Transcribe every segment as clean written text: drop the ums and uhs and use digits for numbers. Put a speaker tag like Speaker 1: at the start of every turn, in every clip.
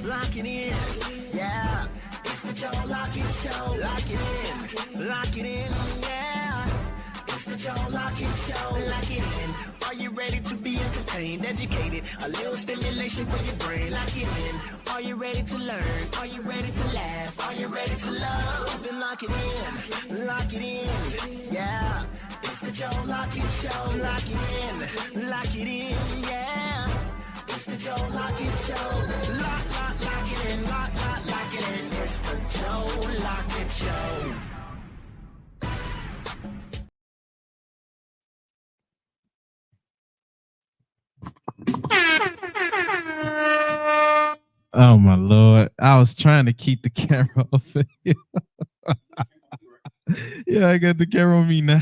Speaker 1: lock it in. Yeah, it's the Joe Lockett Show. Lock it in, yeah. It's the Joe Lockett Show. Lock it in. Are you ready to be entertained, educated? A little stimulation for your brain. Lock it in. Are you ready to learn? Are you ready to laugh? Are you ready to love? Then lock it in. Lock it in. Yeah. It's the Joe Lockett Show. Lock it in. Lock it in. Yeah. It's the Joe Lockett Show. Lock it in. Lock it in. It's the Joe Lockett Show.
Speaker 2: Oh my Lord. I was trying to keep the camera off of you. Yeah, I got the camera on me now.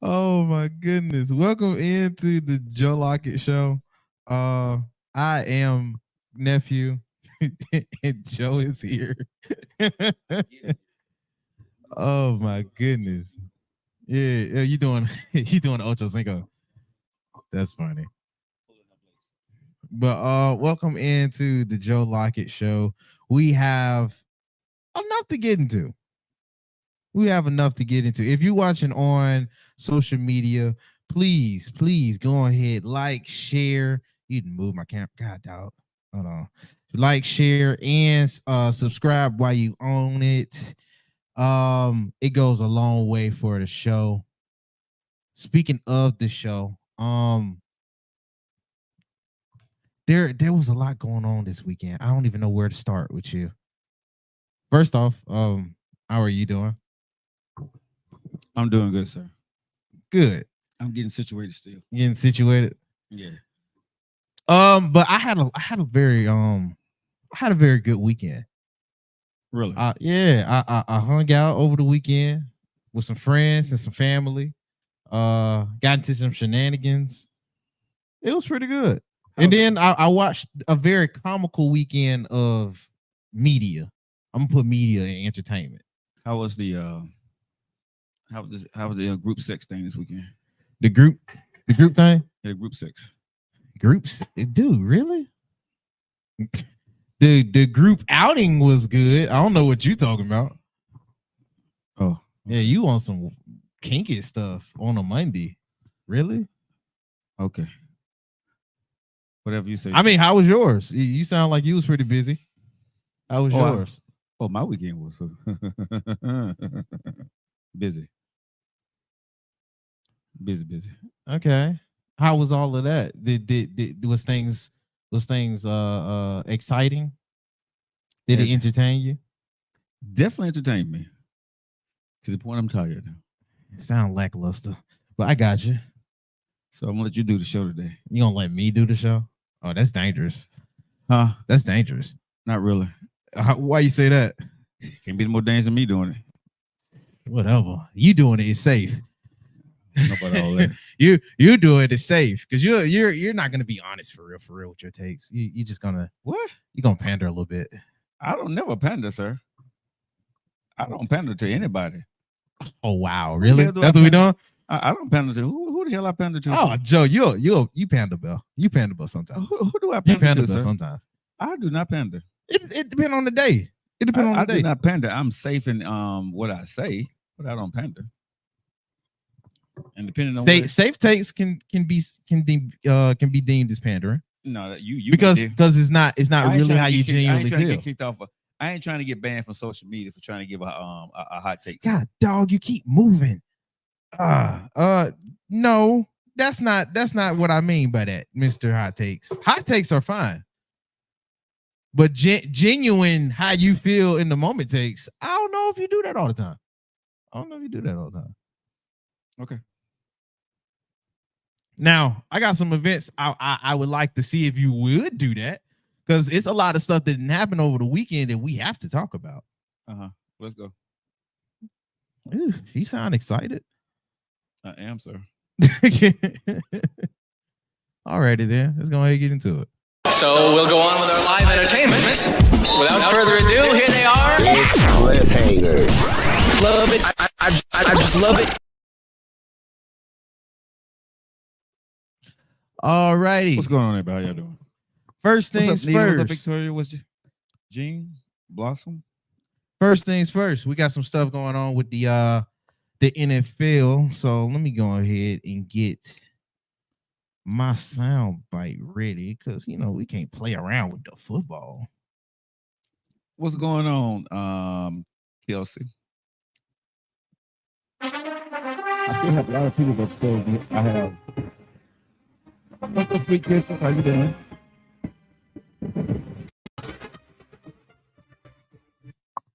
Speaker 2: Oh my goodness. Welcome into the Joe Lockett Show. I am nephew and Joe is here. Oh my goodness. Yeah, you doing Ocho Cinco. That's funny. But welcome into the Joe Lockett Show. We have enough to get into. If you're watching on social media, please go ahead, like, share. You didn't move my camera. God, dog. Hold on. Like, share, and subscribe while you own it. It goes a long way for the show. Speaking of the show, there was a lot going on this weekend. I don't even know where to start with you. First off, how are you doing?
Speaker 3: I'm doing good, sir.
Speaker 2: Good.
Speaker 3: I'm getting situated still.
Speaker 2: Getting situated.
Speaker 3: Yeah.
Speaker 2: But I had a very good weekend.
Speaker 3: Really?
Speaker 2: Yeah. I hung out over the weekend with some friends and some family. Got into some shenanigans. It was pretty good. And then I watched a very comical weekend of media. I'm gonna put media and entertainment.
Speaker 3: How was the group sex thing this weekend?
Speaker 2: The group thing?
Speaker 3: Yeah, the group sex.
Speaker 2: Groups, dude, really? The group outing was good. I don't know what you talking about.
Speaker 3: Oh,
Speaker 2: yeah, you on some kinky stuff on a Monday? Really?
Speaker 3: Okay. Whatever you say.
Speaker 2: I mean, how was yours? You sound like you was pretty busy. How was yours?
Speaker 3: My weekend was busy. Busy.
Speaker 2: Okay. How was all of that? Was things exciting? Did it entertain you?
Speaker 3: Definitely entertained me. To the point I'm tired.
Speaker 2: It sound lackluster, but I got you.
Speaker 3: So I'm gonna let you do the show today.
Speaker 2: You gonna let me do the show? Oh, that's dangerous.
Speaker 3: Huh?
Speaker 2: That's dangerous.
Speaker 3: Not really.
Speaker 2: Why you say that?
Speaker 3: Can't be more dangerous than me doing it.
Speaker 2: Whatever. You doing it is safe.
Speaker 3: About all that.
Speaker 2: you do it is safe because you're not gonna be honest for real with your takes. You just gonna you're gonna pander a little bit.
Speaker 3: I don't never pander, sir. I don't pander to anybody.
Speaker 2: Oh wow, really? That's what we doing?
Speaker 3: I don't pander to. Who the hell I pander to?
Speaker 2: Oh, Joe, you pander, Bill. You pander, Bill sometimes.
Speaker 3: Who do I pander to, sir?
Speaker 2: Sometimes.
Speaker 3: I do not pander.
Speaker 2: It depends on the day. It depends on the day.
Speaker 3: I do not pander. I'm safe in what I say, but I don't pander. And depending on
Speaker 2: safe takes can be deemed as pandering.
Speaker 3: No, you
Speaker 2: because it's not really how you genuinely feel.
Speaker 3: I ain't trying to get banned from social media for trying to give a hot take.
Speaker 2: God, dog, you keep moving. No, that's not what I mean by that, Mr. Hot Takes. Hot takes are fine, but genuine how you feel in the moment takes. I don't know if you do that all the time.
Speaker 3: Okay.
Speaker 2: Now I got some events I would like to see if you would do that, because it's a lot of stuff that didn't happen over the weekend that we have to talk about.
Speaker 3: Let's go.
Speaker 2: Ooh, you sound excited.
Speaker 3: I am, sir.
Speaker 2: Alrighty then, let's go ahead and get into it.
Speaker 4: So we'll go on with our live entertainment. Without further ado, here they are.
Speaker 1: It's cliffhangers.
Speaker 4: Love it. I just love it.
Speaker 2: All righty.
Speaker 3: What's going on, everybody? How y'all doing?
Speaker 2: First
Speaker 3: What's
Speaker 2: things
Speaker 3: up, Nita?
Speaker 2: first.
Speaker 3: What's up, Victoria? What's Jean? Blossom?
Speaker 2: First things first. We got some stuff going on with the NFL. So let me go ahead and get my sound bite ready because we can't play around with the football.
Speaker 3: What's going on, Kelsey? I still have a lot of people that still. I have. What's up, sweet kisses? How you doing?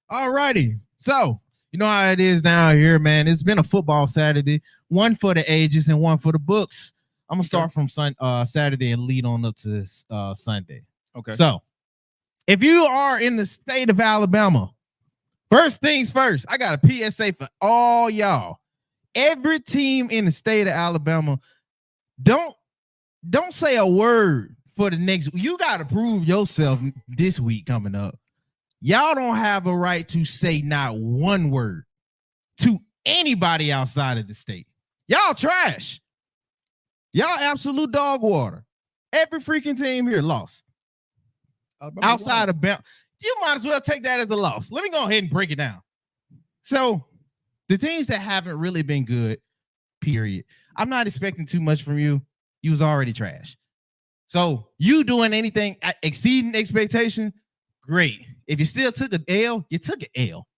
Speaker 2: All righty. So you know how it is down here, man. It's been a football Saturday, one for the ages and one for the books. I'm gonna start from Saturday and lead on up to Sunday.
Speaker 3: Okay.
Speaker 2: So if you are in the state of Alabama, first things first, I got a PSA for all y'all. Every team in the state of Alabama, don't say a word for the next. You got to prove yourself this week coming up. Y'all don't have a right to say not one word to anybody outside of the state. Y'all trash. Y'all absolute dog water. Every freaking team here lost. Outside of Bama, you might as well take that as a loss. Let me go ahead and break it down. So the teams that haven't really been good, period. I'm not expecting too much from you. You was already trash. So you doing anything exceeding expectation, great. If you still took an L, you took an L.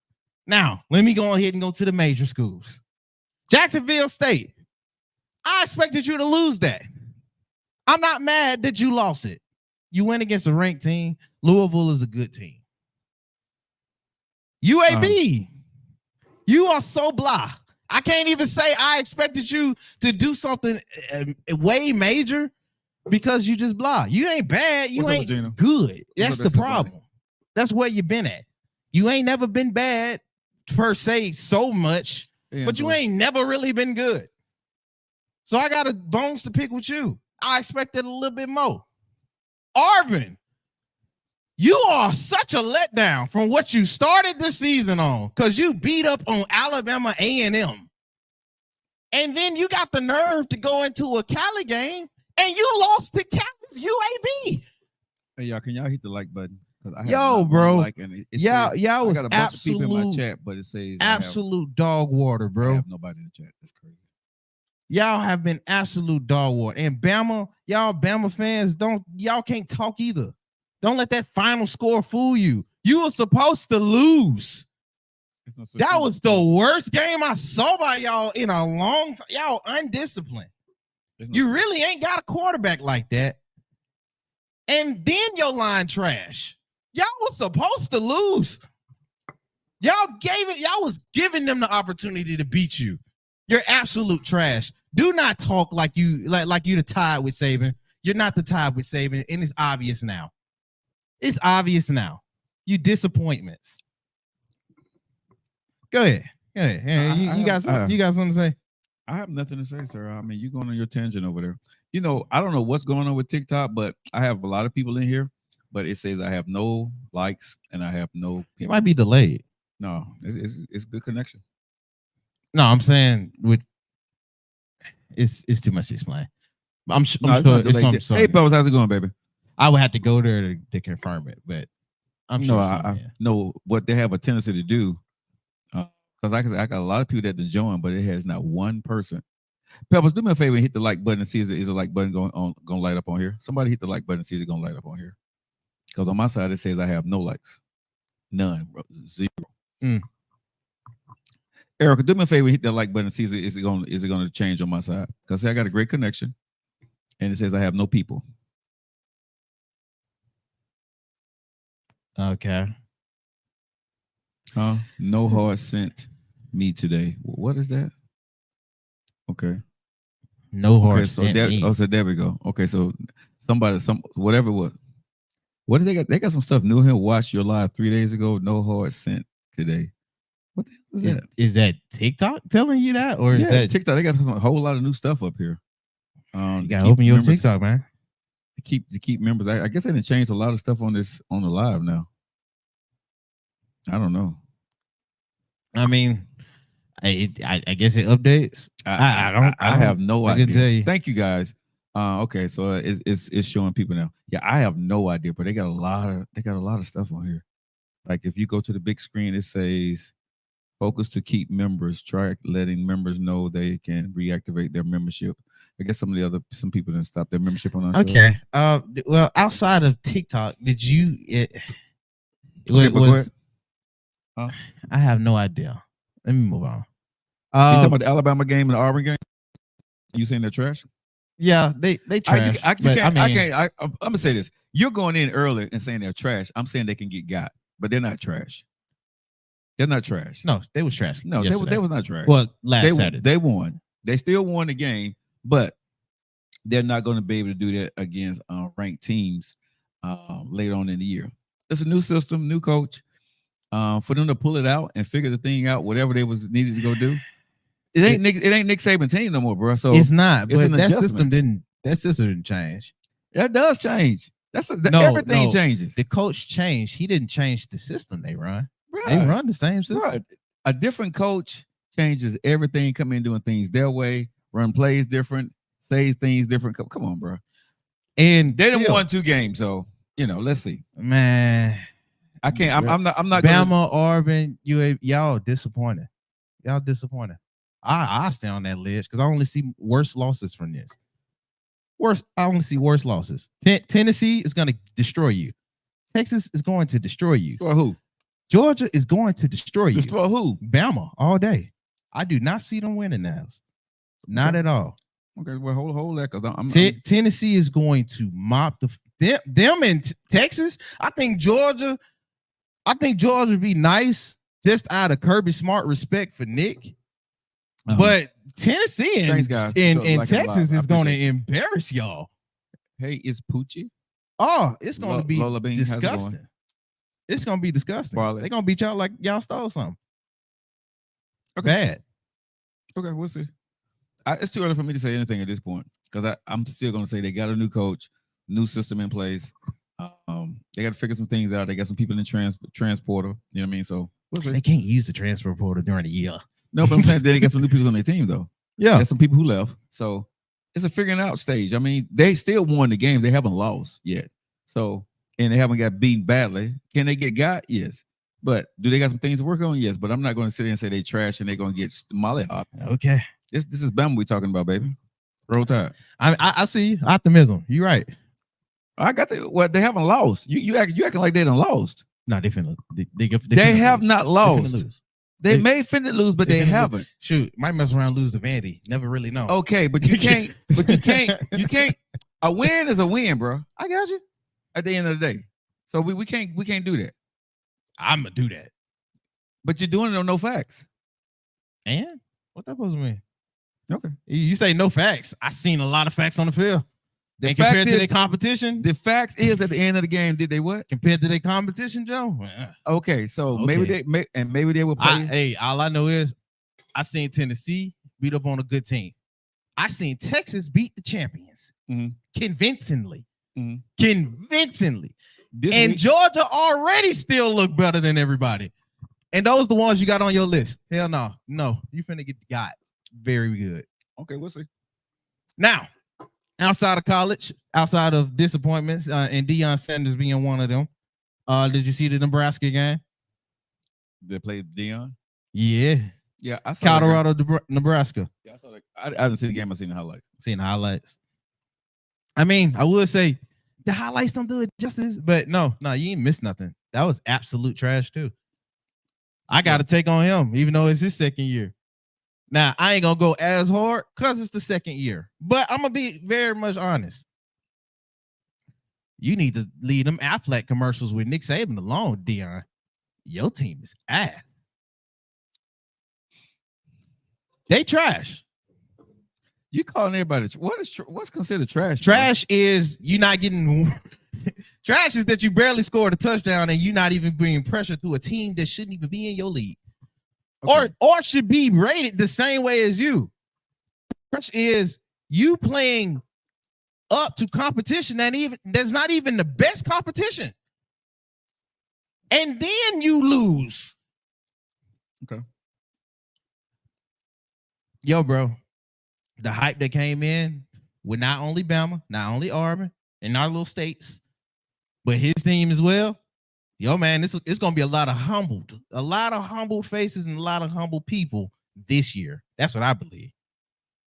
Speaker 2: Now, let me go ahead and go to the major schools. Jacksonville State. I expected you to lose that. I'm not mad that you lost it. You went against a ranked team. Louisville is a good team. UAB, you are so blah. I can't even say I expected you to do something way major because you just blah. You ain't bad. You ain't good. That's the problem. That's where you've been at. You ain't never been bad per se so much, but you ain't never really been good. So I got a bones to pick with you. I expected a little bit more. Auburn, you are such a letdown from what you started the season on because you beat up on Alabama A&M. And then you got the nerve to go into a Cali game and you lost to Cali's UAB.
Speaker 3: Hey, y'all, can y'all hit the like button?
Speaker 2: Yo, bro.
Speaker 3: Like, y'all
Speaker 2: was
Speaker 3: got a bunch of people in my chat, but it says
Speaker 2: absolute dog water, bro.
Speaker 3: I have nobody in the chat. That's crazy.
Speaker 2: Y'all have been absolute dog water. And Bama, y'all Bama fans, y'all can't talk either. Don't let that final score fool you. You were supposed to lose. That was the worst game I saw by y'all in a long time. Y'all undisciplined. You really ain't got a quarterback like that. And then your line trash. Y'all was supposed to lose. Y'all was giving them the opportunity to beat you. You're absolute trash. Do not talk like you the tied with Saban. You're not the tied with Saban, and it's obvious now. It's obvious now. You disappointments. Go ahead. You got something to say?
Speaker 3: I have nothing to say, sir. I mean, you're going on your tangent over there. I don't know what's going on with TikTok, but I have a lot of people in here, but it says I have no likes and I have no people.
Speaker 2: It might be delayed.
Speaker 3: No, it's good connection.
Speaker 2: No, I'm saying it's too much to explain. I'm sure. Hey,
Speaker 3: Pebbles, how's it going, baby?
Speaker 2: I would have to go there to confirm it, but I'm sure.
Speaker 3: I know what they have a tendency to do. Because I got a lot of people that to join, but it has not one person. Pebbles, do me a favor and hit the like button and see is the like button going to light up on here. Somebody hit the like button and see is it going to light up on here. Because on my side it says I have no likes, none, bro. 0. Erica, do me a favor and hit that like button and see is it going to change on my side? Because I got a great connection, and it says I have no people.
Speaker 2: Okay.
Speaker 3: No heart sent me today. What is that? Okay.
Speaker 2: No heart sent me.
Speaker 3: So there we go. Okay, so whatever it was. What did they got? They got some stuff new here. Watched your live 3 days ago. No heart sent today. What the hell is that?
Speaker 2: Is that TikTok telling you that, or is that
Speaker 3: TikTok? They got a whole lot of new stuff up here.
Speaker 2: You gotta open your TikTok, man.
Speaker 3: To keep members. I guess they didn't change a lot of stuff on the live now. I don't know.
Speaker 2: I mean, I guess it updates.
Speaker 3: I have no idea.
Speaker 2: I can tell you.
Speaker 3: Thank you guys. Okay, so it's showing people now. Yeah, I have no idea, but they got a lot of stuff on here. Like if you go to the big screen, it says focus to keep members. Try letting members know they can reactivate their membership. I guess some people didn't stop their membership on our show.
Speaker 2: Okay. Well, outside of TikTok, did you?
Speaker 3: Okay, but go ahead.
Speaker 2: I have no idea. Let me move on.
Speaker 3: You talking about the Alabama game and the Auburn game? You saying they're trash?
Speaker 2: Yeah, they trash.
Speaker 3: I'm gonna say this. You're going in early and saying they're trash. I'm saying they can get got, but they're not trash. They're not trash.
Speaker 2: No, they was trash.
Speaker 3: No, they was not trash.
Speaker 2: Well, Saturday.
Speaker 3: They won. They still won the game, but they're not going to be able to do that against ranked teams later on in the year. It's a new system, new coach. For them to pull it out and figure the thing out, whatever they was needed to go do. It ain't Nick Saban team no more, bro. So
Speaker 2: it's not. But that system
Speaker 3: adjustment.
Speaker 2: didn't change.
Speaker 3: That does change. Everything changes.
Speaker 2: The coach changed. He didn't change the system they run.
Speaker 3: Right.
Speaker 2: They run the same system.
Speaker 3: Right. A different coach changes everything. Come in doing things their way. Run plays different. Says things different. Come on, bro.
Speaker 2: And
Speaker 3: they didn't won 2 games, so let's see.
Speaker 2: Man,
Speaker 3: I can't. I'm not.
Speaker 2: Bama, Auburn, y'all disappointed. Y'all disappointed. I stay on that list because I only see worse losses from this. I only see worse losses. Tennessee is going to destroy you. Texas is going to destroy you.
Speaker 3: Destroy who?
Speaker 2: Georgia is going to destroy you.
Speaker 3: Destroy who?
Speaker 2: Bama all day. I do not see them winning now. Not at all.
Speaker 3: Okay, well, hold that because
Speaker 2: Tennessee is going to mop them in Texas. I think Georgia would be nice just out of Kirby Smart respect for Nick. But Tennessee and Texas is going to embarrass y'all.
Speaker 3: Hey, it's Poochie.
Speaker 2: Oh, it's going to be disgusting. It's going to be disgusting. They're going to beat y'all like y'all stole something.
Speaker 3: Okay.
Speaker 2: Bad.
Speaker 3: Okay, we'll see. It's too early for me to say anything at this point because I'm still going to say they got a new coach, new system in place. They got to figure some things out. They got some people in transporter. You know what I mean? So we'll see.
Speaker 2: They can't use the transfer portal during the year.
Speaker 3: No, but I'm saying they got some new people on their team though.
Speaker 2: Yeah,
Speaker 3: there's some people who left. So it's a figuring out stage. I mean, they still won the game. They haven't lost yet. So and they haven't got beaten badly. Can they get got? Yes. But do they got some things to work on? Yes. But I'm not going to sit there and say they trash and they're going to get mollyhopped.
Speaker 2: Okay.
Speaker 3: This is Bama we talking about, baby. Roll Tide.
Speaker 2: I see optimism. You're right.
Speaker 3: I got they haven't lost. You acting like they done lost.
Speaker 2: No, they finna.
Speaker 3: They have not lost. They may finna lose, but they haven't.
Speaker 2: Shoot, might mess around lose to Vandy. Never really know.
Speaker 3: Okay, but you can't. You can't. A win is a win, bro.
Speaker 2: I got you.
Speaker 3: At the end of the day, so we can't do that.
Speaker 2: I'm gonna do that.
Speaker 3: But you're doing it on no facts.
Speaker 2: And what that supposed to mean?
Speaker 3: Okay,
Speaker 2: you say no facts. I seen a lot of facts on the field. And compared to their competition,
Speaker 3: the fact is at the end of the game, did they what?
Speaker 2: Compared to their competition, Joe?
Speaker 3: Okay, so maybe they will play.
Speaker 2: All I know is I seen Tennessee beat up on a good team. I seen Texas beat the champions convincingly. Mm-hmm. Convincingly. And Georgia already still look better than everybody. And those the ones you got on your list. Hell no. No, you finna get got very good.
Speaker 3: Okay, we'll see.
Speaker 2: Now, outside of college, outside of disappointments, and Deion Sanders being one of them, did you see the Nebraska game?
Speaker 3: They played Deion?
Speaker 2: Yeah.
Speaker 3: Yeah, I saw
Speaker 2: Colorado, Nebraska.
Speaker 3: Yeah, I saw that. I didn't see the game. I seen the highlights.
Speaker 2: Seen the highlights. I mean, I would say the highlights don't do it justice, but no, you ain't missed nothing. That was absolute trash too. I got to take on him, even though it's his second year. Now, I ain't going to go as hard because it's the second year, but I'm going to be very much honest. You need to lead them Affleck commercials with Nick Saban alone, Deion. Your team is ass. They trash.
Speaker 3: You calling everybody? What's considered trash?
Speaker 2: Trash is you not getting. Trash is that you barely scored a touchdown and you not even bringing pressure through a team that shouldn't even be in your league, okay. or should be rated the same way as you. Trash is you playing up to competition that's not even the best competition, and then you lose.
Speaker 3: Okay.
Speaker 2: Yo, bro. The hype that came in, with not only Bama, not only Auburn, and our little states, but his team as well. Yo, man, it's gonna be a lot of humble faces and a lot of humble people this year. That's what I believe.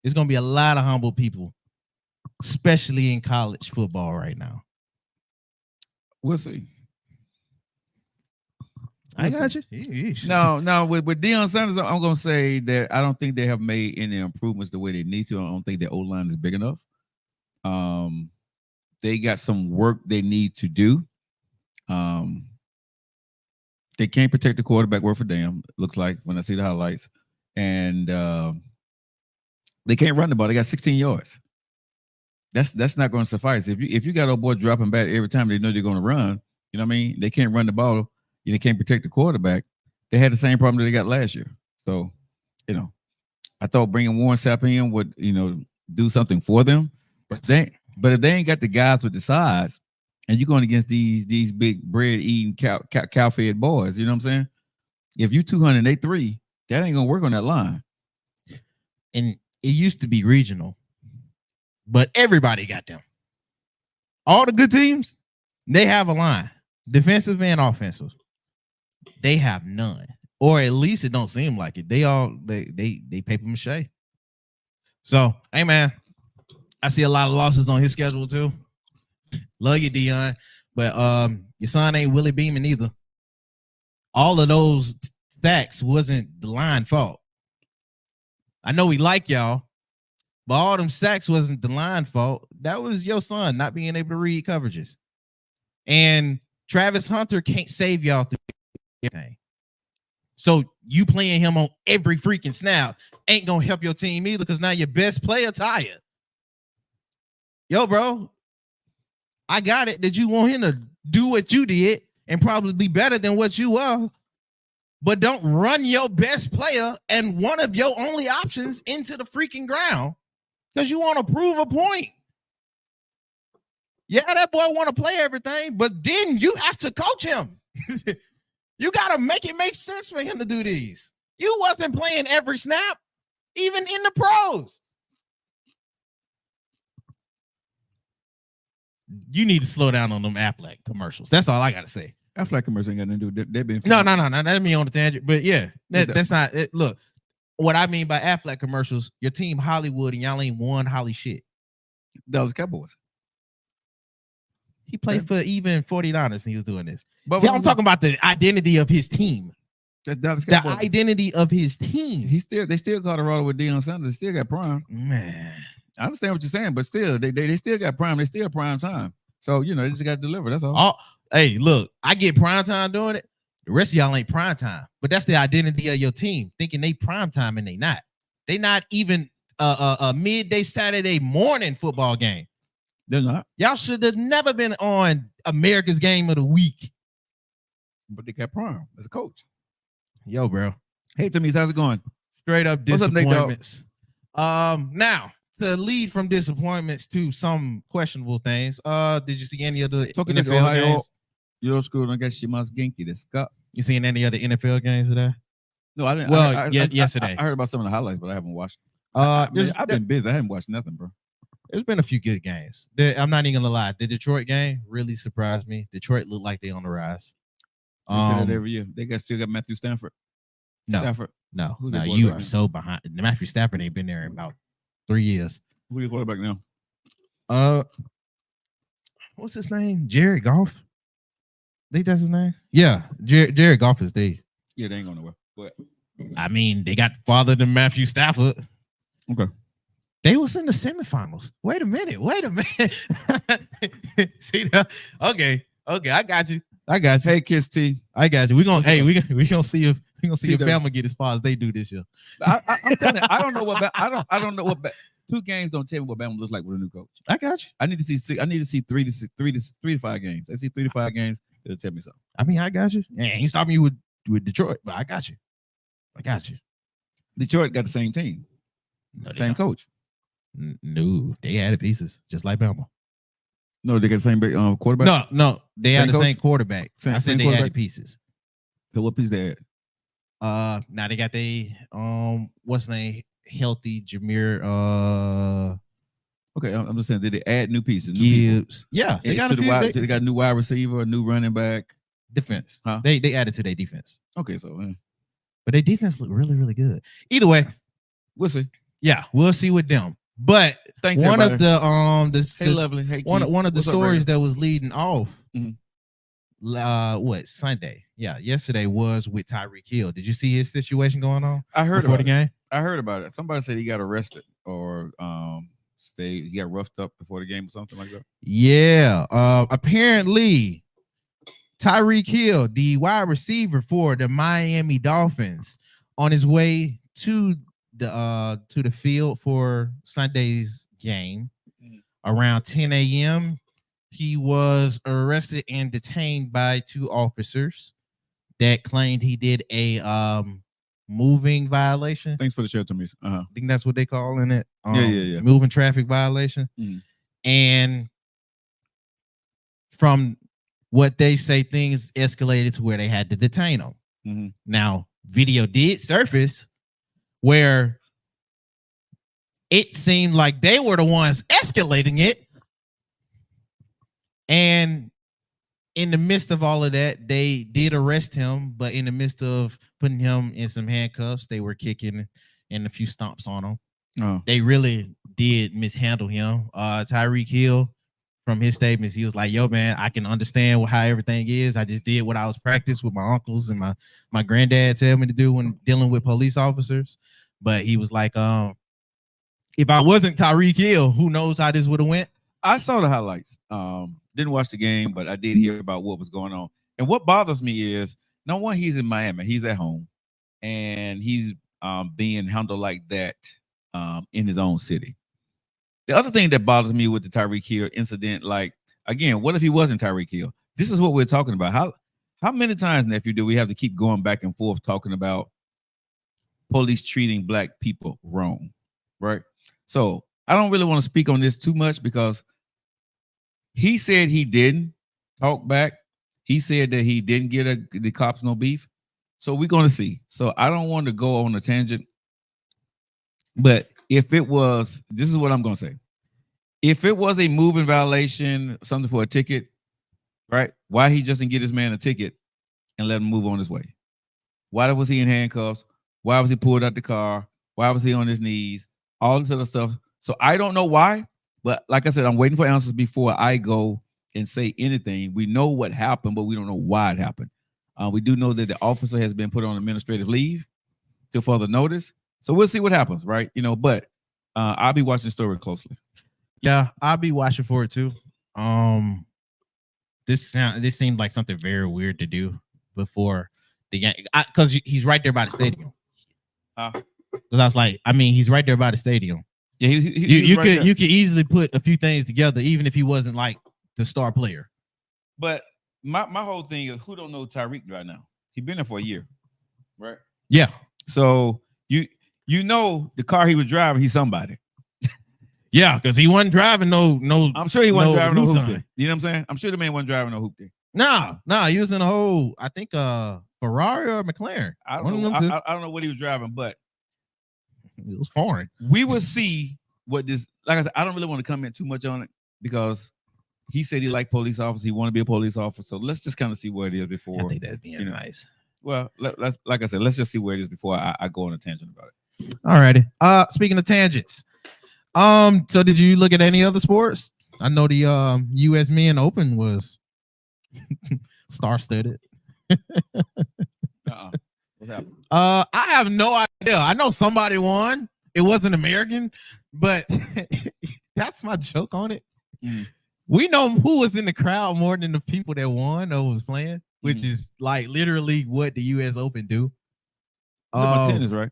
Speaker 2: It's gonna be a lot of humble people, especially in college football right now.
Speaker 3: We'll see.
Speaker 2: I got you.
Speaker 3: No, with Deion Sanders, I'm gonna say that I don't think they have made any improvements the way they need to. I don't think their O-line is big enough. They got some work they need to do. They can't protect the quarterback worth a damn. Looks like when I see the highlights, and they can't run the ball. They got 16 yards. That's not going to suffice. If you got old boy dropping back every time they know they're going to run, you know what I mean? They can't run the ball. They can't protect the quarterback. They had the same problem that they got last year. So, I thought bringing Warren Sapp in would, do something for them. But if they ain't got the guys with the size, and you're going against these big bread eating cow fed boys, you know what I'm saying? If you 200 and they 3, that ain't gonna work on that line.
Speaker 2: And it used to be regional, but everybody got them. All the good teams, they have a line, defensive and offensive. They have none, or at least it don't seem like it. They paper mache. So, hey man, I see a lot of losses on his schedule too. Love you, Deion, but your son ain't Willie Beeman either. All of those sacks wasn't the line fault. I know we like y'all, but all them sacks wasn't the line fault. That was your son not being able to read coverages. And Travis Hunter can't save y'all through everything. So you playing him on every freaking snap ain't gonna help your team either, because now your best player tired. Yo, bro, I got it that you want him to do what you did and probably be better than what you are, but don't run your best player and one of your only options into the freaking ground because you want to prove a point. Yeah, that boy want to play everything, but then you have to coach him. You got to make it make sense for him to do these. You wasn't playing every snap, even in the pros. You need to slow down on them Affleck commercials. That's all I got to say.
Speaker 3: Affleck commercials ain't got nothing to do with it.
Speaker 2: No. That's me on the tangent. But yeah, that's not it. Look, what I mean by Affleck commercials, your team Hollywood and y'all ain't won Holly shit.
Speaker 3: That was Cowboys.
Speaker 2: He played for even 49ers and he was doing this.
Speaker 3: But
Speaker 2: I'm talking about the identity of his team.
Speaker 3: The
Speaker 2: identity of his team.
Speaker 3: They still Colorado with Deion Sanders. They still got prime.
Speaker 2: Man,
Speaker 3: I understand what you're saying, but still, they still got prime. They still prime time. So they just got to deliver. That's all.
Speaker 2: Hey, look, I get prime time doing it. The rest of y'all ain't prime time, but that's the identity of your team, thinking they prime time and they not. They not even a midday Saturday morning football game.
Speaker 3: They're not.
Speaker 2: Y'all should have never been on America's Game of the Week.
Speaker 3: But they got prime as a coach.
Speaker 2: Yo, bro.
Speaker 3: Hey, Timmy's, how's it going?
Speaker 2: Straight up disappointments. Now, to lead from disappointments to some questionable things. Did you see any of the NFL games?
Speaker 3: Your school don't get shimas genki desu ka?
Speaker 2: You seen any of the NFL games today?
Speaker 3: No, I didn't.
Speaker 2: Well, yesterday.
Speaker 3: I heard about some of the highlights, but I haven't watched. I've been busy. I haven't watched nothing, bro.
Speaker 2: There's been a few good games. I'm not even gonna lie. The Detroit game really surprised me. Detroit looked like they on the rise.
Speaker 3: They say that every year. They still got Matthew Stafford.
Speaker 2: No. You are so behind. Matthew Stafford ain't been there in about 3 years.
Speaker 3: Who's your quarterback now?
Speaker 2: What's his name? Jared Goff. Think that's his name? Yeah, Jared Goff is there.
Speaker 3: Yeah, they ain't going nowhere. But
Speaker 2: I mean, they got farther than Matthew Stafford.
Speaker 3: Okay.
Speaker 2: They was in the semifinals. Wait a minute. See that? Okay. I got you.
Speaker 3: Hey, Kiss T.
Speaker 2: I got you. We gonna see if Bama get as far as they do this year.
Speaker 3: I'm telling you, I don't know what. I don't know what. 2 games don't tell me what Bama looks like with a new coach.
Speaker 2: I got you.
Speaker 3: I need to see 3 to 5 games. I see 3 to 5 games. It'll tell me something.
Speaker 2: I mean, I got you. Yeah, ain't stopping you with Detroit, but I got you.
Speaker 3: Detroit got the same team, same coach.
Speaker 2: No, they added pieces just like Bama.
Speaker 3: No, they got the same quarterback.
Speaker 2: No, they had the same quarterback. I said they added pieces.
Speaker 3: So what piece they add?
Speaker 2: Now they got what's the name? Healthy Jameer.
Speaker 3: Okay, I'm just saying, did they add new pieces? New people?
Speaker 2: Gibbs. Yeah, they
Speaker 3: And
Speaker 2: got
Speaker 3: to
Speaker 2: a
Speaker 3: the
Speaker 2: few
Speaker 3: wide, they got a new wide receiver, a new running back.
Speaker 2: defense.
Speaker 3: Huh?
Speaker 2: They added to their defense.
Speaker 3: Okay, so
Speaker 2: But their defense looked really, really good. Either way,
Speaker 3: we'll see.
Speaker 2: yeah, we'll see with them. But
Speaker 3: Thanks,
Speaker 2: one
Speaker 3: everybody.
Speaker 2: of the
Speaker 3: Hey, lovely. Hey,
Speaker 2: one
Speaker 3: Keith.
Speaker 2: of the
Speaker 3: What's up,
Speaker 2: stories
Speaker 3: Brandon?
Speaker 2: that was leading off
Speaker 3: Mhm.
Speaker 2: Sunday? Yeah, yesterday was with Tyreek Hill. Did you see his situation going on
Speaker 3: I heard
Speaker 2: before
Speaker 3: about
Speaker 2: the game?
Speaker 3: I heard about it. Somebody said he got arrested or he got roughed up before the game or something like that.
Speaker 2: Yeah. Apparently Tyreek Hill, the wide receiver for the Miami Dolphins, on his way to the field for Sunday's game around 10 a.m. He was arrested and detained by two officers that claimed he did a moving violation.
Speaker 3: Thanks for the show, Tomis.
Speaker 2: I think that's what they calling it.
Speaker 3: Yeah.
Speaker 2: Moving traffic violation.
Speaker 3: Mhm.
Speaker 2: And from what they say, things escalated to where they had to detain him.
Speaker 3: Mm-hmm.
Speaker 2: Now, video did surface where it seemed like they were the ones escalating it. And in the midst of all of that, they did arrest him, but in the midst of putting him in some handcuffs, they were kicking and a few stomps on him.
Speaker 3: Oh.
Speaker 2: They really did mishandle him. Tyreek Hill, from his statements, he was like, yo, man, I can understand how everything is. I just did what I was practiced with my uncles and my granddad tell me to do when dealing with police officers. But he was like, if I wasn't Tyreek Hill, who knows how this would have went?
Speaker 3: I saw the highlights. Didn't watch the game, but I did hear about what was going on. And what bothers me is, no one, he's in Miami, he's at home, and he's being handled like that in his own city. The other thing that bothers me with the Tyreek Hill incident, like, again, what if he wasn't Tyreek Hill? This is what we're talking about. How many times, nephew, do we have to keep going back and forth talking about police treating black people wrong, right? So I don't really want to speak on this too much because he said he didn't talk back. He said that he didn't get the cops no beef. So we're going to see. So I don't want to go on a tangent. But if it was, this is what I'm going to say. If it was a moving violation, something for a ticket, right? Why he just didn't get his man a ticket and let him move on his way? Why was he in handcuffs? Why was he pulled out the car? Why was he on his knees? All this other stuff. So I don't know why, but like I said, I'm waiting for answers before I go and say anything. We know what happened, but we don't know why it happened. We do know that the officer has been put on administrative leave till further notice. So we'll see what happens, right? But I'll be watching the story closely.
Speaker 2: Yeah, I'll be watching for it too. This seemed like something very weird to do before the game, because he's right there by the stadium. Because I was like, he's right there by the stadium.
Speaker 3: Yeah,
Speaker 2: you could easily put a few things together, even if he wasn't like the star player.
Speaker 3: But my whole thing is, who don't know Tyreek right now? He's been there for a year, right?
Speaker 2: Yeah.
Speaker 3: So you know the car he was driving, he's somebody.
Speaker 2: Yeah, because he wasn't driving no.
Speaker 3: I'm sure he wasn't driving no
Speaker 2: Nissan.
Speaker 3: hoopty. You know what I'm saying? I'm sure the man wasn't driving no hoopty.
Speaker 2: No, he was in a whole, I think, Ferrari or McLaren.
Speaker 3: I don't know what he was driving, but
Speaker 2: it was foreign.
Speaker 3: We will see what this. Like I said, I don't really want to comment too much on it because he said he liked police officers. He want to be a police officer. So let's just kind of see where it is before.
Speaker 2: I think that'd be nice.
Speaker 3: Well, let's like I said, let's just see where it is before I go on a tangent about it.
Speaker 2: All righty. Speaking of tangents, so did you look at any other sports? I know the U.S. Men Open was star-studded.
Speaker 3: What happened?
Speaker 2: I have no idea. I know somebody won. It wasn't American, but that's my joke on it.
Speaker 3: Mm.
Speaker 2: We know who was in the crowd more than the people that won or was playing, which is like literally what the U.S. Open do.
Speaker 3: Tennis, right?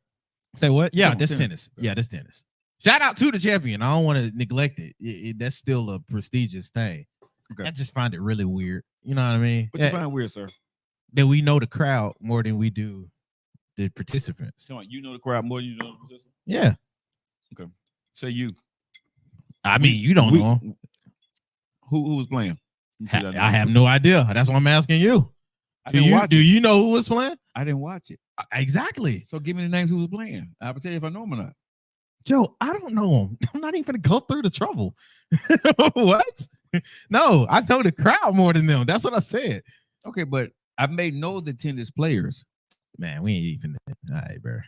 Speaker 2: Say what? Yeah, that's
Speaker 3: tennis.
Speaker 2: tennis. Yeah, that's tennis. Shout out to the champion. I don't want to neglect it. That's still a prestigious thing.
Speaker 3: Okay.
Speaker 2: I just find it really weird. You know what I mean?
Speaker 3: What you find weird, sir?
Speaker 2: That we know the crowd more than we do the participants.
Speaker 3: So you know the crowd more than you know the participants?
Speaker 2: Yeah.
Speaker 3: Okay. Say you.
Speaker 2: I mean, you don't know.
Speaker 3: Who was playing?
Speaker 2: I have no idea. That's why I'm asking you. Do you know who was playing?
Speaker 3: I didn't watch it.
Speaker 2: Exactly.
Speaker 3: So give me the names who was playing. I will tell you if I know them or not.
Speaker 2: Joe, I don't know him. I'm not even gonna go through the trouble. What? No, I know the crowd more than them. That's what I said.
Speaker 3: Okay, but I may know the tennis players.
Speaker 2: Man, we ain't even. All right, bro.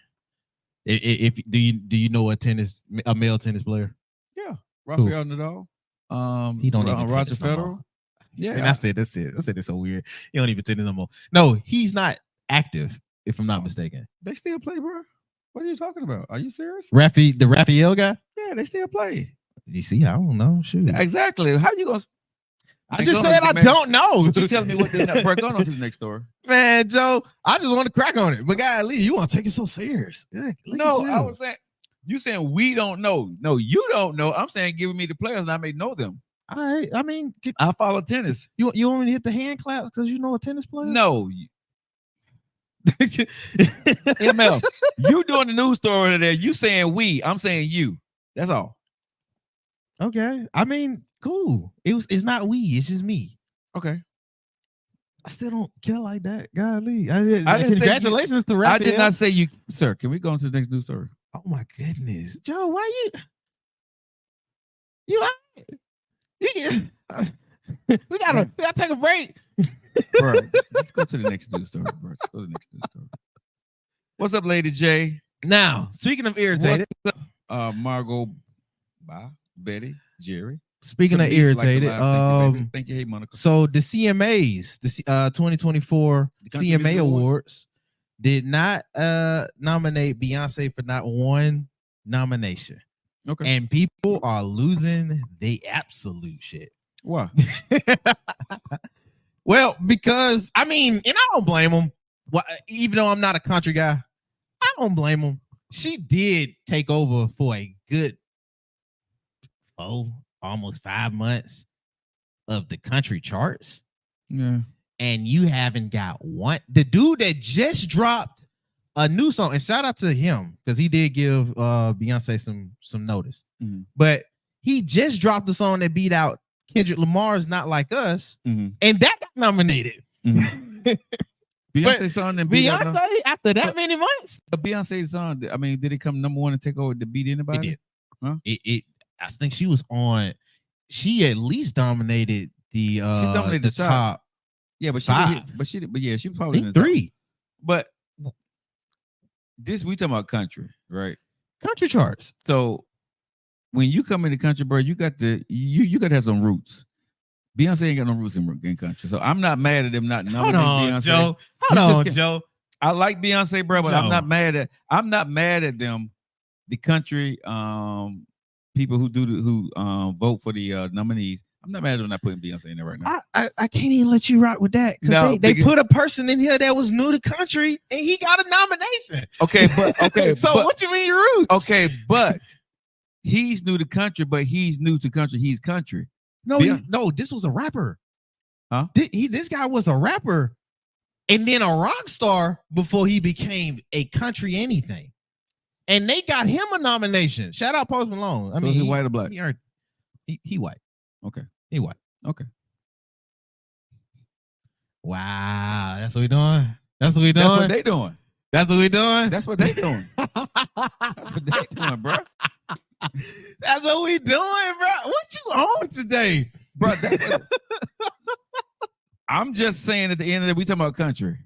Speaker 2: If do you know a male tennis player?
Speaker 3: Yeah, Rafael Nadal.
Speaker 2: He don't even
Speaker 3: Roger
Speaker 2: tennis no
Speaker 3: Federer.
Speaker 2: more.
Speaker 3: Yeah,
Speaker 2: And that's it. I said it's so weird. He don't even tennis no more. No, he's not active. If I'm not mistaken,
Speaker 3: they still play, bro. What are you talking about? Are you serious?
Speaker 2: the Raphael guy.
Speaker 3: Yeah, they still play.
Speaker 2: You see, I don't know. Shoot,
Speaker 3: Exactly. How you gonna?
Speaker 2: I just said I don't know.
Speaker 3: You telling me what the bro? Go on to the next story.
Speaker 2: Man, Joe, I just want to crack on it. But golly, you want to take it so serious?
Speaker 3: No, I was saying you saying we don't know. No, you don't know. I'm saying giving me the players and I may know them.
Speaker 2: All right. I mean,
Speaker 3: I follow tennis.
Speaker 2: You want me to hit the hand claps because you know a tennis player?
Speaker 3: No. ML, you doing the news story today. You saying we, I'm saying you. That's all.
Speaker 2: Okay. I mean, cool. It's not we, it's just me.
Speaker 3: Okay.
Speaker 2: I still don't care like that. Golly.
Speaker 3: Congratulations
Speaker 2: to Raphael.
Speaker 3: I did not say you, sir. Can we go on to the next news story?
Speaker 2: Oh my goodness. Joe, why you we gotta take a break.
Speaker 3: Bro, let's go to the next news story, bro. Let's go to the next news story. What's up, Lady J?
Speaker 2: Now, speaking of irritated,
Speaker 3: Margot, Betty, Jerry.
Speaker 2: Speaking of irritated,
Speaker 3: thank you, hey Monica.
Speaker 2: So the CMAs, the 2024 CMA Awards did not nominate Beyonce for not one nomination.
Speaker 3: Okay.
Speaker 2: And people are losing the absolute shit.
Speaker 3: Why?
Speaker 2: Well, because I mean, and I don't blame them. Well, even though I'm not a country guy, I don't blame them. She did take over for a good almost 5 months of the country charts.
Speaker 3: Yeah.
Speaker 2: And you haven't got one. The dude that just dropped a new song, and shout out to him because he did give Beyonce some notice.
Speaker 3: Mm-hmm.
Speaker 2: But he just dropped a song that beat out Kendrick Lamar's "Not Like Us," and that got nominated.
Speaker 3: Beyonce song and
Speaker 2: Beyonce after that many months.
Speaker 3: Beyonce song. I mean, did it come number one and take over to beat anybody?
Speaker 2: It did.
Speaker 3: Huh?
Speaker 2: I think she was on. She at least dominated the. She dominated the top.
Speaker 3: Yeah, but
Speaker 2: five.
Speaker 3: she probably in the
Speaker 2: three.
Speaker 3: Top. But this we talking about country, right?
Speaker 2: Country charts.
Speaker 3: So when you come in the country, bro, you got to have some roots. Beyonce ain't got no roots in country, so I'm not mad at them not nominating Beyonce.
Speaker 2: Joe. Hold on, Joe.
Speaker 3: I like Beyonce, bro, but Joe. I'm not mad at them. The country people who vote for the nominees. I'm not mad at them not putting Beyonce in there right now.
Speaker 2: I can't even let you rock with that because they put a person in here that was new to country and he got a nomination.
Speaker 3: Okay,
Speaker 2: so what you mean roots?
Speaker 3: Okay, but he's new to country, but he's new to country. He's country.
Speaker 2: No, this was a rapper.
Speaker 3: Huh?
Speaker 2: This guy was a rapper and then a rock star before he became a country anything. And they got him a nomination. Shout out Post Malone. I mean,
Speaker 3: is he white or black?
Speaker 2: He white.
Speaker 3: Okay.
Speaker 2: He white.
Speaker 3: Okay.
Speaker 2: Wow. That's what we doing. That's what we doing.
Speaker 3: That's what they doing.
Speaker 2: That's what we doing.
Speaker 3: That's what they doing. That's what they doing, bro.
Speaker 2: That's what we doing, bro. What you on today,
Speaker 3: bro? I'm just saying at the end of the day, we talking about country.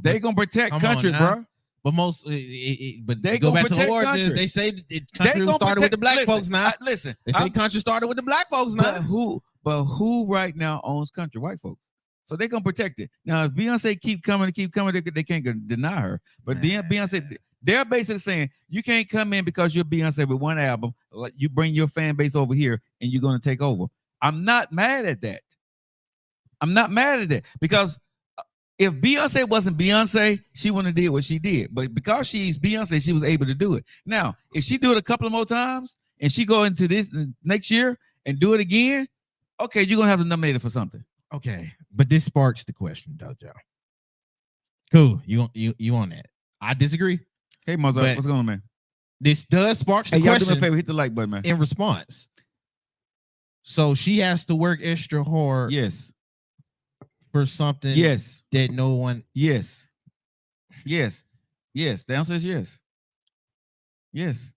Speaker 3: They gonna protect country, bro.
Speaker 2: But but
Speaker 3: they
Speaker 2: go back to the
Speaker 3: country.
Speaker 2: They say country started with the black folks now.
Speaker 3: Listen,
Speaker 2: they say country started with the black folks now.
Speaker 3: But who right now owns country? White folks. So they gonna protect it. Now, if Beyonce keep coming, they can't deny her. But then Beyonce, they're basically saying you can't come in because you're Beyonce with one album. Like you bring your fan base over here and you're gonna take over. I'm not mad at that. I'm not mad at that because if Beyonce wasn't Beyonce, she wouldn't have did what she did. But because she's Beyonce, she was able to do it. Now, if she do it a couple of more times and she go into this next year and do it again, okay, you're gonna have to nominate her for something.
Speaker 2: Okay, but this sparks the question, though, Joe. Cool, you on that? I disagree.
Speaker 3: Hey, Mozart, what's going on, man?
Speaker 2: This does spark the question.
Speaker 3: Y'all do me a favor, hit the like button, man.
Speaker 2: In response, so she has to work extra hard.
Speaker 3: Yes.
Speaker 2: For something.
Speaker 3: Yes.
Speaker 2: That no one.
Speaker 3: Yes. Yes. Yes. The answer is yes. Yes.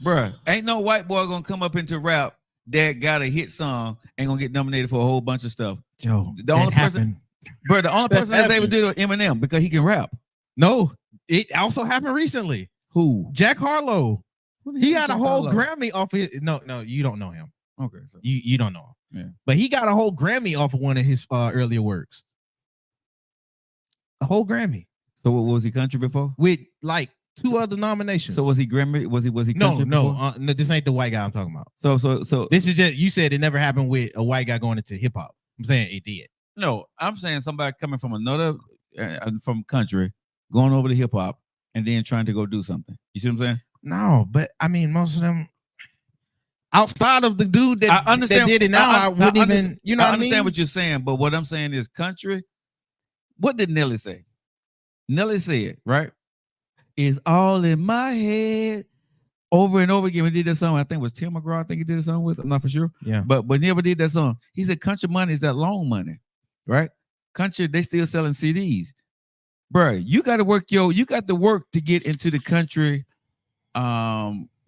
Speaker 3: Bruh, ain't no white boy gonna come up into rap that got a hit song and gonna get nominated for a whole bunch of stuff.
Speaker 2: Joe,
Speaker 3: The only person, bro, the only
Speaker 2: That
Speaker 3: person that's able to
Speaker 2: happened.
Speaker 3: do it was Eminem because he can rap.
Speaker 2: No, it also happened recently.
Speaker 3: Who?
Speaker 2: Jack Harlow.
Speaker 3: Who the
Speaker 2: He
Speaker 3: hell is
Speaker 2: got a
Speaker 3: Jack
Speaker 2: whole
Speaker 3: Harlow?
Speaker 2: Grammy off of his. No, you don't know him.
Speaker 3: Okay, so
Speaker 2: You don't know him.
Speaker 3: Yeah.
Speaker 2: But he got a whole Grammy off of one of his earlier works. A whole Grammy
Speaker 3: so what was he country before?
Speaker 2: with like 2 other nominations.
Speaker 3: So was he Grammy? Was he
Speaker 2: no,
Speaker 3: country before?
Speaker 2: no, this ain't the white guy I'm talking about.
Speaker 3: So
Speaker 2: This is just, you said it never happened with a white guy going into hip hop. I'm saying it did.
Speaker 3: no, I'm saying somebody coming from another from country, going over to hip hop, and then trying to go do something. You see what I'm saying?
Speaker 2: No, but I mean, most of them outside of the dude that,
Speaker 3: I understand.
Speaker 2: that did it now, I wouldn't even, you know
Speaker 3: I
Speaker 2: what I
Speaker 3: understand
Speaker 2: mean?
Speaker 3: what you're saying, but what I'm saying is country. What did Nelly say? Nelly said, right? It's all in my head over and over again. We did that song. I think it was Tim McGraw. I think he did a song with. I'm not for sure.
Speaker 2: Yeah.
Speaker 3: But never did that song. He said country money is that long money, right? Country, they still selling CDs. Bro, you got to work to get into the country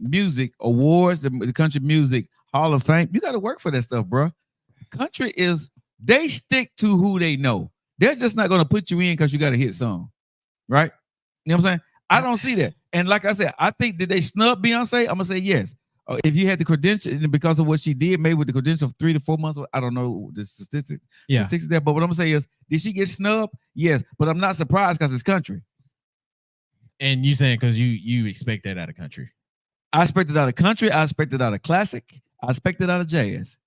Speaker 3: music awards, the country music hall of fame. You got to work for that stuff, bro. Country is, they stick to who they know. They're just not going to put you in because you got a hit song, right? You know what I'm saying? I don't see that. And like I said, I think, did they snub Beyonce? I'm going to say yes. If you had the credential, and because of what she did, maybe with the credential of 3 to 4 months, I don't know the statistics.
Speaker 2: Yeah.
Speaker 3: Statistics there. But what I'm going to say is, did she get snubbed? Yes. But I'm not surprised because it's country.
Speaker 2: And you saying because you expect that out of country.
Speaker 3: I expect it out of country. I expect it out of classic. I expect it out of jazz.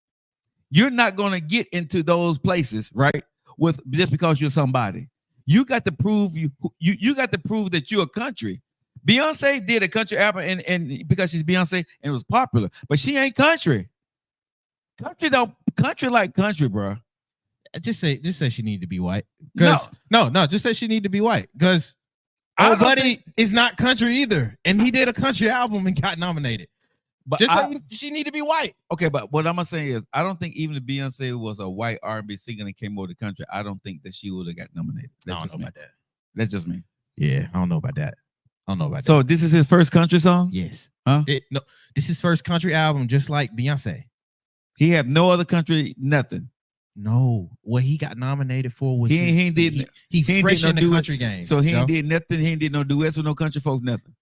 Speaker 3: You're not going to get into those places, right? With just because you're somebody. You got to prove you got to prove that you're a country. Beyonce did a country album and because she's Beyonce and it was popular, but she ain't country. Country like country, bro.
Speaker 2: Just say she need to be white. Because no, just say she need to be white. Because
Speaker 3: don't
Speaker 2: Buddy
Speaker 3: think-
Speaker 2: is not country either, and he did a country album and got nominated.
Speaker 3: But
Speaker 2: Just say she need to be white.
Speaker 3: okay, but what I'm gonna say is, I don't think even if Beyonce was a white R&B singer and came over the country, I don't think that she would have got nominated. That's just me.
Speaker 2: that.
Speaker 3: That's just me.
Speaker 2: Yeah, I don't know about that.
Speaker 3: So this is his first country song?
Speaker 2: yes,
Speaker 3: Huh?
Speaker 2: No, this is his first country album, just like Beyonce.
Speaker 3: He have no other country, nothing.
Speaker 2: No, what he got nominated for was
Speaker 3: He ain't did
Speaker 2: fresh
Speaker 3: no
Speaker 2: in the
Speaker 3: duet.
Speaker 2: country game.
Speaker 3: So he
Speaker 2: Joe.
Speaker 3: ain't did nothing. He ain't did no duets with no country folks, nothing.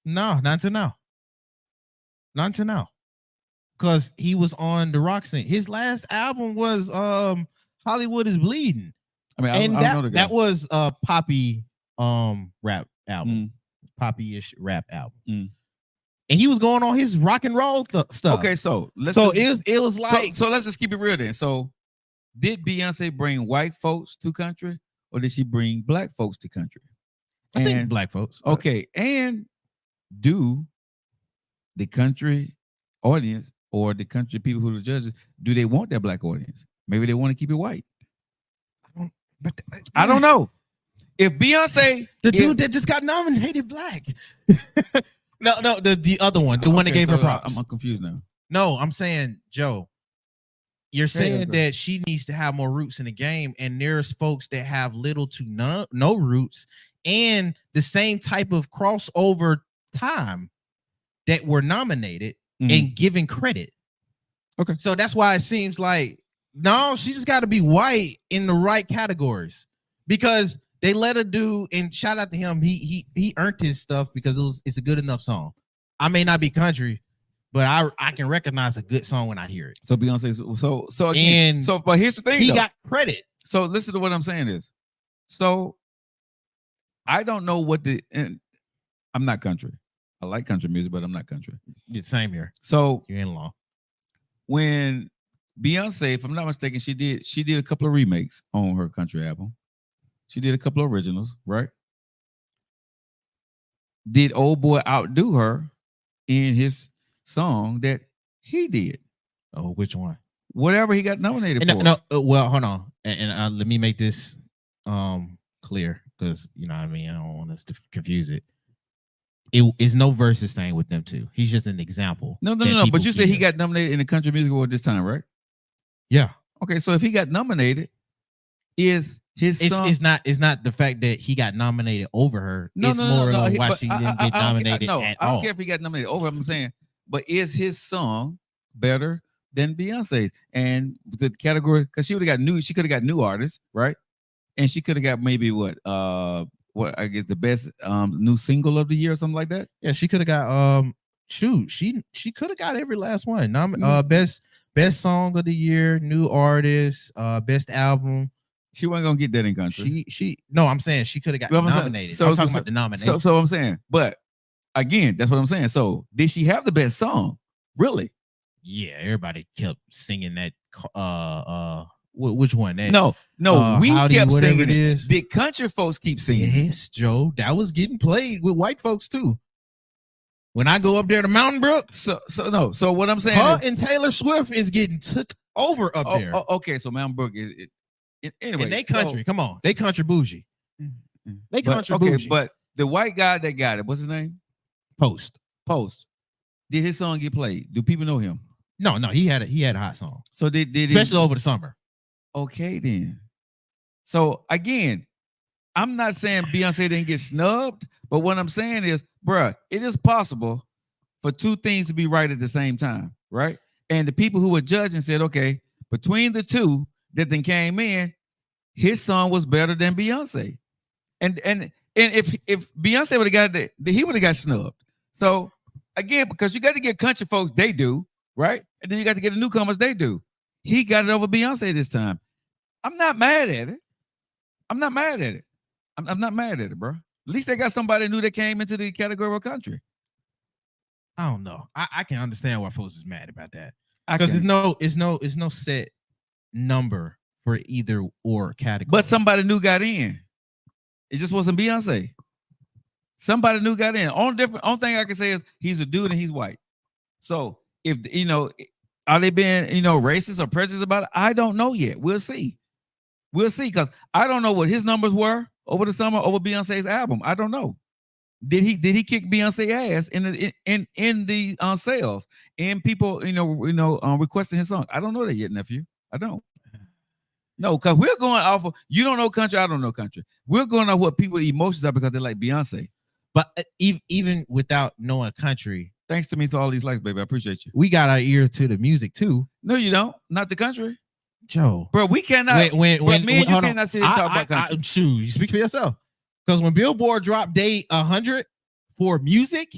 Speaker 2: No, not until now. Not until now. Because he was on the rock scene. His last album was Hollywood is Bleeding.
Speaker 3: I mean,
Speaker 2: And
Speaker 3: I don't know the guy.
Speaker 2: that was a poppy rap album.
Speaker 3: Mm.
Speaker 2: Poppy-ish rap album.
Speaker 3: Mm.
Speaker 2: And he was going on his rock and roll stuff.
Speaker 3: Okay, so let's
Speaker 2: So
Speaker 3: just-
Speaker 2: it was like
Speaker 3: so let's just keep it real then. So did Beyonce bring white folks to country or did she bring black folks to country?
Speaker 2: I think
Speaker 3: And-
Speaker 2: black folks.
Speaker 3: Okay, and do the country audience or the country people who are the judges, do they want that black audience? Maybe they want to keep it white.
Speaker 2: But
Speaker 3: I don't know. If Beyonce,
Speaker 2: The dude that just got nominated black. No, the other one, the one that
Speaker 3: Okay,
Speaker 2: gave her
Speaker 3: so
Speaker 2: props.
Speaker 3: I'm confused now.
Speaker 2: No, I'm saying, Joe, you're saying
Speaker 3: go.
Speaker 2: that she needs to have more roots in the game, and there's folks that have little to no roots and the same type of crossover time that were nominated and given credit.
Speaker 3: Okay.
Speaker 2: So that's why it seems like, no, she just got to be white in the right categories because they let her do, and shout out to him. He earned his stuff because it's a good enough song. I may not be country, but I can recognize a good song when I hear it.
Speaker 3: So Beyonce, so again,
Speaker 2: And
Speaker 3: but here's the thing,
Speaker 2: He
Speaker 3: though.
Speaker 2: got credit.
Speaker 3: So listen to what I'm saying is, so I don't know and I'm not country. I like country music, but I'm not country.
Speaker 2: It's same here.
Speaker 3: So
Speaker 2: You're in law.
Speaker 3: when Beyonce, if I'm not mistaken, she did a couple of remakes on her country album. She did a couple of originals, right? Did old boy outdo her in his song that he did?
Speaker 2: Oh, which one?
Speaker 3: Whatever he got nominated for.
Speaker 2: No, well, hold on, and let me make this clear because you know what I mean. I don't want us to confuse it. It is no versus thing with them two. He's just an example.
Speaker 3: No.
Speaker 2: that
Speaker 3: But
Speaker 2: people
Speaker 3: you said he
Speaker 2: give.
Speaker 3: got nominated in the country music award this time, right?
Speaker 2: Yeah.
Speaker 3: Okay, so if he got nominated, is His song,
Speaker 2: It's not the fact that he got nominated over her.
Speaker 3: no,
Speaker 2: It's
Speaker 3: no, no,
Speaker 2: more
Speaker 3: no.
Speaker 2: of why
Speaker 3: But
Speaker 2: she didn't get
Speaker 3: I don't care.
Speaker 2: nominated
Speaker 3: No,
Speaker 2: at
Speaker 3: I don't
Speaker 2: all.
Speaker 3: care if he got nominated over. I'm saying, but is his song better than Beyonce's? And the category, because she could have got new artists, right? And she could have got maybe what I guess the best new single of the year or something like that.
Speaker 2: Yeah, she could have got shoot, she could have got every last one. Best song of the year, new artist, best album.
Speaker 3: She wasn't gonna get that in country.
Speaker 2: She no, I'm saying she could have got
Speaker 3: Well, I'm saying-
Speaker 2: nominated.
Speaker 3: so-
Speaker 2: I'm talking
Speaker 3: so-
Speaker 2: about the nomination.
Speaker 3: So I'm saying, but again, that's what I'm saying. So did she have the best song? Really?
Speaker 2: Yeah, everybody kept singing that. Which one? That,
Speaker 3: No, we
Speaker 2: Howdy,
Speaker 3: kept
Speaker 2: whatever
Speaker 3: singing
Speaker 2: it
Speaker 3: it.
Speaker 2: is.
Speaker 3: Did country folks keep singing it?
Speaker 2: Yes, Joe. That was getting played with white folks too. When I go up there to Mountain Brook,
Speaker 3: So what I'm saying
Speaker 2: her
Speaker 3: is,
Speaker 2: and Taylor Swift is getting took over up there.
Speaker 3: okay, so Mountain Brook is anyway.
Speaker 2: And they country, come on, they country bougie. They
Speaker 3: But,
Speaker 2: country
Speaker 3: okay,
Speaker 2: bougie.
Speaker 3: but the white guy that got it, what's his name?
Speaker 2: Post.
Speaker 3: Did his song get played? Do people know him?
Speaker 2: No, he had a hot song,
Speaker 3: So did
Speaker 2: especially
Speaker 3: he?
Speaker 2: over the summer.
Speaker 3: Okay, then. So again, I'm not saying Beyonce didn't get snubbed, but what I'm saying is, bruh, it is possible for two things to be right at the same time, right? And the people who were judging said, okay, between the two that then came in, his song was better than Beyonce. And if Beyonce would have got it, he would have got snubbed. So again, because you got to get country folks, they do, right? And then you got to get the newcomers, they do. He got it over Beyonce this time. I'm not mad at it. I'm not mad at it. I'm not mad at it, bro. At least they got somebody new that came into the category of country.
Speaker 2: I don't know. I can understand why folks is mad about that
Speaker 3: I
Speaker 2: because
Speaker 3: can-
Speaker 2: it's no set number for either or category.
Speaker 3: But somebody new got in. It just wasn't Beyonce. Somebody new got in. Only thing I can say is he's a dude and he's white. So if are they being racist or prejudiced about it? I don't know yet. We'll see. We'll see, because I don't know what his numbers were over the summer over Beyonce's album. I don't know. Did he kick Beyonce ass in the sales and people requesting his song? I don't know that yet, nephew. I don't. No, because we're going off of, you don't know country, I don't know country. We're going off what people's emotions are because they like Beyonce.
Speaker 2: But even without knowing country,
Speaker 3: Thanks to me to all these likes, baby. I appreciate you.
Speaker 2: we got our ear to the music too,
Speaker 3: No, you don't. Not the country,
Speaker 2: Joe.
Speaker 3: bro. We cannot.
Speaker 2: When
Speaker 3: me and you
Speaker 2: hold on.
Speaker 3: cannot sit here and talk about country.
Speaker 2: Shoot, you speak for yourself. Because when Billboard dropped day 100 for music,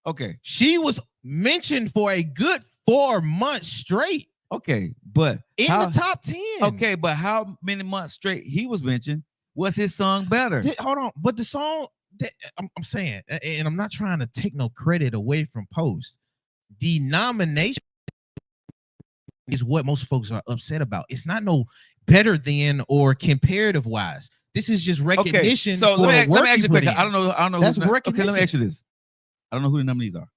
Speaker 3: Okay,
Speaker 2: she was mentioned for a good 4 months straight
Speaker 3: okay, but
Speaker 2: in
Speaker 3: how,
Speaker 2: the top 10.
Speaker 3: okay, but how many months straight he was mentioned? Was his song better?
Speaker 2: Hold on, but the song that I'm saying, and I'm not trying to take no credit away from Post. The nomination is what most folks are upset about. It's not no better than or comparative wise. This is just recognition.
Speaker 3: So
Speaker 2: for
Speaker 3: let
Speaker 2: the
Speaker 3: me
Speaker 2: work
Speaker 3: ask you
Speaker 2: you
Speaker 3: quick.
Speaker 2: put in.
Speaker 3: I don't know.
Speaker 2: That's
Speaker 3: Okay, let me
Speaker 2: recognition.
Speaker 3: ask you this. I don't know who the nominees are.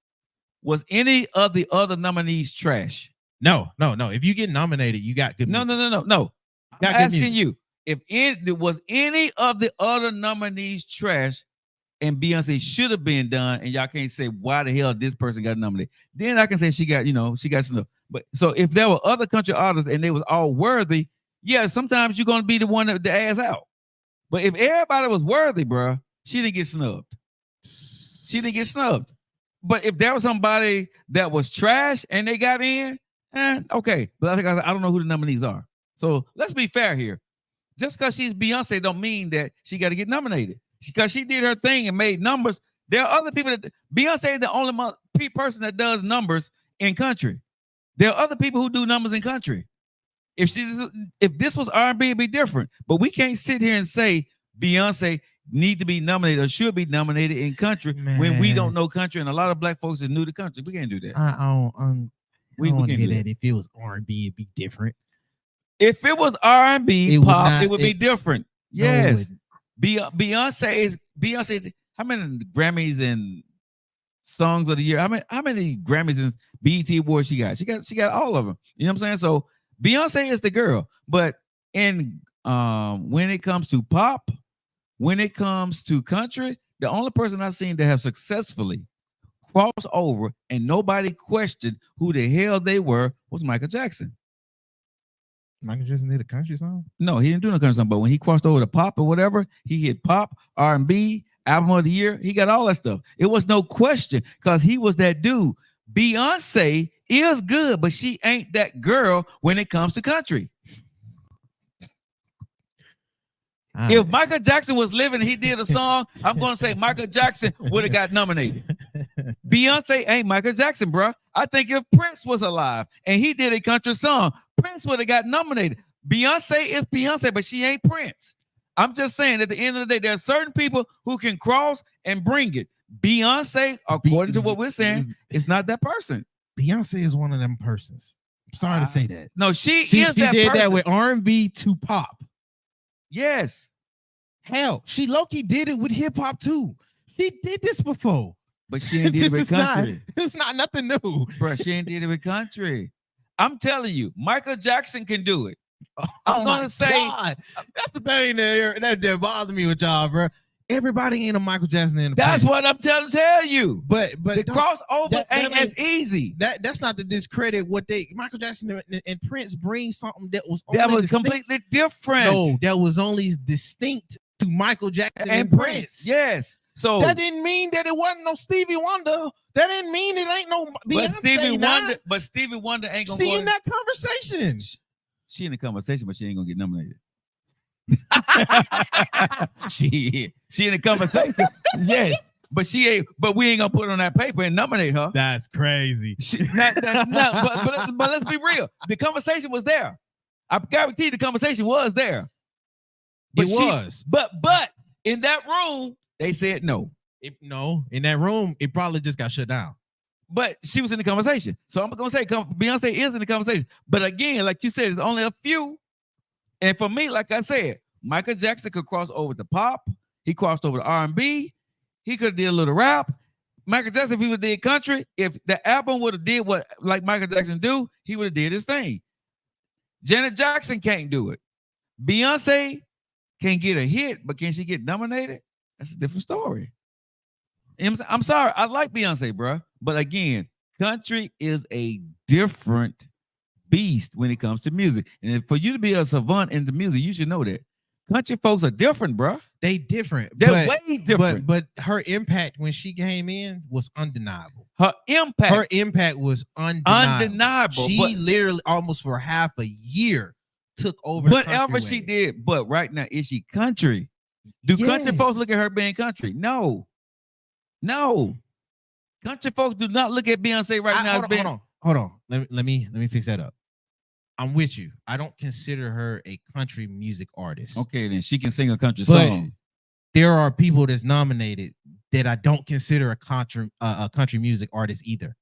Speaker 3: Was any of the other nominees trash?
Speaker 2: No. If you get nominated, you got good.
Speaker 3: No.
Speaker 2: music.
Speaker 3: I'm
Speaker 2: Got good
Speaker 3: asking
Speaker 2: music.
Speaker 3: you if was any of the other nominees trash, and Beyonce should have been done, and y'all can't say why the hell this person got nominated. Then I can say she got some. But so if there were other country artists and they was all worthy, yeah, sometimes you're gonna be the one that the ass out. But if everybody was worthy, bro, she didn't get snubbed. She didn't get snubbed. But if there was somebody that was trash and they got in, okay. But I don't know who the nominees are. So let's be fair here. Just because she's Beyonce don't mean that she got to get nominated. Because she did her thing and made numbers. There are other people that Beyonce is the only person that does numbers in country. There are other people who do numbers in country. If this was R&B, it'd be different. But we can't sit here and say Beyonce need to be nominated or should be nominated in country when we don't know country, and a lot of black folks is new to country. We can't do that.
Speaker 2: I don't
Speaker 3: We
Speaker 2: can't
Speaker 3: can't
Speaker 2: hear
Speaker 3: do
Speaker 2: that.
Speaker 3: that.
Speaker 2: If it was R&B, it'd be different.
Speaker 3: If it was R&B
Speaker 2: It would
Speaker 3: pop,
Speaker 2: not-
Speaker 3: it would be different.
Speaker 2: No, it
Speaker 3: Yes.
Speaker 2: wouldn't.
Speaker 3: Beyonce. How many Grammys and songs of the year? How many Grammys and BET awards she got? She got all of them. You know what I'm saying? So Beyonce is the girl. But in when it comes to pop, when it comes to country, the only person I've seen that have successfully crossed over and nobody questioned who the hell they were was Michael Jackson.
Speaker 2: Michael Jackson did a country song?
Speaker 3: No, he didn't do no country song. But when he crossed over to pop or whatever, he hit pop, R&B, album of the year. He got all that stuff. It was no question because he was that dude. Beyonce is good, but she ain't that girl when it comes to country. If Michael Jackson was living and he did a song, I'm going to say Michael Jackson would have got nominated. Beyonce ain't Michael Jackson, bro. I think if Prince was alive and he did a country song, Prince would have got nominated. Beyonce is Beyonce, but she ain't Prince. I'm just saying at the end of the day, there are certain people who can cross and bring it. Beyonce, according to what we're saying, is not that person.
Speaker 2: Beyonce is one of them persons. I'm sorry to say that.
Speaker 3: No, she is
Speaker 2: She
Speaker 3: that
Speaker 2: did
Speaker 3: person.
Speaker 2: that with R&B to pop.
Speaker 3: Yes.
Speaker 2: Hell, she low-key did it with hip-hop too. She did this before.
Speaker 3: But she ain't did it with country.
Speaker 2: It's not nothing new.
Speaker 3: Bro, she ain't did it with country. I'm telling you, Michael Jackson can do it. I'm gonna say
Speaker 2: that's the thing that bothers me with y'all, bro. Everybody ain't a Michael Jackson in the
Speaker 3: that's
Speaker 2: Prince.
Speaker 3: what I'm tell you.
Speaker 2: But
Speaker 3: the crossover ain't as easy.
Speaker 2: That's not to discredit what Michael Jackson and Prince bring something that was
Speaker 3: completely different.
Speaker 2: No, that was only distinct to Michael Jackson and Prince.
Speaker 3: Yes. So
Speaker 2: that didn't mean that it wasn't no Stevie Wonder. That didn't mean it ain't no Beyonce.
Speaker 3: But Stevie Wonder ain't gonna
Speaker 2: be
Speaker 3: go
Speaker 2: in that conversation.
Speaker 3: She in the conversation, but she ain't gonna get nominated. she in the conversation, yes, but she ain't. But we ain't gonna put it on that paper and nominate her.
Speaker 2: That's crazy.
Speaker 3: But let's be real. The conversation was there. I guarantee the conversation was there. But But in that room, they said no.
Speaker 2: In that room, it probably just got shut down.
Speaker 3: But she was in the conversation. So I'm going to say Beyonce is in the conversation. But again, like you said, there's only a few. And for me, like I said, Michael Jackson could cross over to pop. He crossed over to R&B. He could have did a little rap. Michael Jackson, if he would have did country, if the album would have did what like Michael Jackson do, he would have did his thing. Janet Jackson can't do it. Beyonce can get a hit, but can she get nominated? That's a different story. I'm sorry. I like Beyonce, bro. But again, country is a different beast when it comes to music. And for you to be a savant in the music, you should know that. Country folks are different, bro.
Speaker 2: They different.
Speaker 3: They're way different.
Speaker 2: But her impact when she came in was undeniable.
Speaker 3: Her impact
Speaker 2: was undeniable. She literally almost for half a year took over
Speaker 3: whatever she did. But right now, is she country? Do country folks look at her being country? No. Country folks do not look at Beyonce right now as being.
Speaker 2: Hold on. Let me fix that up. I'm with you. I don't consider her a country music artist.
Speaker 3: Okay, then she can sing a country song.
Speaker 2: There are people that's nominated that I don't consider a country music artist either.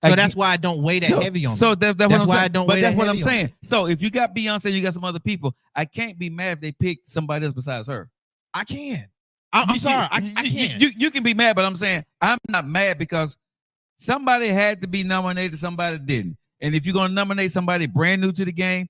Speaker 2: So that's why I don't weigh that heavy on.
Speaker 3: So that's why I don't weigh that heavy on. That's what I'm saying. So if you got Beyonce, you got some other people. I can't be mad if they pick somebody else besides her.
Speaker 2: I can. I'm sorry. I can't.
Speaker 3: You can be mad, but I'm saying I'm not mad because somebody had to be nominated, somebody didn't. And if you're going to nominate somebody brand new to the game,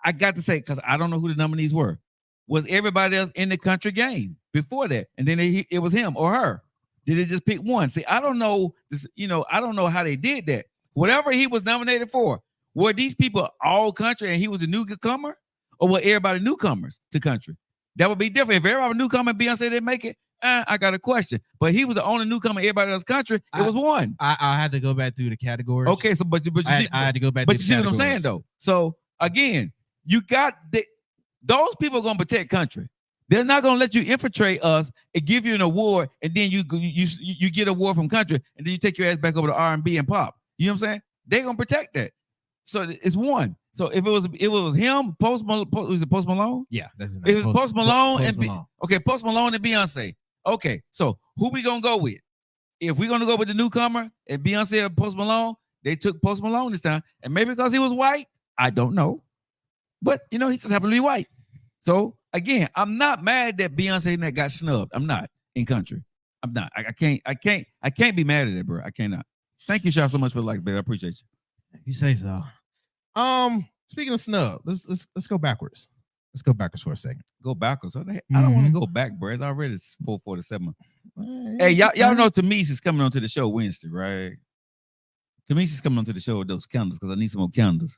Speaker 3: I got to say, because I don't know who the nominees were, was everybody else in the country game before that? And then it was him or her. Did they just pick one? See, I don't know this, I don't know how they did that. Whatever he was nominated for, were these people all country and he was a newcomer, or were everybody newcomers to country? That would be different. If everybody was newcomer and Beyonce didn't make it, I got a question. But he was the only newcomer, everybody else country. It was one.
Speaker 2: I had to go back through the categories.
Speaker 3: Okay, so but I
Speaker 2: had to go back.
Speaker 3: But you see what I'm saying though. So again, you got those people are gonna protect country. They're not gonna let you infiltrate us and give you an award, and then you get an award from country, and then you take your ass back over to R&B and pop. You know what I'm saying? They're gonna protect that. So it's one. So if it was him, Post Malone?
Speaker 2: Yeah, that's his name.
Speaker 3: It was Post Malone
Speaker 2: Malone.
Speaker 3: Okay, Post Malone and Beyonce. Okay, so who we gonna go with? If we're gonna go with the newcomer and Beyonce or Post Malone, they took Post Malone this time, and maybe because he was white, I don't know, but he just happened to be white. So again, I'm not mad that Beyonce got snubbed. I'm not in country. I'm not. I can't be mad at it, bro. I cannot. Thank you, Shaw, so much for the like, baby. I appreciate you.
Speaker 2: You say so. Speaking of snub, let's go backwards. Let's go backwards for a second.
Speaker 3: Go backwards. I don't want to go back, bro. It's already 4:47. Hey, y'all know Tamise is coming onto the show Wednesday, right? Tamise is coming onto the show with those candles because I need some more candles.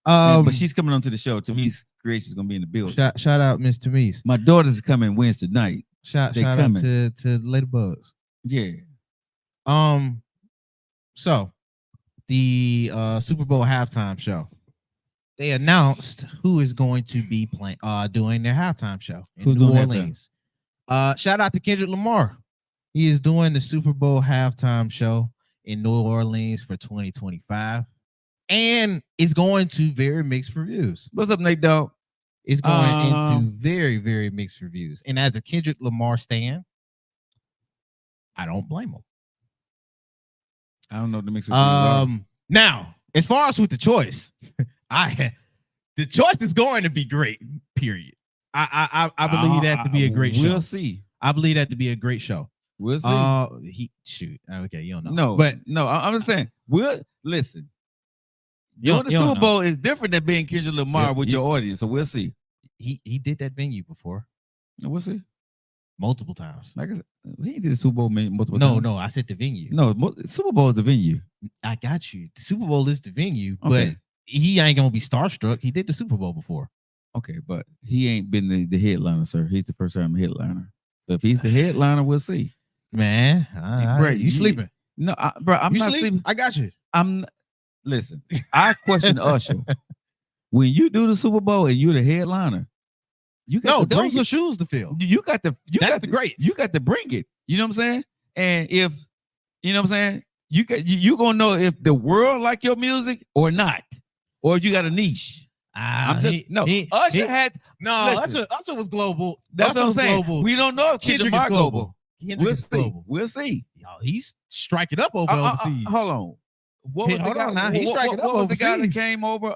Speaker 3: But she's coming onto the show. Tami's Creation's gonna be in the building.
Speaker 2: Shout out Miss Tamise.
Speaker 3: My daughter's coming Wednesday night.
Speaker 2: Shout out to Lady Bugs.
Speaker 3: Yeah.
Speaker 2: So the Super Bowl halftime show. They announced who is going to be doing their halftime show in New Orleans. Shout out to Kendrick Lamar. He is doing the Super Bowl halftime show in New Orleans for 2025. And it's going to very mixed reviews.
Speaker 3: What's up, Nate Dogg?
Speaker 2: It's going into very, very mixed reviews. And as a Kendrick Lamar stan, I don't blame him.
Speaker 3: I don't know what the mixed reviews are.
Speaker 2: Now, as far as with the choice, the choice is going to be great, period. I believe that to be a great show.
Speaker 3: We'll see.
Speaker 2: I believe that to be a great show.
Speaker 3: We'll see.
Speaker 2: Okay, you don't know.
Speaker 3: No, but no, I'm just saying. Listen. Doing the Super Bowl is different than being Kendrick Lamar with your audience, so we'll see.
Speaker 2: He did that venue before.
Speaker 3: We'll see.
Speaker 2: Multiple times.
Speaker 3: Like I said, he did the Super Bowl multiple times.
Speaker 2: No, I said the venue.
Speaker 3: No, Super Bowl is the venue.
Speaker 2: I got you. The Super Bowl is the venue, but he ain't gonna be starstruck. He did the Super Bowl before.
Speaker 3: Okay, but he ain't been the headliner, sir. He's the first time headliner. So if he's the headliner, we'll see.
Speaker 2: Man, you sleeping?
Speaker 3: No, bro, I'm not sleeping.
Speaker 2: I got you.
Speaker 3: Listen, I question Usher. When you do the Super Bowl and you're the headliner,
Speaker 2: those are shoes to fill.
Speaker 3: That's the greats. You got to bring it. You know what I'm saying? And if you know what I'm saying, you gonna know if the world like your music or not, or if you got a niche. Usher
Speaker 2: was global.
Speaker 3: That's
Speaker 2: Usher
Speaker 3: what I'm saying.
Speaker 2: Global.
Speaker 3: We don't know if Kendrick Lamar global.
Speaker 2: We'll see.
Speaker 3: Global. We'll see.
Speaker 2: Yo, he's striking up over overseas.
Speaker 3: Hold on. What was the guy that came over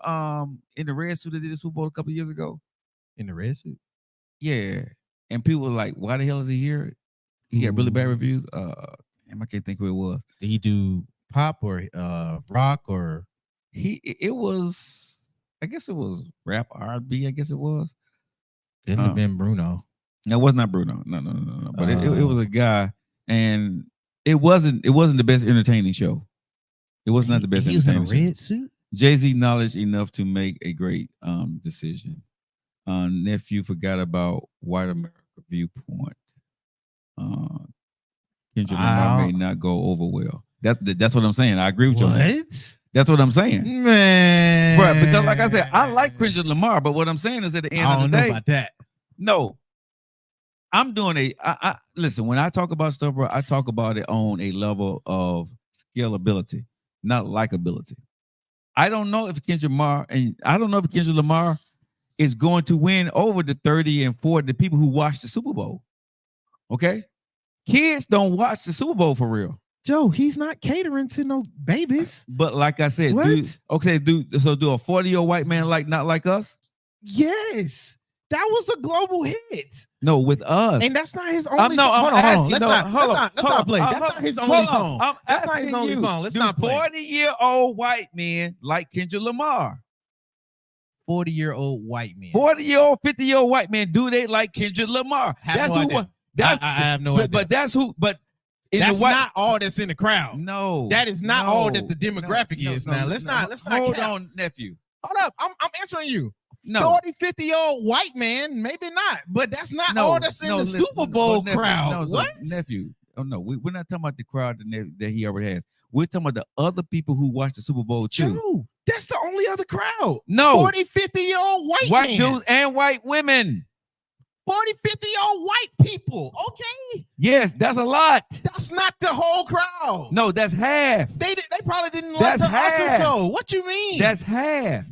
Speaker 3: in the red suit that did the Super Bowl a couple of years ago?
Speaker 2: In the red suit?
Speaker 3: Yeah. And people were like, why the hell is he here? He got really bad reviews. I can't think who it was.
Speaker 2: Did he do pop or rock or
Speaker 3: it was rap R&B, I guess it was.
Speaker 2: Couldn't have been Bruno.
Speaker 3: No, it was not Bruno. No. But it was a guy, and it wasn't the best entertaining show. It was not the best.
Speaker 2: He was in a red suit.
Speaker 3: Jay-Z knowledge enough to make a great decision. Nephew forgot about white America viewpoint. Kendrick Lamar may not go over well. That's what I'm saying. I agree with you.
Speaker 2: What?
Speaker 3: That's what I'm saying,
Speaker 2: man.
Speaker 3: Bro, because like I said, I like Kendrick Lamar, but what I'm saying is at the end of the day, I don't know
Speaker 2: about that.
Speaker 3: No, I'm doing listen. When I talk about stuff, bro, I talk about it on a level of scalability, not likability. I don't know if Kendrick Lamar is going to win over the 30 and 40 the people who watch the Super Bowl. Okay, kids don't watch the Super Bowl for real.
Speaker 2: Joe, he's not catering to no babies.
Speaker 3: But like I said, do a 40-year-old white man not like us?
Speaker 2: Yes. That was a global hit.
Speaker 3: No, with us.
Speaker 2: And that's not his only song. Hold on. Let's not play. That's not his only song. That's not his only song. Let's not play.
Speaker 3: 40-year-old white men like Kendrick Lamar.
Speaker 2: 40-year-old white men.
Speaker 3: 40-year-old, 50-year-old white men, do they like Kendrick Lamar?
Speaker 2: I have no idea.
Speaker 3: But that's who. But
Speaker 2: that's not all that's in the crowd.
Speaker 3: No,
Speaker 2: that is not all that the demographic is. Now let's not.
Speaker 3: Hold on, nephew.
Speaker 2: Hold up. I'm answering you.
Speaker 3: No.
Speaker 2: 40, 50-year-old white man, maybe not, but that's not all that's in the Super Bowl crowd. What?
Speaker 3: Nephew. Oh, no, we're not talking about the crowd that he already has. We're talking about the other people who watch the Super Bowl too.
Speaker 2: Joe, that's the only other crowd.
Speaker 3: No.
Speaker 2: 40, 50-year-old white
Speaker 3: dudes and white women.
Speaker 2: 40, 50-year-old white people. Okay.
Speaker 3: Yes, that's a lot.
Speaker 2: That's not the whole crowd.
Speaker 3: No, that's half.
Speaker 2: They probably didn't like the Oscar show. What you mean?
Speaker 3: That's half.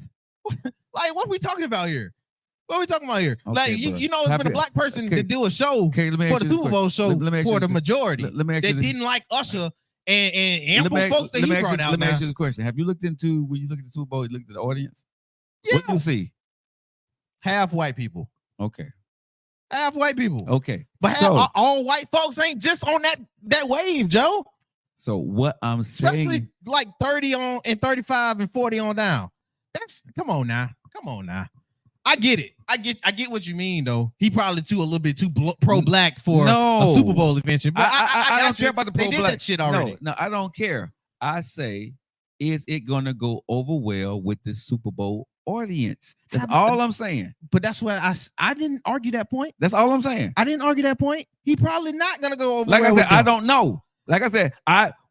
Speaker 2: Like, what are we talking about here? What are we talking about here?
Speaker 3: Okay,
Speaker 2: like, you know, it's been a black person to do a show for the Super Bowl show for the majority that didn't like Usher and ample folks that he brought out.
Speaker 3: Let me ask you this question. Have you looked into, when you look at the Super Bowl, you look at the audience?
Speaker 2: Yeah.
Speaker 3: What do you see?
Speaker 2: Half white people.
Speaker 3: Okay.
Speaker 2: Half white people.
Speaker 3: Okay.
Speaker 2: But all white folks ain't just on that wave, Joe.
Speaker 3: So what I'm saying,
Speaker 2: especially like 30 on and 35 and 40 on down. Come on now. I get it. I get what you mean though. He probably a little bit too pro-black for a Super Bowl invention. But
Speaker 3: I don't care about the pro-black.
Speaker 2: They did that shit already.
Speaker 3: No, I don't care. I say, is it gonna go over well with the Super Bowl audience. That's all I'm saying.
Speaker 2: But that's what I didn't argue that point.
Speaker 3: That's all I'm saying.
Speaker 2: I didn't argue that point. He probably not gonna go over.
Speaker 3: Like I
Speaker 2: well
Speaker 3: said,
Speaker 2: with
Speaker 3: I
Speaker 2: them.
Speaker 3: don't know. Like I said,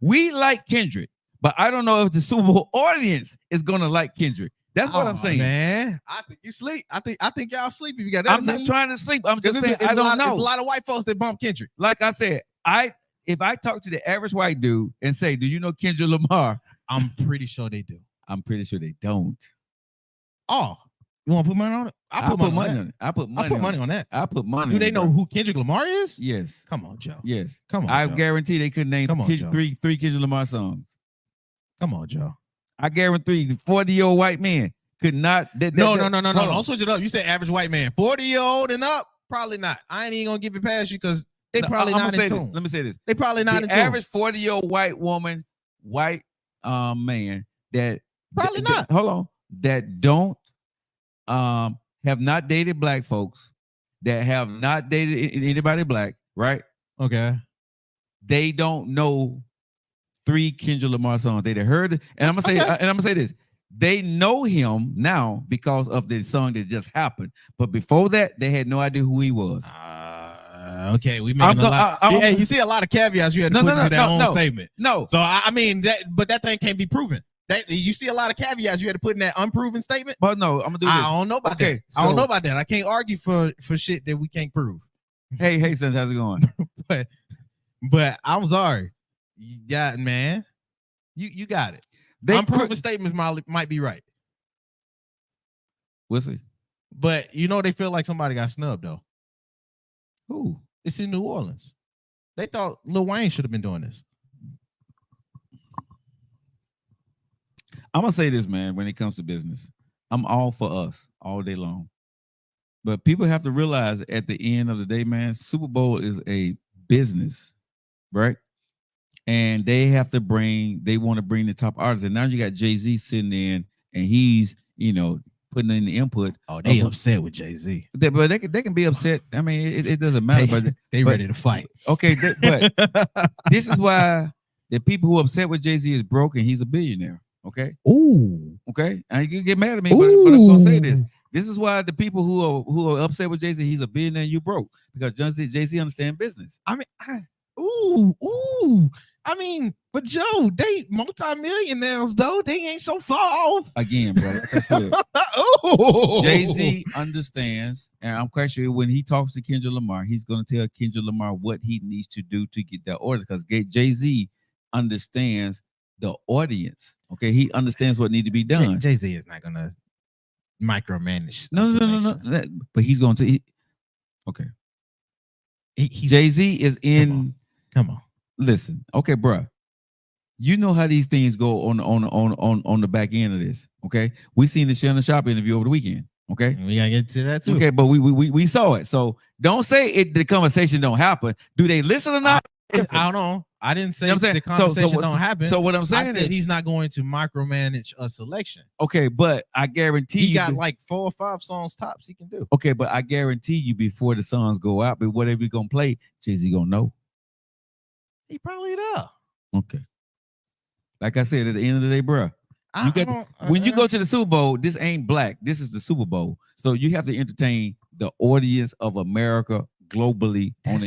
Speaker 3: we like Kendrick, but I don't know if the Super Bowl audience is gonna like Kendrick. That's what I'm saying.
Speaker 2: Man, I think you sleep. I think y'all sleep if you got that.
Speaker 3: I'm not trying to sleep. I'm just saying
Speaker 2: I
Speaker 3: I don't know.
Speaker 2: There's a lot of white folks that bump Kendrick.
Speaker 3: Like I said, if I talk to the average white dude and say, "Do you know Kendrick Lamar?"
Speaker 2: I'm pretty sure they do.
Speaker 3: I'm pretty sure they don't.
Speaker 2: Oh, you want to put money on it?
Speaker 3: I put money on it. I put money
Speaker 2: on that.
Speaker 3: I put money.
Speaker 2: Do they
Speaker 3: on it,
Speaker 2: know
Speaker 3: bro.
Speaker 2: who Kendrick Lamar is?
Speaker 3: Yes.
Speaker 2: Come on, Joe.
Speaker 3: Yes.
Speaker 2: Come on.
Speaker 3: I
Speaker 2: Joe.
Speaker 3: guarantee they couldn't name
Speaker 2: Joe.
Speaker 3: three Kendrick Lamar songs.
Speaker 2: Come on, Joe.
Speaker 3: I guarantee the 40-year-old white man could not.
Speaker 2: No. Don't switch it up. You said average white man, 40-year-old and up. Probably not. I ain't even gonna give it past you because they probably not in tune.
Speaker 3: Let me say this.
Speaker 2: They probably not in
Speaker 3: The
Speaker 2: tune.
Speaker 3: average 40-year-old white woman, white man that
Speaker 2: Probably not.
Speaker 3: Hold on. That don't have not dated black folks, that have not dated anybody black, right?
Speaker 2: Okay.
Speaker 3: They don't know 3 Kendrick Lamar songs. They heard it, and I'm gonna say this. They know him now because of the song that just happened. But before that, they had no idea who he was.
Speaker 2: Okay, we making a lot. Yeah, you see a lot of caveats you had to put into that own statement.
Speaker 3: No.
Speaker 2: So I mean that thing can't be proven. That you see a lot of caveats you had to put in that unproven statement.
Speaker 3: But no, I'm gonna do this.
Speaker 2: I don't know about that. I don't know about that. I can't argue for shit that we can't prove.
Speaker 3: Hey, son, how's it going?
Speaker 2: but I'm sorry. Yeah, man. You got it. Unproven statements might be right.
Speaker 3: We'll see.
Speaker 2: But they feel like somebody got snubbed though.
Speaker 3: Who?
Speaker 2: It's in New Orleans. They thought Lil Wayne should have been doing this.
Speaker 3: I'm gonna say this, man. When it comes to business, I'm all for us all day long. But people have to realize at the end of the day, man, Super Bowl is a business, right? And they want to bring the top artists. And now you got Jay-Z sitting in and he's, putting in the input.
Speaker 2: Oh, they upset with Jay-Z.
Speaker 3: But they can be upset. I mean, it doesn't matter.
Speaker 2: They ready to fight.
Speaker 3: Okay, but this is why the people who are upset with Jay-Z is broke and he's a billionaire. Okay.
Speaker 2: Ooh.
Speaker 3: Okay. And you can get mad at me, but I'm gonna say this. This is why the people who are upset with Jay-Z, he's a billionaire, you broke. Because Jay-Z understands business.
Speaker 2: I mean, but Joe, they multi-millionaires though. They ain't so far off.
Speaker 3: Again, bro. Like I said, Jay-Z understands, and I'm quite sure when he talks to Kendrick Lamar, he's gonna tell Kendrick Lamar what he needs to do to get that order. Because Jay-Z understands the audience. Okay, he understands what needs to be done.
Speaker 2: Jay-Z is not gonna micromanage.
Speaker 3: No. But he's going to. Okay. Jay-Z is in.
Speaker 2: Come on.
Speaker 3: Listen, okay, bro. You know how these things go on the back end of this. Okay, we seen the Shannon Sharp interview over the weekend. Okay,
Speaker 2: we gotta get to that too.
Speaker 3: Okay, but we saw it. So don't say the conversation don't happen. Do they listen or not?
Speaker 2: I don't know. I didn't say the conversation don't happen.
Speaker 3: So what I'm saying is
Speaker 2: he's not going to micromanage a selection.
Speaker 3: Okay, but I guarantee
Speaker 2: he got like 4 or 5 songs tops he can do.
Speaker 3: Okay, but I guarantee you before the songs go out, but whatever we gonna play, Jay-Z gonna know.
Speaker 2: He probably there.
Speaker 3: Okay. Like I said, at the end of the day, bro, when you go to the Super Bowl, this ain't black. This is the Super Bowl. So you have to entertain the audience of America globally.
Speaker 2: I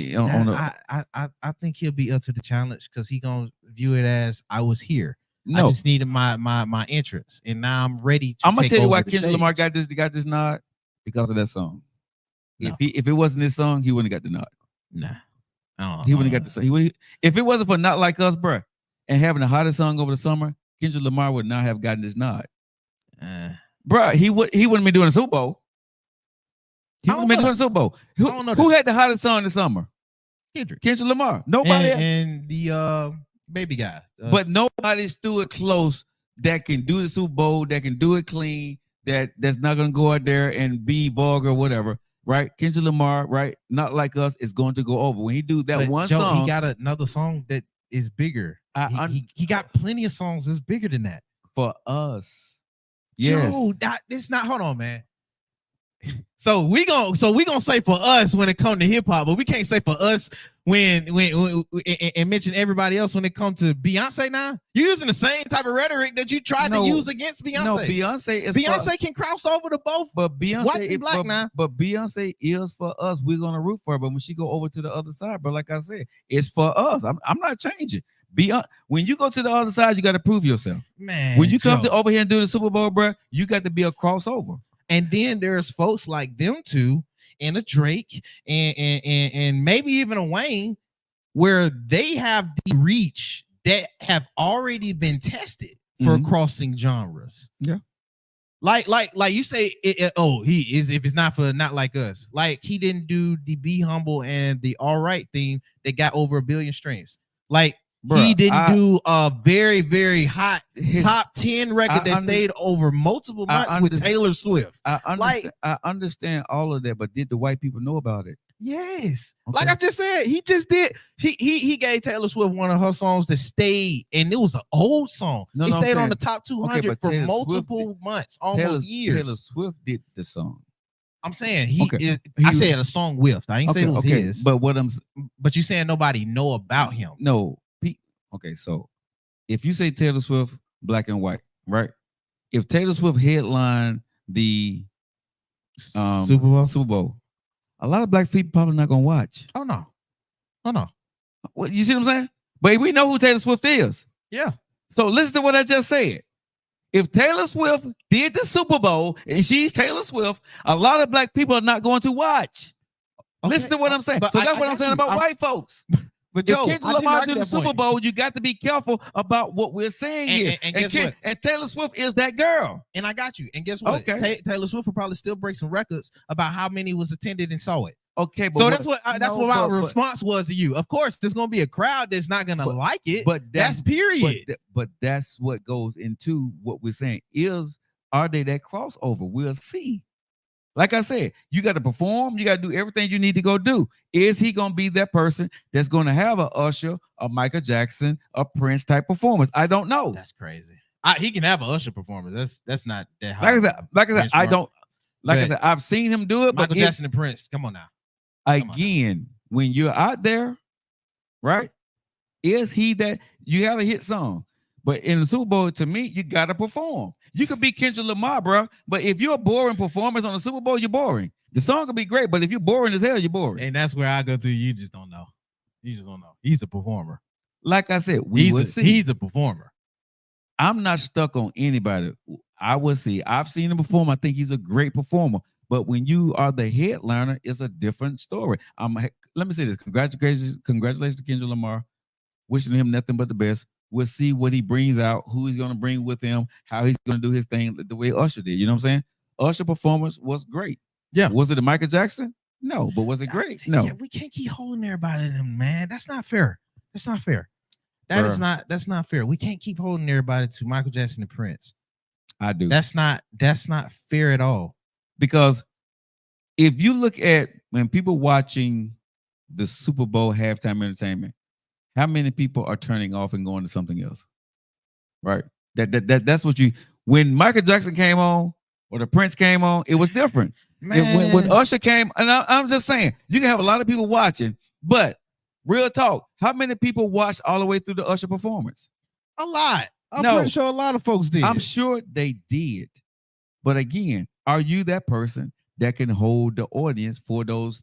Speaker 2: think he'll be up to the challenge because he gonna view it as I was here.
Speaker 3: No.
Speaker 2: I just needed my entrance, and now I'm ready to.
Speaker 3: I'm gonna tell you why Kendrick Lamar got this nod because of that song. No. If it wasn't this song, he wouldn't have got the nod.
Speaker 2: Nah,
Speaker 3: he wouldn't have got the song. If it wasn't for Not Like Us, bruh, and having the hottest song over the summer, Kendrick Lamar would not have gotten this nod. Bruh, he wouldn't be doing a Super Bowl. He wouldn't be doing a Super Bowl. Who had the hottest song this summer? Kendrick Lamar. Nobody
Speaker 2: and the baby guy.
Speaker 3: But nobody stood close that can do the Super Bowl, that can do it clean, that's not gonna go out there and be vulgar or whatever. Right, Kendrick Lamar, right? Not Like Us is going to go over when he do that one
Speaker 2: Joe,
Speaker 3: song.
Speaker 2: He got another song that is bigger. He got plenty of songs that's bigger than that
Speaker 3: for us. Yes.
Speaker 2: Joe, it's not. Hold on, man. So we gonna say for us when it comes to hip hop, but we can't say for us and mention everybody else when it comes to Beyonce. Now you're using the same type of rhetoric that you tried to use against Beyonce.
Speaker 3: No, Beyonce
Speaker 2: can cross over to both.
Speaker 3: But Beyonce
Speaker 2: white and black now.
Speaker 3: But Beyonce is for us. We're gonna root for her. But when she go over to the other side, bro, like I said, it's for us. I'm not changing. When you go to the other side, you got to prove yourself,
Speaker 2: man.
Speaker 3: When you come to over here and do the Super Bowl, bro, you got to be a crossover.
Speaker 2: And then there's folks like them two and a Drake and maybe even a Wayne, where they have the reach that have already been tested for crossing genres.
Speaker 3: Yeah.
Speaker 2: Like you say, he is, if it's not for Not Like Us, like he didn't do the Be Humble and the All Right theme that got over 1 billion streams. Like, bruh, he didn't do a very, very hot top 10 record that stayed over multiple months with Taylor Swift.
Speaker 3: I understand all of that, but did the white people know about it?
Speaker 2: Yes.
Speaker 3: Okay.
Speaker 2: Like I just said, he just did. He gave Taylor Swift one of her songs that stayed, and it was an old song. It stayed on the top 200 for multiple months, almost years.
Speaker 3: Taylor Swift did the song.
Speaker 2: I'm saying I said a song with. I didn't say it was his.
Speaker 3: But
Speaker 2: you saying nobody know about him?
Speaker 3: No. Okay, so if you say Taylor Swift, black and white, right? If Taylor Swift headlined the Super Bowl, a lot of black people probably not gonna watch.
Speaker 2: Oh no.
Speaker 3: What, you see what I'm saying? But we know who Taylor Swift is.
Speaker 2: Yeah.
Speaker 3: So listen to what I just said. If Taylor Swift did the Super Bowl and she's Taylor Swift, a lot of black people are not going to watch. Okay. Listen to what I'm saying. So that's what I'm saying about white folks. But Joe, if Kendrick Lamar do the Super Bowl, you got to be careful about what we're saying here. And guess what? And Taylor Swift is that girl.
Speaker 2: And I got you. And guess what? Okay. Taylor Swift will probably still break some records about how many was attended and saw it.
Speaker 3: Okay, but
Speaker 2: so that's what my response was to you. Of course, there's gonna be a crowd that's not gonna like it. But that's period.
Speaker 3: But that's what goes into what we're saying. Are they that crossover? We'll see. Like I said, you got to perform. You got to do everything you need to go do. Is he going to be that person that's going to have a Usher, a Michael Jackson, a Prince type performance? I don't know.
Speaker 2: That's crazy. He can have an Usher performance. That's not that high.
Speaker 3: Like I said, I don't. Like I said, I've seen him do it.
Speaker 2: Michael Jackson and Prince. Come on now.
Speaker 3: Again, when you're out there, right? Is he that you have a hit song? But in the Super Bowl, to me, you got to perform. You could be Kendrick Lamar, bro. But if you're a boring performance on the Super Bowl, you're boring. The song could be great, but if you're boring as hell, you're boring.
Speaker 2: And that's where I go to. You just don't know. You just don't know. He's a performer.
Speaker 3: Like I said,
Speaker 2: he's a performer.
Speaker 3: I'm not stuck on anybody. I will see. I've seen him perform. I think he's a great performer. But when you are the headliner, it's a different story. Let me say this. Congratulations to Kendrick Lamar. Wishing him nothing but the best. We'll see what he brings out, who he's going to bring with him, how he's going to do his thing the way Usher did. You know what I'm saying? Usher performance was great. Yeah. Was it a Michael Jackson? No. But was it great? No.
Speaker 2: Yeah, we can't keep holding everybody to them, man. That's not fair. That's not fair. That's not fair. We can't keep holding everybody to Michael Jackson and Prince.
Speaker 3: I do.
Speaker 2: That's not fair at all.
Speaker 3: Because if you look at when people watching the Super Bowl halftime entertainment, how many people are turning off and going to something else? Right. That's what when Michael Jackson came on or the Prince came on, it was different. When Usher came, and I'm just saying, you can have a lot of people watching, but real talk, how many people watched all the way through the Usher performance?
Speaker 2: A lot. I'm pretty sure a lot of folks did.
Speaker 3: I'm sure they did. But again, are you that person that can hold the audience for those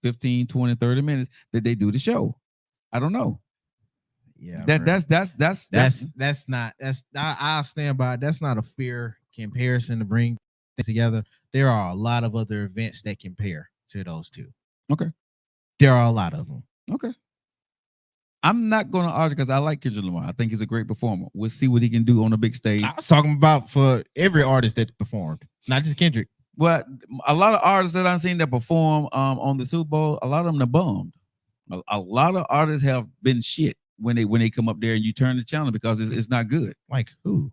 Speaker 3: 15, 20, 30 minutes that they do the show? I don't know.
Speaker 2: Yeah, I'll stand by it. That's not a fair comparison to bring things together. There are a lot of other events that compare to those two.
Speaker 3: Okay.
Speaker 2: There are a lot of them.
Speaker 3: Okay. I'm not going to argue because I like Kendrick Lamar. I think he's a great performer. We'll see what he can do on the big stage.
Speaker 2: I was talking about for every artist that performed, not just Kendrick.
Speaker 3: Well, a lot of artists that I've seen that perform on the Super Bowl, a lot of them are bummed. A lot of artists have been shit when they come up there and you turn the channel because it's not good.
Speaker 2: Like who?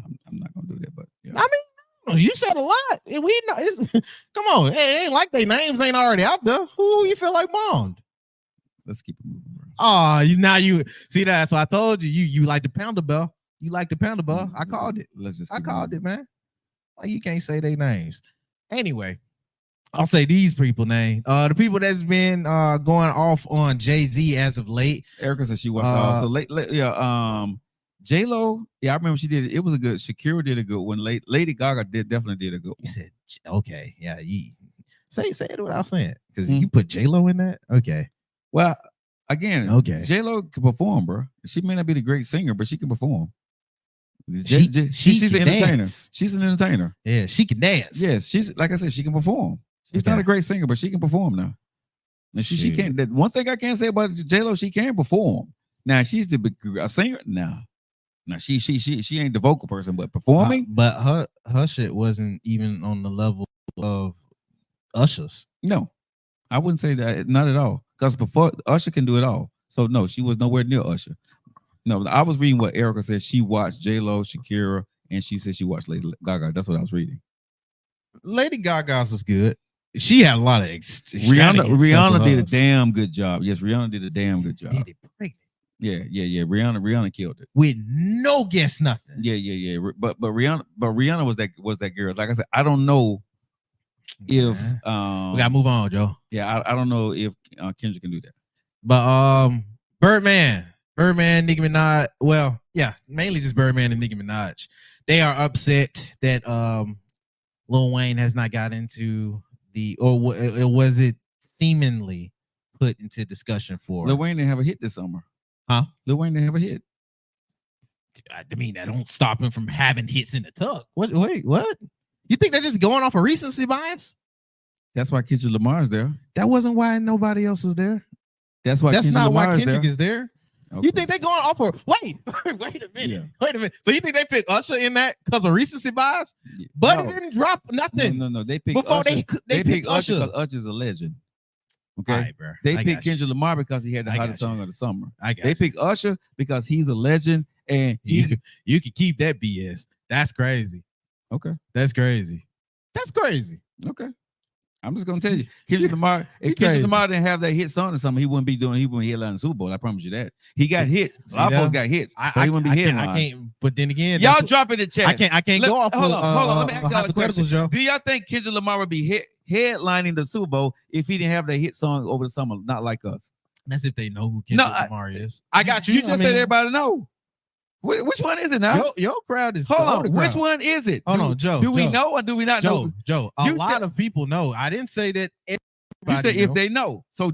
Speaker 3: I'm not gonna do that, but yeah.
Speaker 2: I mean, you said a lot. We know. Come on, it ain't like their names ain't already out there. Who you feel like bombed?
Speaker 3: Let's keep it moving, bro.
Speaker 2: Oh, you see that? So I told you, you like the pounder bell. You like the pounder bell. I called it. I called it, man. Like you can't say their names. Anyway, I'll say these people name. The people that's been going off on Jay-Z as of late.
Speaker 3: Erica said she watched all. So J-Lo, yeah, I remember she did it. It was a good. Shakira did a good one. Lady Gaga definitely did a good one.
Speaker 2: You said okay, yeah. You say it without saying because you put J-Lo in that. Okay.
Speaker 3: Well, again,
Speaker 2: okay.
Speaker 3: J-Lo can perform, bro. She may not be the great singer, but she can perform.
Speaker 2: She's
Speaker 3: an entertainer.
Speaker 2: Dance.
Speaker 3: She's an entertainer.
Speaker 2: Yeah, she can dance.
Speaker 3: Yes, she's like I said, she can perform. She's not a great singer, but she can perform now. And she can't. That one thing I can't say about J-Lo, she can perform. Now she's a singer. Now she ain't the vocal person, but performing.
Speaker 2: But her shit wasn't even on the level of Usher's.
Speaker 3: No, I wouldn't say that. Not at all. Because before Usher can do it all. So no, she was nowhere near Usher. No, I was reading what Erica said. She watched J-Lo, Shakira, and she said she watched Lady Gaga. That's what I was reading.
Speaker 2: Lady Gaga's was good. She had a lot of
Speaker 3: Rihanna did a damn good job. Yes, Rihanna did a damn good job.
Speaker 2: Did it pregnant?
Speaker 3: Yeah. Rihanna killed it
Speaker 2: with no guess nothing.
Speaker 3: Yeah. But Rihanna was that girl. Like I said, I don't know if
Speaker 2: we gotta move on, Joe.
Speaker 3: Yeah, I don't know if Kendrick can do that.
Speaker 2: But Birdman, Nicki Minaj. Well, yeah, mainly just Birdman and Nicki Minaj. They are upset that Lil Wayne has not got into was it seemingly put into discussion for
Speaker 3: Lil Wayne didn't have a hit this summer.
Speaker 2: Huh?
Speaker 3: Lil Wayne didn't have a hit.
Speaker 2: I mean, that don't stop him from having hits in the tuck. What? Wait, what? You think they're just going off a recency bias?
Speaker 3: That's why Kendrick Lamar's there.
Speaker 2: That wasn't why nobody else was there.
Speaker 3: That's why.
Speaker 2: That's
Speaker 3: Kendrick
Speaker 2: not
Speaker 3: Lamar's
Speaker 2: why Kendrick is there.
Speaker 3: Okay.
Speaker 2: You think they're going off for wait a minute. Yeah. Wait a minute. So you think they picked Usher in that because of recency bias? Yeah. But it didn't drop nothing.
Speaker 3: No. They picked
Speaker 2: before
Speaker 3: Usher.
Speaker 2: They picked
Speaker 3: Usher because Usher's a legend. Okay,
Speaker 2: right, bro.
Speaker 3: They picked Kendrick Lamar because he had the hottest song of the summer. They picked Usher because he's a legend, and
Speaker 2: you can keep that BS. That's crazy.
Speaker 3: Okay,
Speaker 2: that's crazy.
Speaker 3: Okay. I'm just gonna tell you, Kendrick Lamar. If Kendrick Lamar didn't have that hit song or something, he wouldn't be headlining the Super Bowl. I promise you that. He got hits. A lot of folks got hits. He wouldn't be headlining.
Speaker 2: I can't. But then again,
Speaker 3: y'all drop in the chat.
Speaker 2: I can't go off.
Speaker 3: Hold on. Let me ask y'all a question.
Speaker 2: Joe.
Speaker 3: Do y'all think Kendrick Lamar would be headlining the Super Bowl if he didn't have that hit song over the summer? Not like us.
Speaker 2: That's if they know who Kendrick Lamar is.
Speaker 3: I got you. You just said everybody know. Which one is it now?
Speaker 2: Your crowd is.
Speaker 3: Hold on. Which one is it?
Speaker 2: Hold on, Joe.
Speaker 3: Do we know or do we not know?
Speaker 2: Joe, a lot of people know. I didn't say that.
Speaker 3: You said if they know. So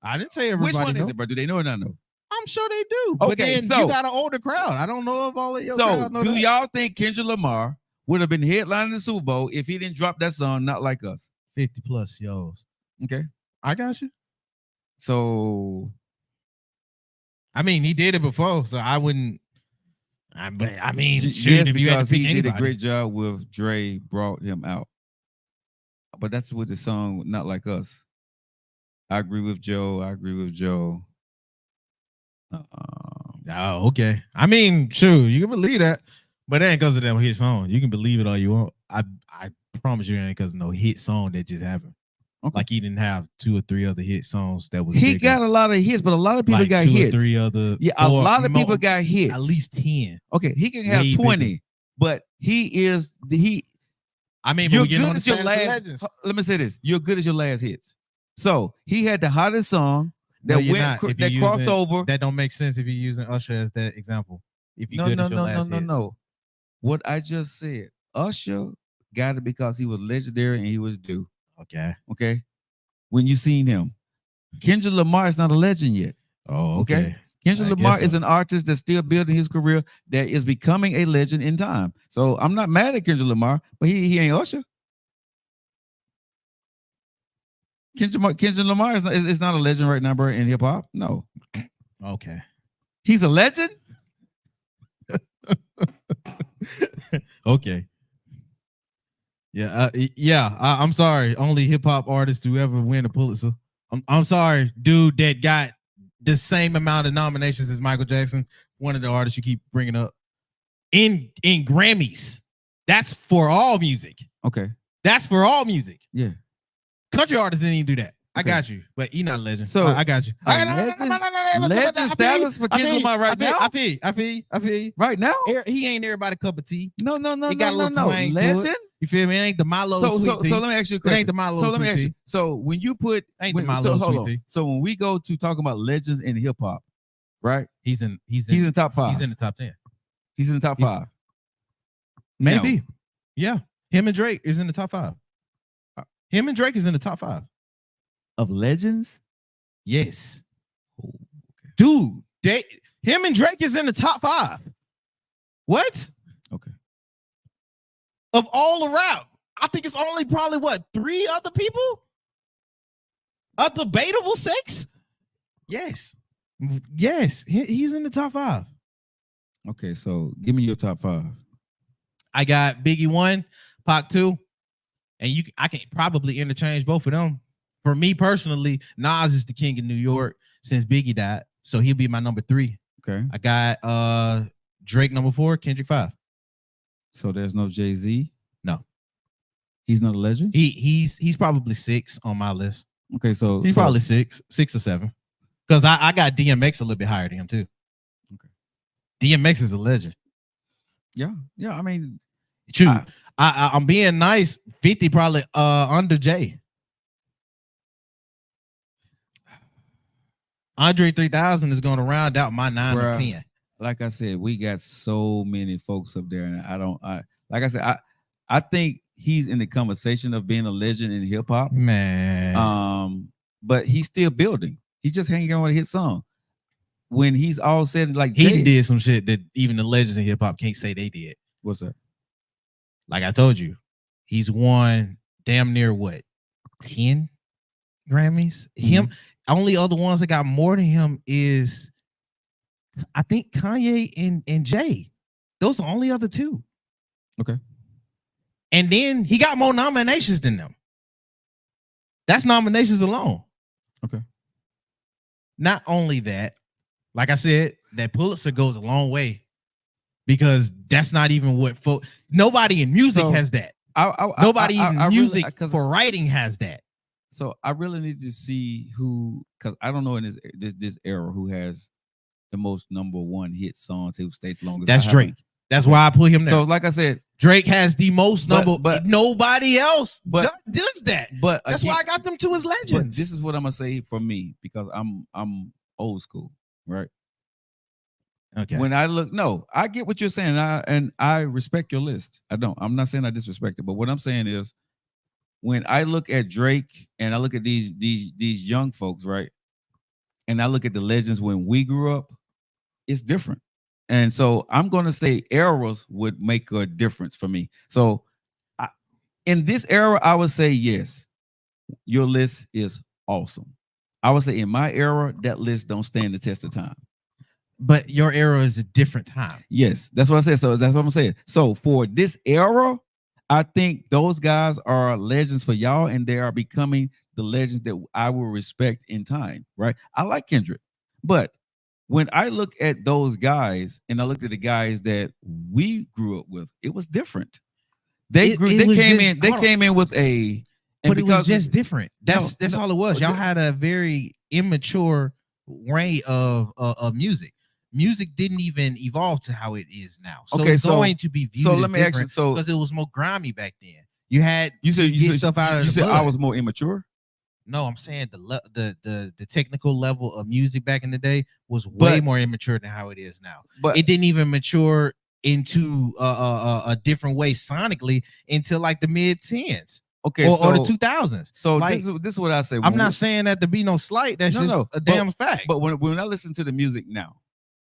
Speaker 2: I didn't say everybody.
Speaker 3: Which one
Speaker 2: know.
Speaker 3: is it, bro? Do they know or not know?
Speaker 2: I'm sure they do.
Speaker 3: Okay,
Speaker 2: but then you got an older crowd. I don't know if all of your crowd know.
Speaker 3: Do y'all think Kendrick Lamar would have been headlining the Super Bowl if he didn't drop that song, Not Like Us?
Speaker 2: 50 plus yo's.
Speaker 3: Okay.
Speaker 2: I got you.
Speaker 3: So
Speaker 2: I mean, he did it before, so I wouldn't. But I mean,
Speaker 3: because he did a great job with Dre, brought him out. But that's with the song Not Like Us. I agree with Joe.
Speaker 2: Oh, okay. I mean, sure, you can believe that, but it ain't because of that hit song. You can believe it all you want. I promise you, it ain't because of no hit song that just happened. Okay. Like he didn't have 2 or 3 other hit songs that was.
Speaker 3: He got a lot of hits, but a lot of people got hits.
Speaker 2: 2 or 3 other.
Speaker 3: Yeah, a lot of people got hits.
Speaker 2: At least 10.
Speaker 3: Okay, he can have 20, but he is the. I mean, you're good as your last. Let me say this: you're good as your last hits. So he had the hottest song that crossed over.
Speaker 2: That don't make sense if you're using Usher as that example. If you
Speaker 3: No. What I just said, Usher got it because he was legendary and he was due. Okay. When you seen him, Kendrick Lamar is not a legend yet.
Speaker 2: Oh, okay.
Speaker 3: Kendrick Lamar is an artist that's still building his career, that is becoming a legend in time. So I'm not mad at Kendrick Lamar, but he ain't Usher. Kendrick Lamar is not a legend right now, bro, in hip hop. No.
Speaker 2: Okay.
Speaker 3: He's a legend.
Speaker 2: Okay. Yeah. I'm sorry. Only hip hop artists who ever win a Pulitzer. I'm sorry, dude. That got the same amount of nominations as Michael Jackson. One of the artists you keep bringing up in Grammys. That's for all music.
Speaker 3: Okay.
Speaker 2: That's for all music.
Speaker 3: Yeah.
Speaker 2: Country artists didn't even do that. I got you, but you're not a legend.
Speaker 3: So,
Speaker 2: I got you.
Speaker 3: Legend status for Kendrick Lamar right now?
Speaker 2: I feel you.
Speaker 3: Right now?
Speaker 2: He ain't everybody cup of tea.
Speaker 3: No.
Speaker 2: He got a little twang to it.
Speaker 3: Legend?
Speaker 2: You feel me? It ain't the Milo sweet tea.
Speaker 3: So let me ask you a
Speaker 2: It
Speaker 3: question.
Speaker 2: ain't the Milo
Speaker 3: So let me
Speaker 2: sweet
Speaker 3: ask you.
Speaker 2: tea.
Speaker 3: So when you put
Speaker 2: Ain't the Milo
Speaker 3: hold
Speaker 2: sweet
Speaker 3: on.
Speaker 2: tea.
Speaker 3: So when we go to talk about legends in hip hop, right?
Speaker 2: He's in
Speaker 3: the top 5.
Speaker 2: He's in the top 10.
Speaker 3: He's in the top 5.
Speaker 2: Maybe.
Speaker 3: No.
Speaker 2: Yeah. Him and Drake is in the top 5. Him and Drake is in the top 5.
Speaker 3: Of legends?
Speaker 2: Yes. Dude, him and Drake is in the top 5. What?
Speaker 3: Okay.
Speaker 2: Of all the rap, I think it's only probably 3 other people? A debatable 6? Yes. Yes. He's in the top 5.
Speaker 3: Okay, so give me your top 5.
Speaker 2: I got Biggie 1, Pac 2, and I can probably interchange both of them. For me personally, Nas is the king of New York since Biggie died, so he'll be my number 3.
Speaker 3: Okay.
Speaker 2: I got Drake number 4, Kendrick 5.
Speaker 3: So there's no Jay-Z?
Speaker 2: No.
Speaker 3: He's not a legend?
Speaker 2: He's probably 6 on my list.
Speaker 3: Okay, so
Speaker 2: he's probably 6 or 7. Because I got DMX a little bit higher than him too.
Speaker 3: Okay.
Speaker 2: DMX is a legend.
Speaker 3: Yeah. I mean,
Speaker 2: true. I'm being nice. 50 probably under Jay. Andre 3000 is going to round out my 9 or 10.
Speaker 3: Like I said, we got so many folks up there, and I think he's in the conversation of being a legend in hip hop,
Speaker 2: man.
Speaker 3: But he's still building. He's just hanging on with a hit song. When he's all said, like
Speaker 2: he did some shit that even the legends in hip hop can't say they did.
Speaker 3: What's that?
Speaker 2: Like I told you, he's won damn near 10 Grammys. Him, only other ones that got more than him is, I think, Kanye and Jay. Those are the only other 2.
Speaker 3: Okay.
Speaker 2: And then he got more nominations than them. That's nominations alone.
Speaker 3: Okay.
Speaker 2: Not only that, like I said, that Pulitzer goes a long way because that's not even what nobody in music has that. Nobody in music for writing has that.
Speaker 3: So I really need to see who, because I don't know in this era who has the most number 1 hit songs who stays longest.
Speaker 2: That's Drake. That's why I put him there.
Speaker 3: So like I said,
Speaker 2: Drake has the most number,
Speaker 3: but
Speaker 2: nobody else does that.
Speaker 3: But
Speaker 2: that's why I got them 2 as legends.
Speaker 3: This is what I'm gonna say for me, because I'm old school, right?
Speaker 2: Okay.
Speaker 3: When I look, no, I get what you're saying, and I respect your list. I'm not saying I disrespect it, but what I'm saying is, when I look at Drake and I look at these young folks, right, and I look at the legends when we grew up, it's different. And so I'm going to say eras would make a difference for me. So in this era, I would say, yes, your list is awesome. I would say in my era, that list don't stand the test of time.
Speaker 2: But your era is a different time.
Speaker 3: Yes, that's what I said. So that's what I'm saying. So for this era, I think those guys are legends for y'all, and they are becoming the legends that I will respect in time, right? I like Kendrick, but when I look at those guys and I looked at the guys that we grew up with, it was different. They came in with a,
Speaker 2: but it was just different. That's all it was. Y'all had a very immature way of music. Music didn't even evolve to how it is now. So it's going to be viewed as different because it was more grimy back then. You said stuff out of the
Speaker 3: You said
Speaker 2: blood.
Speaker 3: I was more immature?
Speaker 2: No, I'm saying the technical level of music back in the day was way more immature than how it is now. But it didn't even mature into a different way sonically until like the mid-10s.
Speaker 3: Okay,
Speaker 2: or the 2000s. So
Speaker 3: like, this is what I say.
Speaker 2: I'm not saying that to be no slight. That's just a damn fact.
Speaker 3: But when I listen to the music now,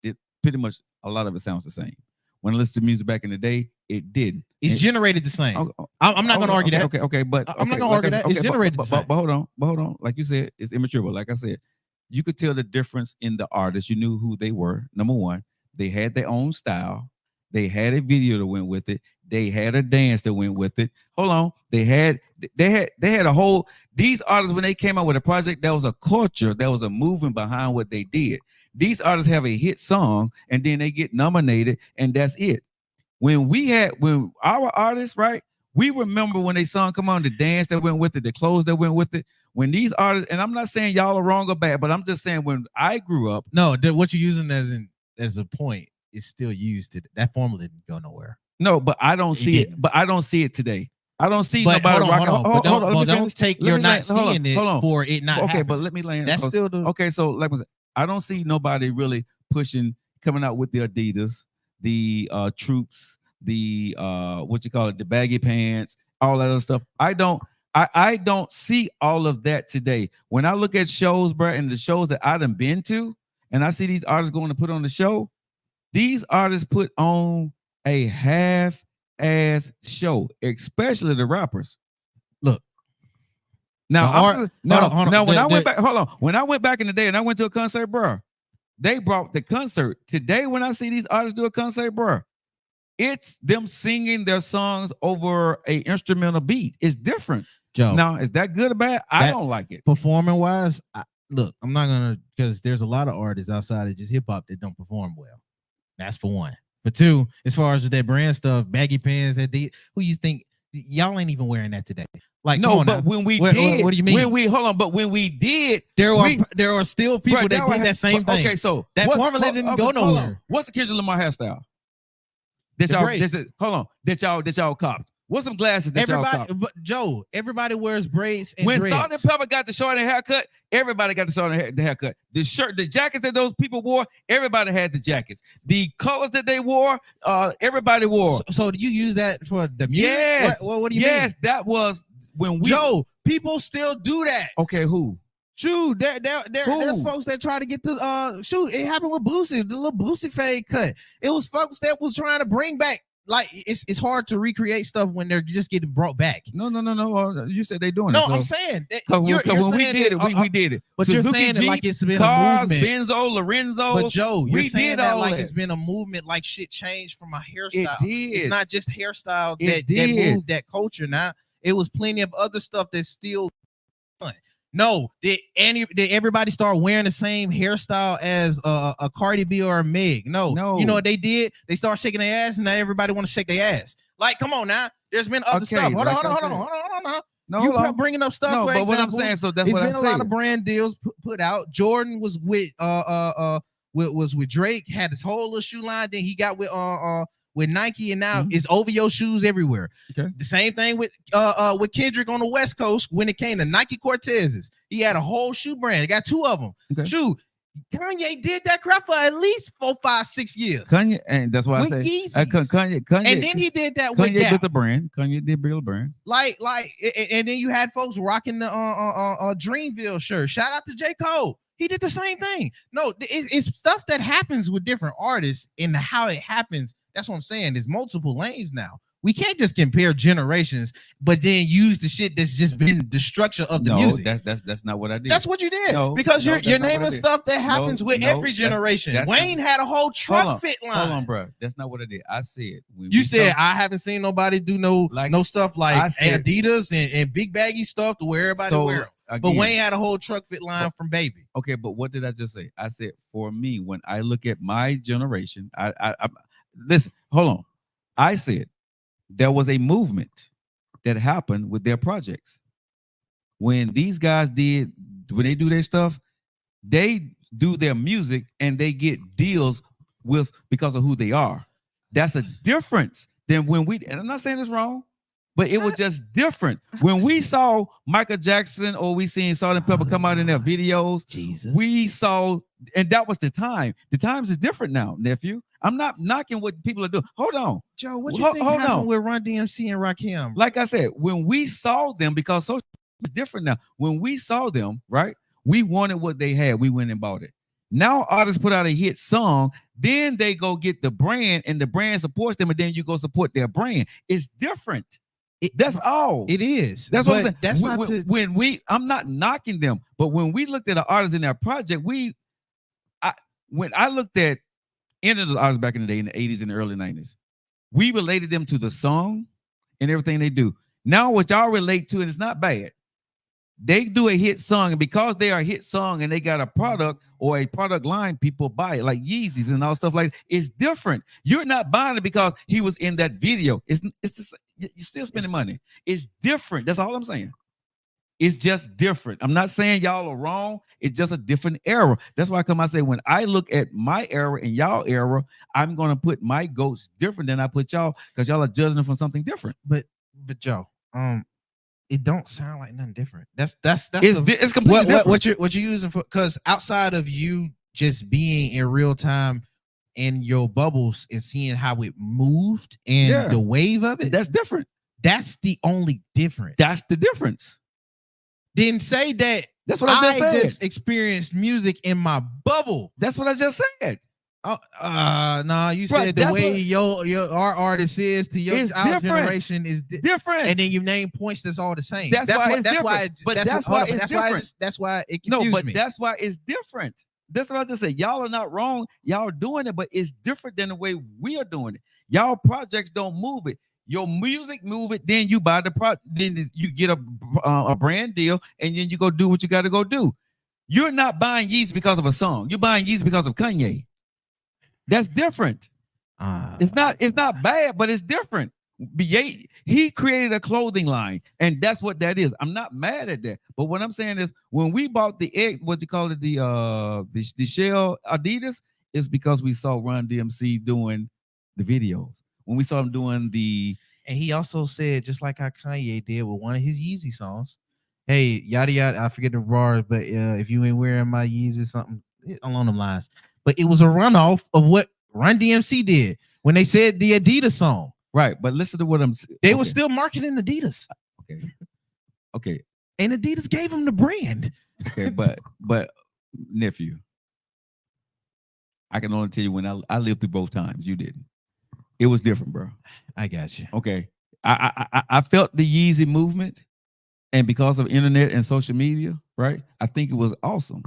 Speaker 3: it pretty much a lot of it sounds the same. When I listened to music back in the day, it didn't.
Speaker 2: It's generated the same. I'm not going to argue that.
Speaker 3: Okay, but
Speaker 2: I'm not going to argue that. It's generated the same.
Speaker 3: But hold on. Like you said, it's immature. But like I said, you could tell the difference in the artists. You knew who they were. Number one, they had their own style. They had a video that went with it. They had a dance that went with it. Hold on. They had a whole, these artists, when they came out with a project, there was a culture, there was a movement behind what they did. These artists have a hit song and then they get nominated and that's it. When our artists, right, We remember when they song come on, the dance that went with it, the clothes that went with it. When these artists, and I'm not saying y'all are wrong or bad, but I'm just saying when I grew up.
Speaker 2: No, what you're using as a point is still used. That formula didn't go nowhere.
Speaker 3: No, but I don't see it. But I don't see it today. I don't see nobody rocking.
Speaker 2: Hold on. Don't take you're not seeing it for it not
Speaker 3: okay,
Speaker 2: happening.
Speaker 3: but let me land.
Speaker 2: That's still the
Speaker 3: okay. So like I said, I don't see nobody really pushing, coming out with the Adidas, the Troops, the what you call it, the baggy pants, all that other stuff. I don't see all of that today. When I look at shows, bro, and the shows that I done been to, and I see these artists going to put on the show, these artists put on a half-ass show, especially the rappers.
Speaker 2: Look,
Speaker 3: now, when I went back in the day and I went to a concert, bro, they brought the concert. Today, when I see these artists do a concert, bro, it's them singing their songs over a instrumental beat. It's different.
Speaker 2: Joe.
Speaker 3: Now, is that good or bad? I don't like it.
Speaker 2: Performing wise, look, I'm not gonna, because there's a lot of artists outside of just hip hop that don't perform well. That's for one. For two, as far as that brand stuff, baggy pants, who you think y'all ain't even wearing that today? Like,
Speaker 3: no, but
Speaker 2: now.
Speaker 3: when we did,
Speaker 2: what do you mean?
Speaker 3: But when we did,
Speaker 2: there are still people that did that same thing.
Speaker 3: Okay, so
Speaker 2: that formula didn't go nowhere.
Speaker 3: What's the Kendrick Lamar hairstyle? That y'all copped. What's some glasses that y'all copped?
Speaker 2: But Joe, everybody wears braids and
Speaker 3: when
Speaker 2: dreads.
Speaker 3: Salt and Pepper got the short haircut, everybody got the haircut. The shirt, the jackets that those people wore, everybody had the jackets. The colors that they wore, everybody wore.
Speaker 2: So do you use that for the music?
Speaker 3: Yes.
Speaker 2: What do you mean?
Speaker 3: Yes, that was when we.
Speaker 2: Joe, people still do that.
Speaker 3: Okay, who?
Speaker 2: Shoot, there's folks that try to get the shoot. It happened with Boosie, the little Boosie fade cut. It was folks that was trying to bring back. Like it's hard to recreate stuff when they're just getting brought back.
Speaker 3: No. You said they doing it.
Speaker 2: No, I'm saying that
Speaker 3: when we did it, we did it.
Speaker 2: But
Speaker 3: Suzuki
Speaker 2: you're saying
Speaker 3: Jeeps,
Speaker 2: it like it's been
Speaker 3: cars,
Speaker 2: a movement.
Speaker 3: Benzo, Lorenzo.
Speaker 2: But Joe, you're saying
Speaker 3: did
Speaker 2: that
Speaker 3: all
Speaker 2: like
Speaker 3: that.
Speaker 2: It's been a movement, like shit changed from a hairstyle.
Speaker 3: It did.
Speaker 2: It's not just hairstyle
Speaker 3: It
Speaker 2: that moved that culture. Now it was plenty of other stuff that's still fun. No, did everybody start wearing the same hairstyle as a Cardi B or a Meg? No. You know what they did? They start shaking their ass, and now everybody want to shake their ass. Like, come on now. There's been other stuff. Hold on.
Speaker 3: No,
Speaker 2: you bringing up stuff.
Speaker 3: No,
Speaker 2: for
Speaker 3: but
Speaker 2: examples.
Speaker 3: what I'm saying, so that's
Speaker 2: it's
Speaker 3: what
Speaker 2: been a lot of brand deals put out. Jordan was with Drake, had his whole little shoe line. Then he got with Nike, and now it's OVO shoes everywhere.
Speaker 3: Okay.
Speaker 2: The same thing with Kendrick on the West Coast when it came to Nike Cortezes. He had a whole shoe brand. He got two of them.
Speaker 3: Okay.
Speaker 2: Shoot, Kanye did that crap for at least 4, 5, 6 years.
Speaker 3: Kanye, and that's why I say Kanye,
Speaker 2: and then he did that with
Speaker 3: Kanye built the brand. Kanye did build a brand.
Speaker 2: Like, and then you had folks rocking the Dreamville shirt. Shout out to J. Cole. He did the same thing. No, it's stuff that happens with different artists and how it happens. That's what I'm saying. There's multiple lanes now. We can't just compare generations, but then use the shit that's just been the structure of the music.
Speaker 3: That's not what I did.
Speaker 2: That's what you did.
Speaker 3: No,
Speaker 2: because
Speaker 3: no,
Speaker 2: you're naming stuff that happens with every generation. Wayne had a whole truck fit line.
Speaker 3: Hold on, bro. That's not what I did. I said
Speaker 2: you said I haven't seen nobody do no stuff like Adidas and big baggy stuff to where everybody wear them. Again, but Wayne had a whole truck fit line from Baby.
Speaker 3: Okay, but what did I just say? I said for me, when I look at my generation, I listen. Hold on. I said there was a movement that happened with their projects. When these guys when they do their stuff, they do their music and they get deals because of who they are. That's a difference than when and I'm not saying it's wrong, but it was just different. When we saw Michael Jackson or we seen Salt and Pepper come out in their videos,
Speaker 2: Jesus.
Speaker 3: We saw, and that was the time. The times is different now, nephew. I'm not knocking what people are doing. Hold on.
Speaker 2: Joe, what you think happened with Run DMC and Rakim?
Speaker 3: Like I said, when we saw them, because social is different now. When we saw them, right, we wanted what they had. We went and bought it. Now artists put out a hit song, then they go get the brand, and the brand supports them, and then you go support their brand. It's different. That's all.
Speaker 2: It is.
Speaker 3: That's what I'm saying.
Speaker 2: That's
Speaker 3: I'm not knocking them, but when we looked at an artist in their project, when I looked at any of the artists back in the day in the 80s and the early 90s, we related them to the song and everything they do. Now what y'all relate to, and it's not bad, they do a hit song, and because they are a hit song and they got a product or a product line, people buy it, like Yeezys and all stuff like that. It's different. You're not buying it because he was in that video. you're still spending money. It's different. That's all I'm saying. It's just different. I'm not saying y'all are wrong. It's just a different era. That's why I say when I look at my era and y'all era, I'm gonna put my goats different than I put y'all because y'all are judging them from something different.
Speaker 2: But Joe, it don't sound like nothing different. That's
Speaker 3: it's completely different.
Speaker 2: What you're using for, because outside of you just being in real time in your bubbles and seeing how it moved and the wave of it,
Speaker 3: that's different.
Speaker 2: That's the only difference.
Speaker 3: That's the difference.
Speaker 2: Didn't say that.
Speaker 3: That's what I just said.
Speaker 2: Just experienced music in my bubble.
Speaker 3: That's what I just said.
Speaker 2: No, you said the way our artist is to your our generation is
Speaker 3: different,
Speaker 2: and then you name points that's all the same.
Speaker 3: That's why it's different.
Speaker 2: That's why it confused me.
Speaker 3: That's why it's different. That's what I just said. Y'all are not wrong. Y'all are doing it, but it's different than the way we are doing it. Y'all projects don't move it. Your music move it, then you buy the product, then you get a brand deal, and then you go do what you got to go do. You're not buying Yeezy because of a song. You're buying Yeezy because of Kanye. That's different. It's not bad, but it's different. He created a clothing line, and that's what that is. I'm not mad at that, but what I'm saying is, when we bought the what you call it, the shell Adidas, is because we saw Run DMC doing the videos. When we saw him doing
Speaker 2: and he also said, just like how Kanye did with one of his Yeezy songs, hey, yada yada, I forget the bars, but if you ain't wearing my Yeezy, something along them lines. But it was a runoff of what Run DMC did when they said the Adidas song.
Speaker 3: Right, but listen to what I'm saying.
Speaker 2: They were still marketing Adidas.
Speaker 3: Okay.
Speaker 2: And Adidas gave them the brand.
Speaker 3: Okay, but nephew, I can only tell you when I lived through both times. You didn't. It was different, bro.
Speaker 2: I got you.
Speaker 3: Okay. I felt the Yeezy movement, and because of internet and social media, right? I think it was awesome.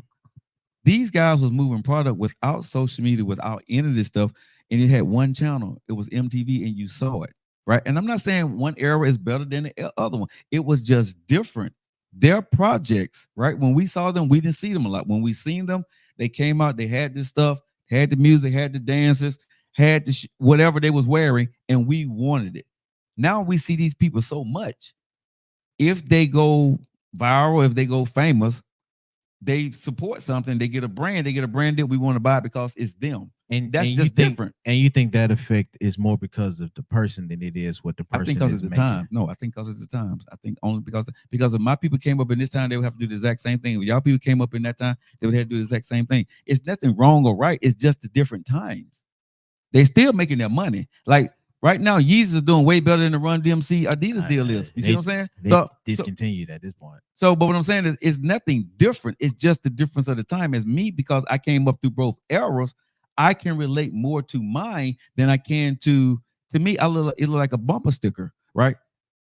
Speaker 3: These guys was moving product without social media, without any of this stuff, and it had one channel. It was MTV, and you saw it, right? And I'm not saying one era is better than the other one. It was just different. Their projects, right? When we saw them, we didn't see them a lot. When we seen them, they came out, they had this stuff, had the music, had the dances, had the whatever they was wearing, and we wanted it. Now we see these people so much. If they go viral, if they go famous, they support something, they get a brand deal, we want to buy it because it's them.
Speaker 2: And
Speaker 3: that's just different.
Speaker 2: And you think that effect is more because of the person than it is what the person
Speaker 3: I think because
Speaker 2: is
Speaker 3: of the
Speaker 2: making.
Speaker 3: time. No, I think because of the times. I think only because if my people came up in this time, they would have to do the exact same thing. If y'all people came up in that time, they would have to do the exact same thing. It's nothing wrong or right. It's just the different times. They still making their money. Like right now, Yeezus is doing way better than the Run DMC Adidas deal is. You see what I'm saying?
Speaker 2: They discontinued at this point.
Speaker 3: But what I'm saying is, it's nothing different. It's just the difference of the time. As me, because I came up through both eras, I can relate more to mine than I can to me. It look like a bumper sticker, right?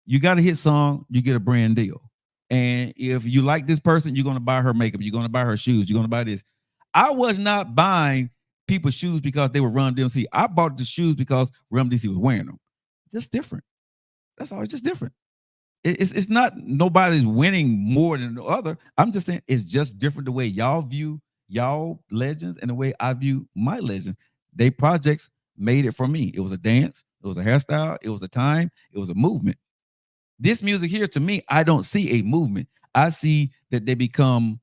Speaker 3: You got a hit song, you get a brand deal. And if you like this person, you're going to buy her makeup. You're going to buy her shoes. You're going to buy this. I was not buying people's shoes because they were Run DMC. I bought the shoes because Run DMC was wearing them. Just different. That's all. It's just different. It's not nobody's winning more than the other. I'm just saying it's just different the way y'all view y'all legends and the way I view my legends. They projects made it for me. It was a dance. It was a hairstyle. It was a time. It was a movement. This music here, to me, I don't see a movement. I see that they become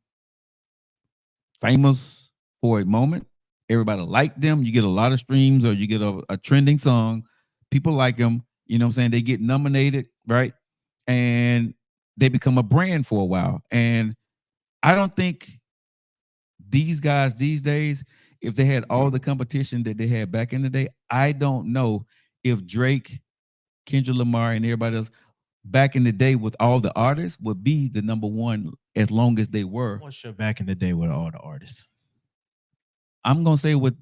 Speaker 3: famous for a moment. Everybody like them. You get a lot of streams, or you get a trending song. People like them. You know what I'm saying? They get nominated, right? And they become a brand for a while. And I don't think these guys these days, if they had all the competition that they had back in the day, I don't know if Drake, Kendrick Lamar, and everybody else back in the day with all the artists would be the number one as long as they were.
Speaker 2: What's your back in the day with all the artists?
Speaker 3: I'm gonna say with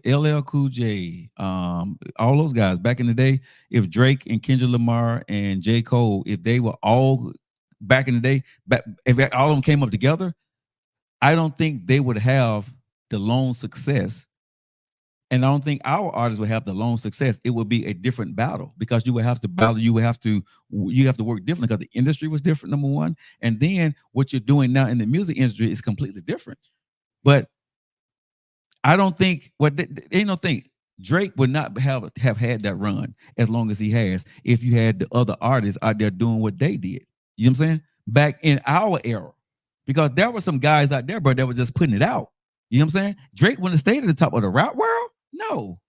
Speaker 3: LL Cool J, all those guys back in the day, if Drake and Kendrick Lamar and J. Cole, if they were all back in the day, if all of them came up together, I don't think they would have the lone success. And I don't think our artists would have the lone success. It would be a different battle because you would have to battle. You have to work different because the industry was different, number one. And then what you're doing now in the music industry is completely different. But I don't think ain't no thing. Drake would not have had that run as long as he has if you had the other artists out there doing what they did. You know what I'm saying? Back in our era. Because there were some guys out there, bro, that were just putting it out. You know what I'm saying? Drake wouldn't have stayed at the top of the rap world? No.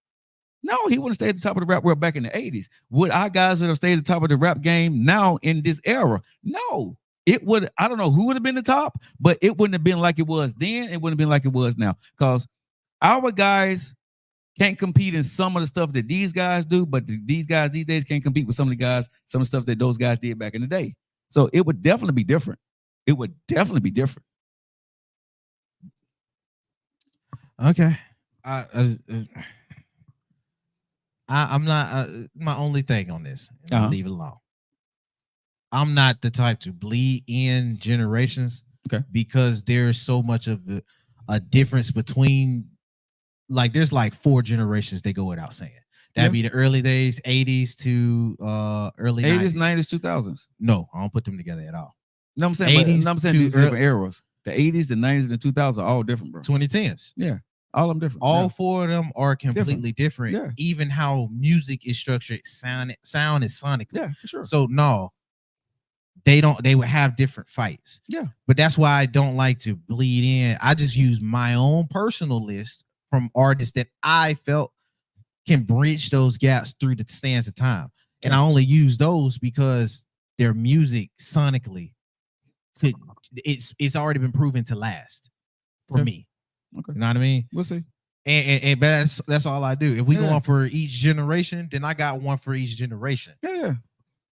Speaker 3: No, he wouldn't stay at the top of the rap world back in the 80s. Would our guys would have stayed at the top of the rap game now in this era? No. It would, I don't know who would have been the top, but it wouldn't have been like it was then. It wouldn't have been like it was now. Because our guys can't compete in some of the stuff that these guys do, but these guys these days can't compete with some of the guys, some of the stuff that those guys did back in the day. So it would definitely be different. It would definitely be different.
Speaker 2: Okay. I'm not my only thing on this. I'll leave it alone. I'm not the type to bleed in generations, because there's so much of a difference between, like, there's like 4 generations they go without saying. That'd be the early days, 80s to early
Speaker 3: 80s,
Speaker 2: 90s.
Speaker 3: 90s, 2000s.
Speaker 2: No, I don't put them together at all.
Speaker 3: No, I'm saying
Speaker 2: 80s
Speaker 3: I'm saying
Speaker 2: to
Speaker 3: these different eras. The 80s, the 90s, and the 2000s are all different, bro.
Speaker 2: 2010s.
Speaker 3: Yeah. All of them different.
Speaker 2: All 4 of them are completely different.
Speaker 3: Yeah.
Speaker 2: Even how music is structured, sound is sonically.
Speaker 3: Yeah, for sure.
Speaker 2: So no, they would have different fights.
Speaker 3: Yeah.
Speaker 2: But that's why I don't like to bleed in. I just use my own personal list from artists that I felt can bridge those gaps through the stands of time. And I only use those because their music sonically it's already been proven to last for me.
Speaker 3: Okay.
Speaker 2: You know what I mean?
Speaker 3: We'll see.
Speaker 2: And that's all I do. If we go on for each generation, then I got one for each generation.
Speaker 3: Yeah.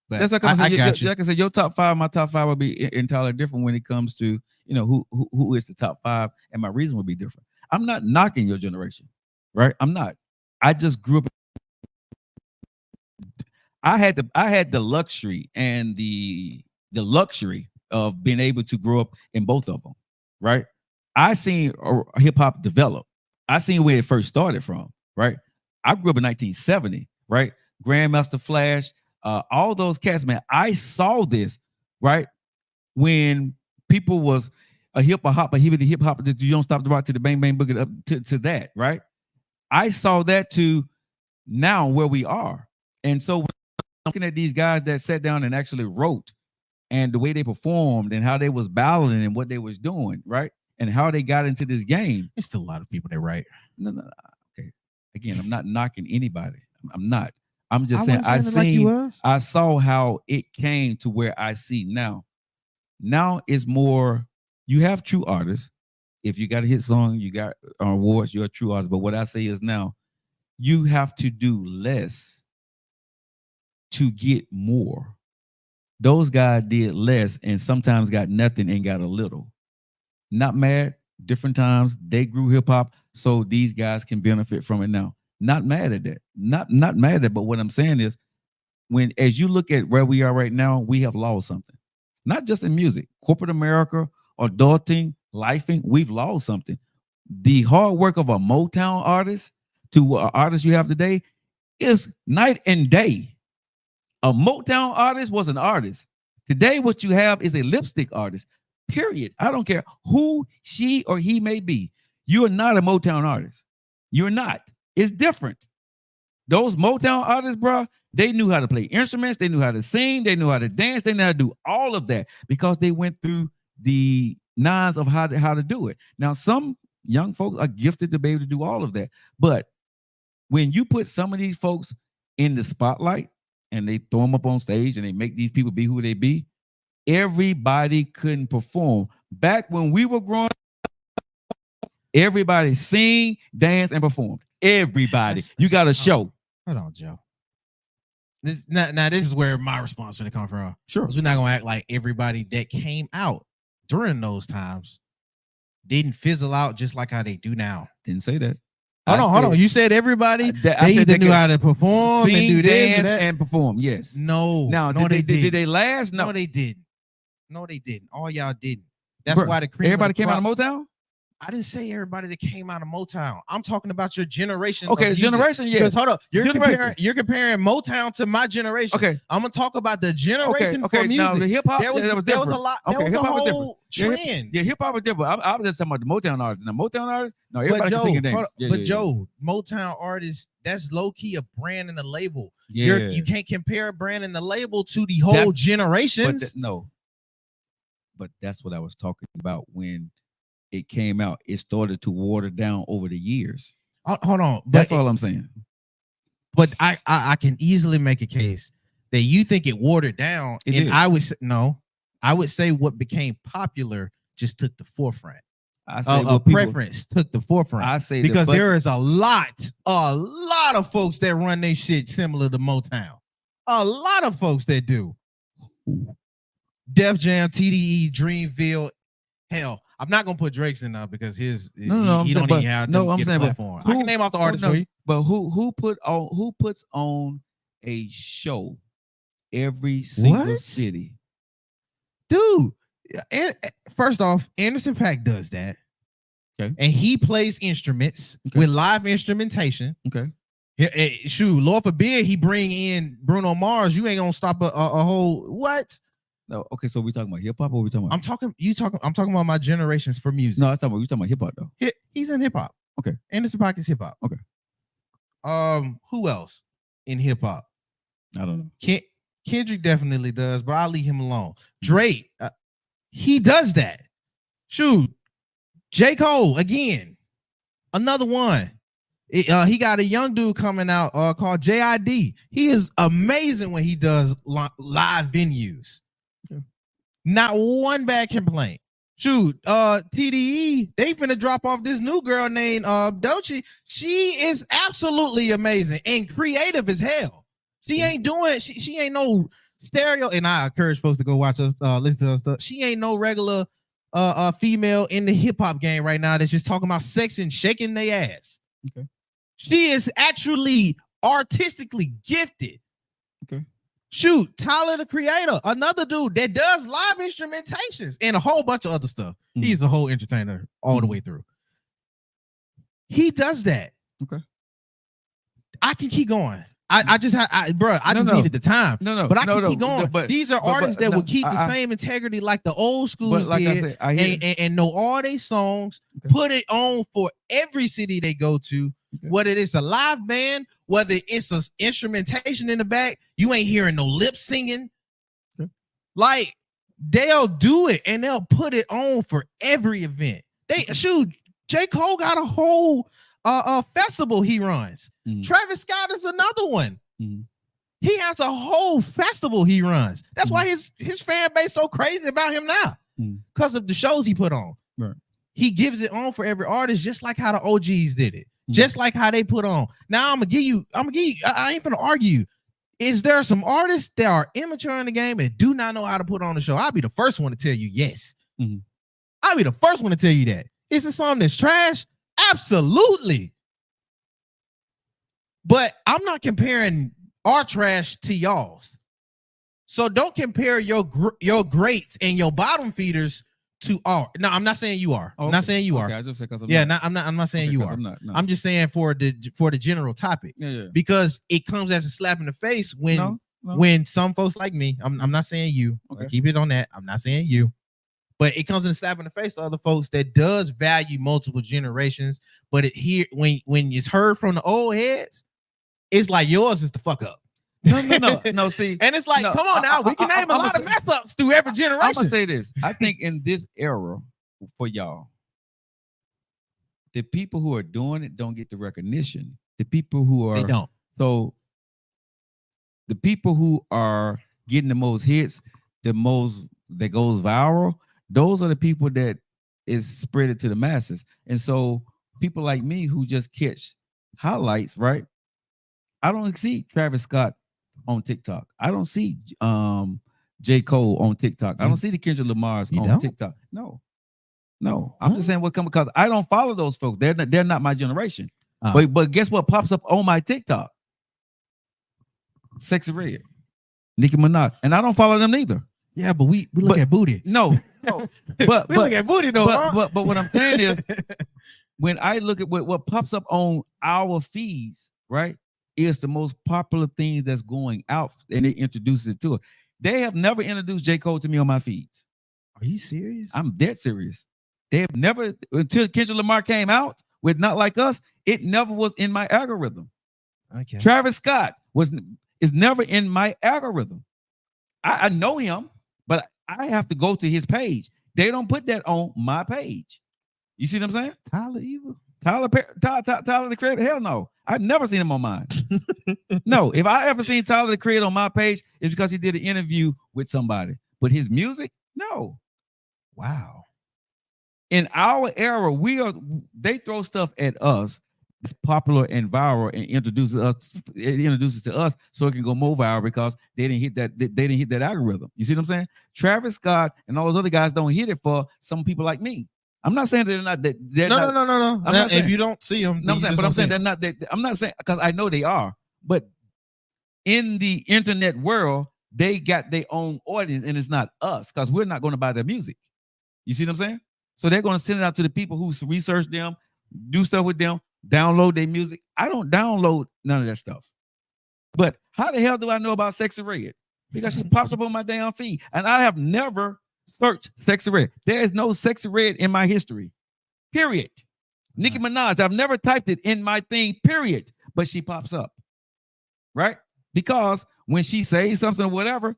Speaker 2: But
Speaker 3: that's like I got you. Like I said, your top 5, my top 5 will be entirely different when it comes to, you know, who is the top 5, and my reason will be different. I'm not knocking your generation, right? I'm not. I just grew up. I had the luxury and the luxury of being able to grow up in both of them, right? I seen hip hop develop. I seen where it first started from, right? I grew up in 1970, right? Grandmaster Flash, all those cats, man. I saw this, right? When people was a hip hop, hibbity hip hop, that you don't stop the rock to the bang bang boogie up to that, right? I saw that to now where we are. And so when I'm looking at these guys that sat down and actually wrote, and the way they performed and how they was battling and what they was doing, right? And how they got into this game.
Speaker 2: There's still a lot of people that write.
Speaker 3: No. Okay. Again, I'm not knocking anybody. I'm not. I'm just saying I saw how it came to where I see now. Now it's more, you have true artists. If you got a hit song, you got awards, you're a true artist. But what I say is now, you have to do less to get more. Those guys did less and sometimes got nothing and got a little. Not mad. Different times they grew hip hop, so these guys can benefit from it now. Not mad at that. Not mad at it. But what I'm saying is, as you look at where we are right now, we have lost something. Not just in music, corporate America, adulting, lifing, we've lost something. The hard work of a Motown artist to an artist you have today is night and day. A Motown artist was an artist. Today, what you have is a lipstick artist, period. I don't care who she or he may be. You are not a Motown artist. You're not. It's different. Those Motown artists, bro, they knew how to play instruments. They knew how to sing. They knew how to dance. They knew how to do all of that because they went through the nines of how to do it. Now, some young folks are gifted to be able to do all of that. But when you put some of these folks in the spotlight, and they throw them up on stage and they make these people be who they be, everybody couldn't perform. Back when we were growing up, everybody sing, dance, and performed. Everybody. You got a show.
Speaker 2: Hold on, Joe. This is where my response going to come from.
Speaker 3: Sure.
Speaker 2: We're not going to act like everybody that came out during those times didn't fizzle out just like how they do now.
Speaker 3: Didn't say that.
Speaker 2: Hold on. You said everybody they either knew how to perform and do this
Speaker 3: and perform. Yes.
Speaker 2: No.
Speaker 3: Now, did they last?
Speaker 2: No, they didn't. No, they didn't. All y'all didn't. That's why the cream
Speaker 3: everybody came out of Motown.
Speaker 2: I didn't say everybody that came out of Motown. I'm talking about your generation.
Speaker 3: Okay,
Speaker 2: of music.
Speaker 3: generation, yeah.
Speaker 2: Because hold up, you're
Speaker 3: Generation.
Speaker 2: comparing Motown to my generation.
Speaker 3: Okay.
Speaker 2: I'm gonna talk about the generation
Speaker 3: Okay.
Speaker 2: for music.
Speaker 3: Now the hip hop,
Speaker 2: there was a lot.
Speaker 3: Okay,
Speaker 2: There was a
Speaker 3: hip-hop was
Speaker 2: whole trend.
Speaker 3: Yeah, hip hop was different. I was just talking about the Motown artists. Now Motown artists, no, everybody can sing and dance.
Speaker 2: Joe, Motown artists, that's low key a brand and a label.
Speaker 3: Yeah.
Speaker 2: You can't compare a brand and the label to the whole generations.
Speaker 3: But that's what I was talking about when it came out. It started to water down over the years.
Speaker 2: Hold on,
Speaker 3: That's all I'm saying.
Speaker 2: But I can easily make a case that you think it watered down, I would say no. I would say what became popular just took the forefront.
Speaker 3: I say
Speaker 2: preference took the forefront.
Speaker 3: I say
Speaker 2: because there is a lot of folks that run their shit similar to Motown. A lot of folks that do. Def Jam, TDE, Dreamville. Hell, I'm not gonna put Drake's in now because he don't even have a platform. I can name off the artists for you.
Speaker 3: But who puts on a show every single city?
Speaker 2: Dude, and first off, Anderson .Paak does that.
Speaker 3: Okay.
Speaker 2: And he plays instruments with live instrumentation.
Speaker 3: Okay.
Speaker 2: Shoot, Lord forbid he bring in Bruno Mars. You ain't gonna stop a whole what?
Speaker 3: No, okay, so we talking about hip hop or we talking about?
Speaker 2: I'm talking about my generations for music.
Speaker 3: No, you talking about hip hop though.
Speaker 2: He's in hip hop.
Speaker 3: Okay.
Speaker 2: Anderson .Paak is hip hop.
Speaker 3: Okay.
Speaker 2: Who else in hip hop?
Speaker 3: I don't know.
Speaker 2: Kendrick definitely does, but I'll leave him alone. Drake, he does that. Shoot, J. Cole again, another one. He got a young dude coming out called JID. He is amazing when he does live venues. Not one bad complaint. Shoot, TDE, they finna drop off this new girl named Doechii. She is absolutely amazing and creative as hell. She ain't doing, she ain't no stereo, and I encourage folks to go watch us, listen to her stuff. She ain't no regular female in the hip-hop game right now that's just talking about sex and shaking their ass.
Speaker 3: Okay.
Speaker 2: She is actually artistically gifted.
Speaker 3: Okay.
Speaker 2: Shoot, Tyler the Creator, another dude that does live instrumentations and a whole bunch of other stuff. He's a whole entertainer all the way through. He does that.
Speaker 3: Okay.
Speaker 2: I can keep going. I just needed the time. But I can keep going.
Speaker 3: But
Speaker 2: these are artists that will keep the same integrity like the old schools did, and know all their songs, put it on for every city they go to, whether it's a live band, whether it's an instrumentation in the back, you ain't hearing no lip singing. Like, they'll do it and they'll put it on for every event. J. Cole got a whole festival he runs. Travis Scott is another one. He has a whole festival he runs. That's why his fan base so crazy about him now, because of the shows he put on.
Speaker 3: Right.
Speaker 2: He gives it on for every artist, just like how the OGs did it, just like how they put on. Now I'm gonna give you. I ain't gonna argue. Is there some artists that are immature in the game and do not know how to put on the show? I'll be the first one to tell you yes. I'll be the first one to tell you that. Is it something that's trash? Absolutely. But I'm not comparing our trash to y'all's. So don't compare your greats and your bottom feeders to our. No, I'm not saying you are.
Speaker 3: Okay.
Speaker 2: I'm not saying you are.
Speaker 3: I just said because
Speaker 2: I'm not saying you are. I'm just saying for the general topic.
Speaker 3: Yeah.
Speaker 2: Because it comes as a slap in the face when some folks like me. I'm not saying you.
Speaker 3: Okay.
Speaker 2: Keep it on that. I'm not saying you. But it comes in a slap in the face to other folks that does value multiple generations. But when it's heard from the old heads, it's like yours is the fuck up.
Speaker 3: No. See,
Speaker 2: and it's like, come on now, we can name a lot of mess ups through every generation.
Speaker 3: I'm gonna say this. I think in this era for y'all, the people who are doing it don't get the recognition. The people who are
Speaker 2: they don't.
Speaker 3: So the people who are getting the most hits, the most that goes viral, those are the people that is spread it to the masses. And so people like me who just catch highlights, right? I don't see Travis Scott on TikTok. I don't see J. Cole on TikTok. I don't see the Kendrick Lamar's on TikTok. No. I'm just saying what come because I don't follow those folks. They're not my generation. But guess what pops up on my TikTok? Sexy Red, Nicki Minaj, and I don't follow them neither.
Speaker 2: Yeah, but we look at booty.
Speaker 3: No, But
Speaker 2: we look at booty though.
Speaker 3: but what I'm saying is, when I look at what pops up on our feeds, right, is the most popular things that's going out, and it introduces it to us. They have never introduced J. Cole to me on my feeds.
Speaker 2: Are you serious?
Speaker 3: I'm dead serious. They have never, until Kendrick Lamar came out with Not Like Us, it never was in my algorithm.
Speaker 2: Okay.
Speaker 3: Travis Scott is never in my algorithm. I know him, but I have to go to his page. They don't put that on my page. You see what I'm saying?
Speaker 2: Tyler Evil.
Speaker 3: Tyler the Creator? Hell no. I've never seen him on mine. No, if I ever seen Tyler the Creator on my page, it's because he did an interview with somebody. But his music, no.
Speaker 2: Wow.
Speaker 3: In our era, they throw stuff at us. It's popular and viral and introduces to us so it can go more viral because they didn't hit that algorithm. You see what I'm saying? Travis Scott and all those other guys don't hit it for some people like me. I'm not saying they're not.
Speaker 2: No.
Speaker 3: I'm not saying,
Speaker 2: if you don't see them,
Speaker 3: no, I'm saying they're not. I'm not saying because I know they are, but in the internet world, they got their own audience, and it's not us because we're not going to buy their music. You see what I'm saying? So they're going to send it out to the people who research them, do stuff with them, download their music. I don't download none of that stuff. But how the hell do I know about Sexy Red? Because she pops up on my damn feed, and I have never search Sexy Red. There is no Sexy Red in my history. Period. Nicki Minaj, I've never typed it in my thing, period. But she pops up. Right? Because when she says something or whatever,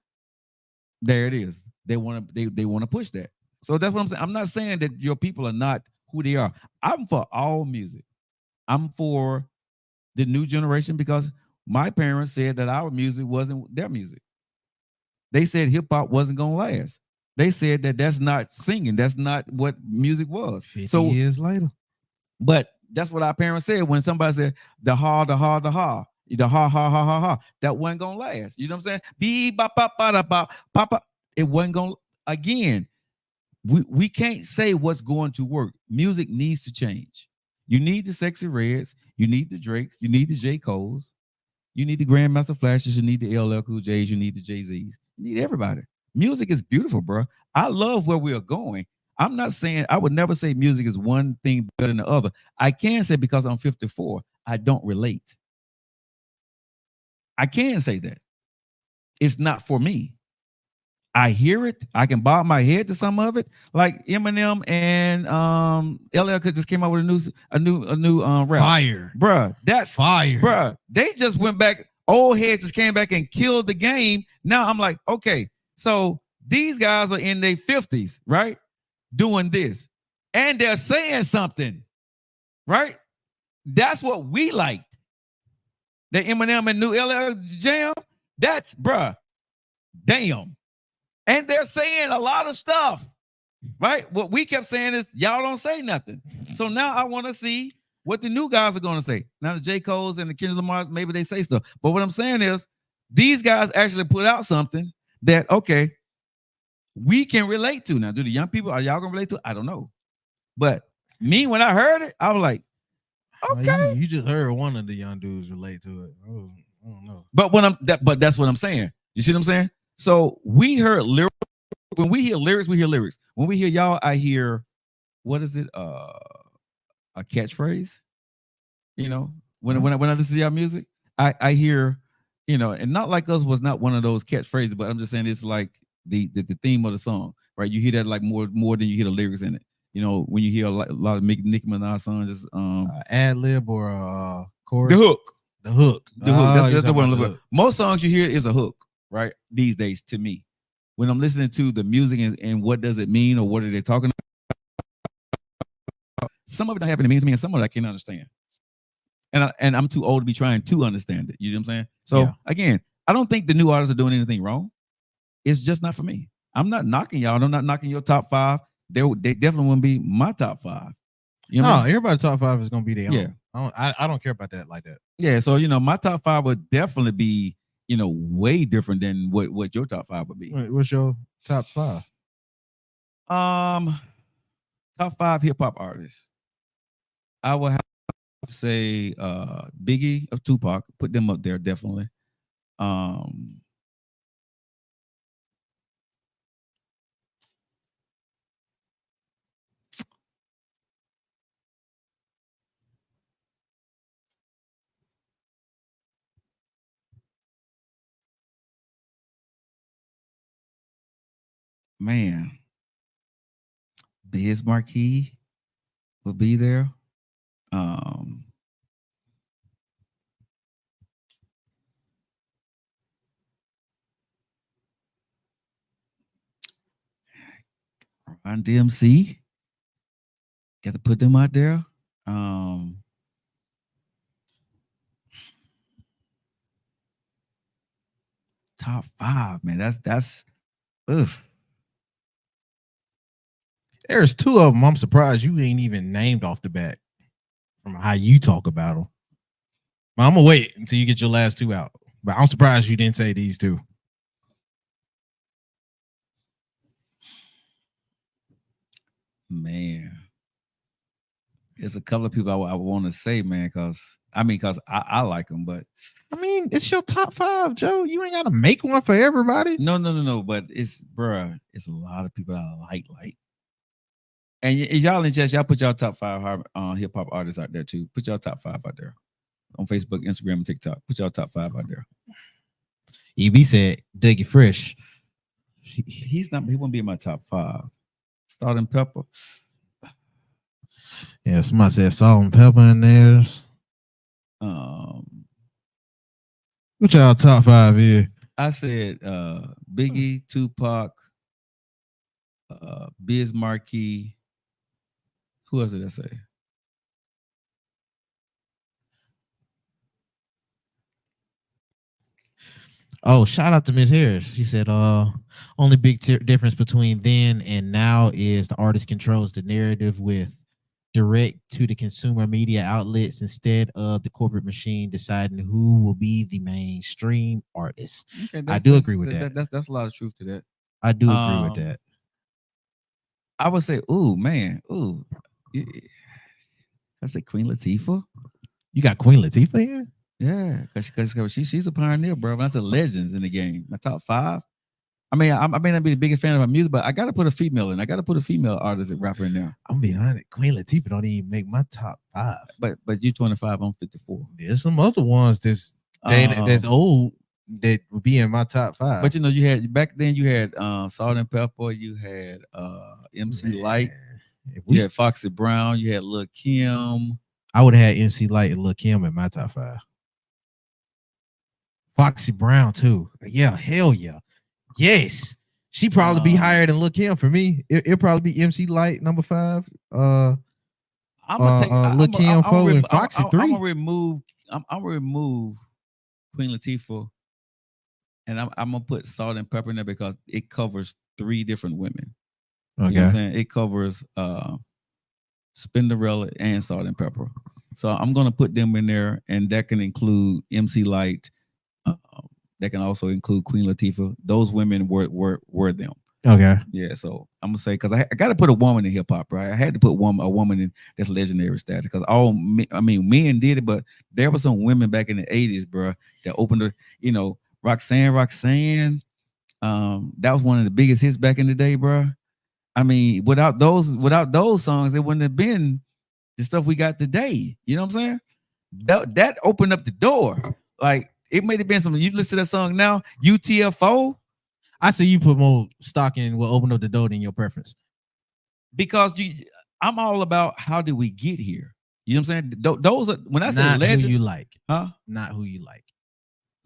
Speaker 3: there it is. They want to push that. So that's what I'm saying. I'm not saying that your people are not who they are. I'm for all music. I'm for the new generation because my parents said that our music wasn't their music. They said hip hop wasn't going to last. They said that that's not singing. That's not what music was.
Speaker 2: 50 years later.
Speaker 3: But that's what our parents said when somebody said the ha, the ha, the ha. The ha, ha, ha, ha, ha. That wasn't going to last. You know what I'm saying? Be ba ba ba da ba ba ba. It wasn't going to, again, we can't say what's going to work. Music needs to change. You need the Sexy Reds. You need the Drakes. You need the J. Coles. You need the Grandmaster Flashes. You need the LL Cool J's. You need the Jay-Z's. You need everybody. Music is beautiful, bro. I love where we are going. I'm not saying, I would never say music is one thing better than the other. I can say because I'm 54, I don't relate. I can say that. It's not for me. I hear it. I can bob my head to some of it. Like Eminem and LL just came out with a new rap.
Speaker 2: Fire.
Speaker 3: Bruh, that's
Speaker 2: fire.
Speaker 3: Bruh, they just went back. Old heads just came back and killed the game. Now I'm like, okay, so these guys are in their 50s, right? Doing this. And they're saying something, right? That's what we liked. The Eminem and new LL jam, that's, bruh, damn. And they're saying a lot of stuff, right? What we kept saying is, y'all don't say nothing. So now I want to see what the new guys are going to say. Now the J. Cole's and the Kendrick Lamar, maybe they say stuff. But what I'm saying is, these guys actually put out something that, okay, we can relate to. Now, do the young people, are y'all going to relate to it? I don't know. But me, when I heard it, I was like, okay.
Speaker 2: You just heard one of the young dudes relate to it. I don't know.
Speaker 3: But that's what I'm saying. You see what I'm saying? So we heard lyrics. When we hear lyrics, we hear lyrics. When we hear y'all, I hear, what is it? A catchphrase. You know, when I listen to y'all music, I hear, you know, and Not Like Us was not one of those catchphrases, but I'm just saying it's like the theme of the song, right? You hear that like more than you hear the lyrics in it. You know, when you hear a lot of Nicki Minaj songs, just
Speaker 2: ad lib or a chorus.
Speaker 3: The hook.
Speaker 2: That's
Speaker 3: the one. Most songs you hear is a hook, right? These days, to me, when I'm listening to the music and what does it mean or what are they talking about, some of it don't have any meaning to me, and some of it I can't understand. And I'm too old to be trying to understand it. You know what I'm saying? So again, I don't think the new artists are doing anything wrong. It's just not for me. I'm not knocking y'all. I'm not knocking your top five. They definitely wouldn't be my top five. You know,
Speaker 2: everybody's top five is gonna be their own.
Speaker 3: Yeah.
Speaker 2: I don't care about that like that.
Speaker 3: Yeah, so you know, my top five would definitely be, you know, way different than what your top five would be.
Speaker 2: Wait, what's your top five?
Speaker 3: Top five hip hop artists. I would have to say Biggie of Tupac, put them up there definitely. man, Biz Marquee will be there. Run DMC. Got to put them out there. Top 5, man. That's oof.
Speaker 2: There's 2 of them. I'm surprised you ain't even named off the bat from how you talk about them. But I'm gonna wait until you get your last 2 out. But I'm surprised you didn't say these 2.
Speaker 3: Man, there's a couple of people I want to say, man, because I like them, but
Speaker 2: I mean, it's your top 5, Joe. You ain't gotta make one for everybody.
Speaker 3: no. But it's a lot of people I like. And y'all in chat, y'all put y'all top 5 hip hop artists out there too. Put y'all top 5 out there on Facebook, Instagram, and TikTok. Put y'all top 5 out there.
Speaker 2: EB said Dougie Fresh.
Speaker 3: He won't be in my top 5. Salt and Pepper.
Speaker 2: Yeah, somebody said Salt and Pepper in theirs. What y'all top 5 here?
Speaker 3: I said Biggie, Tupac, Biz Marquee. Who else did I say?
Speaker 2: Oh, shout out to Miss Harris. She said, only big difference between then and now is the artist controls the narrative with direct to the consumer media outlets instead of the corporate machine deciding who will be the mainstream artist. Okay, I do agree with that.
Speaker 3: That's a lot of truth to that.
Speaker 2: I do agree with that.
Speaker 3: I would say, ooh, man, ooh. I say Queen Latifah.
Speaker 2: You got Queen Latifah here?
Speaker 3: Yeah, because she's a pioneer, bro. That's a legends in the game. My top 5. I mean, I may not be the biggest fan of her music, but I got to put a female in. I got to put a female artist and rapper in there.
Speaker 2: I'm being honest. Queen Latifah don't even make my top 5.
Speaker 3: But you 25, I'm 54.
Speaker 2: There's some other ones that's old that would be in my top 5.
Speaker 3: But you had back then. You had Salt and Pepper. You had MC Lyte. You had Foxy Brown. You had Lil' Kim.
Speaker 2: I would have had MC Lyte and Lil' Kim in my top 5. Foxy Brown too. Yeah, hell yeah. Yes. She probably be higher than Lil' Kim for me. It'll probably be MC Lyte number 5. I'm gonna take Lil' Kim 4 and Foxy 3.
Speaker 3: I'm gonna remove Queen Latifah, and I'm gonna put Salt and Pepper in there because it covers 3 different women. Okay. You know what I'm saying? It covers Spinderella and Salt and Pepper. So I'm gonna put them in there, and that can include MC Lyte. That can also include Queen Latifah. Those women were them.
Speaker 2: Okay.
Speaker 3: Yeah. So I'm gonna say because I got to put a woman in hip hop, right? I had to put a woman in that's legendary status because men did it, but there were some women back in the 80s, bro, that opened the, Roxanne. That was one of the biggest hits back in the day, bro. I mean, without those songs, it wouldn't have been the stuff we got today. You know what I'm saying? That opened up the door. Like, it may have been something. You listen to that song now, UTFO.
Speaker 2: I say you put more stock in what opened up the door than your preference.
Speaker 3: Because I'm all about how did we get here. You know what I'm saying? Those are when I say
Speaker 2: not
Speaker 3: legend,
Speaker 2: who you like,
Speaker 3: huh?
Speaker 2: Not who you like.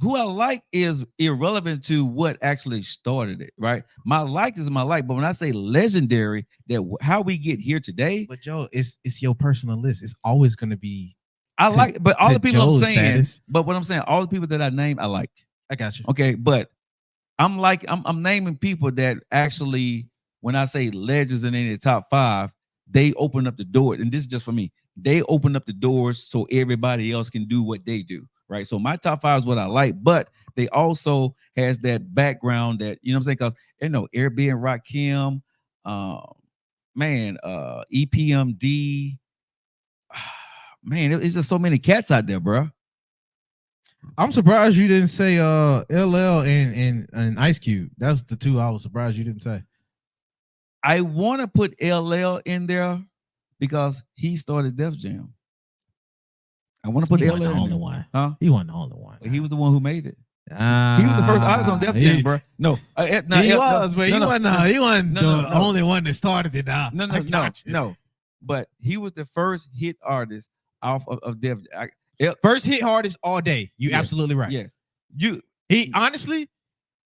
Speaker 3: Who I like is irrelevant to what actually started it, right? My like is my like, but when I say legendary, that how we get here today.
Speaker 2: But Joe, it's your personal list. It's always going to be.
Speaker 3: But all the people
Speaker 2: Joe's
Speaker 3: I'm saying,
Speaker 2: status.
Speaker 3: But what I'm saying, all the people that I name, I like.
Speaker 2: I got you.
Speaker 3: Okay, but I'm naming people that actually, when I say legends and in the top 5, they open up the door, and this is just for me. They open up the doors so everybody else can do what they do, right? So my top 5 is what I like, but they also has that background that, you know what I'm saying? Because Airbnb, Rakim, EPMD. Man, it's just so many cats out there, bro.
Speaker 2: I'm surprised you didn't say LL and Ice Cube. That's the 2 I was surprised you didn't say.
Speaker 3: I want to put LL in there because he started Def Jam. I want to put LL
Speaker 2: the only one.
Speaker 3: Huh?
Speaker 2: He wasn't the only one.
Speaker 3: But he was the one who made it. He was the first artist on Def Jam, bro. No,
Speaker 2: He was, but he wasn't the
Speaker 3: no.
Speaker 2: only one that started it. Now.
Speaker 3: No. But he was the first hit artist off of Def.
Speaker 2: First hit artist all day. You absolutely right.
Speaker 3: Yes,
Speaker 2: he honestly,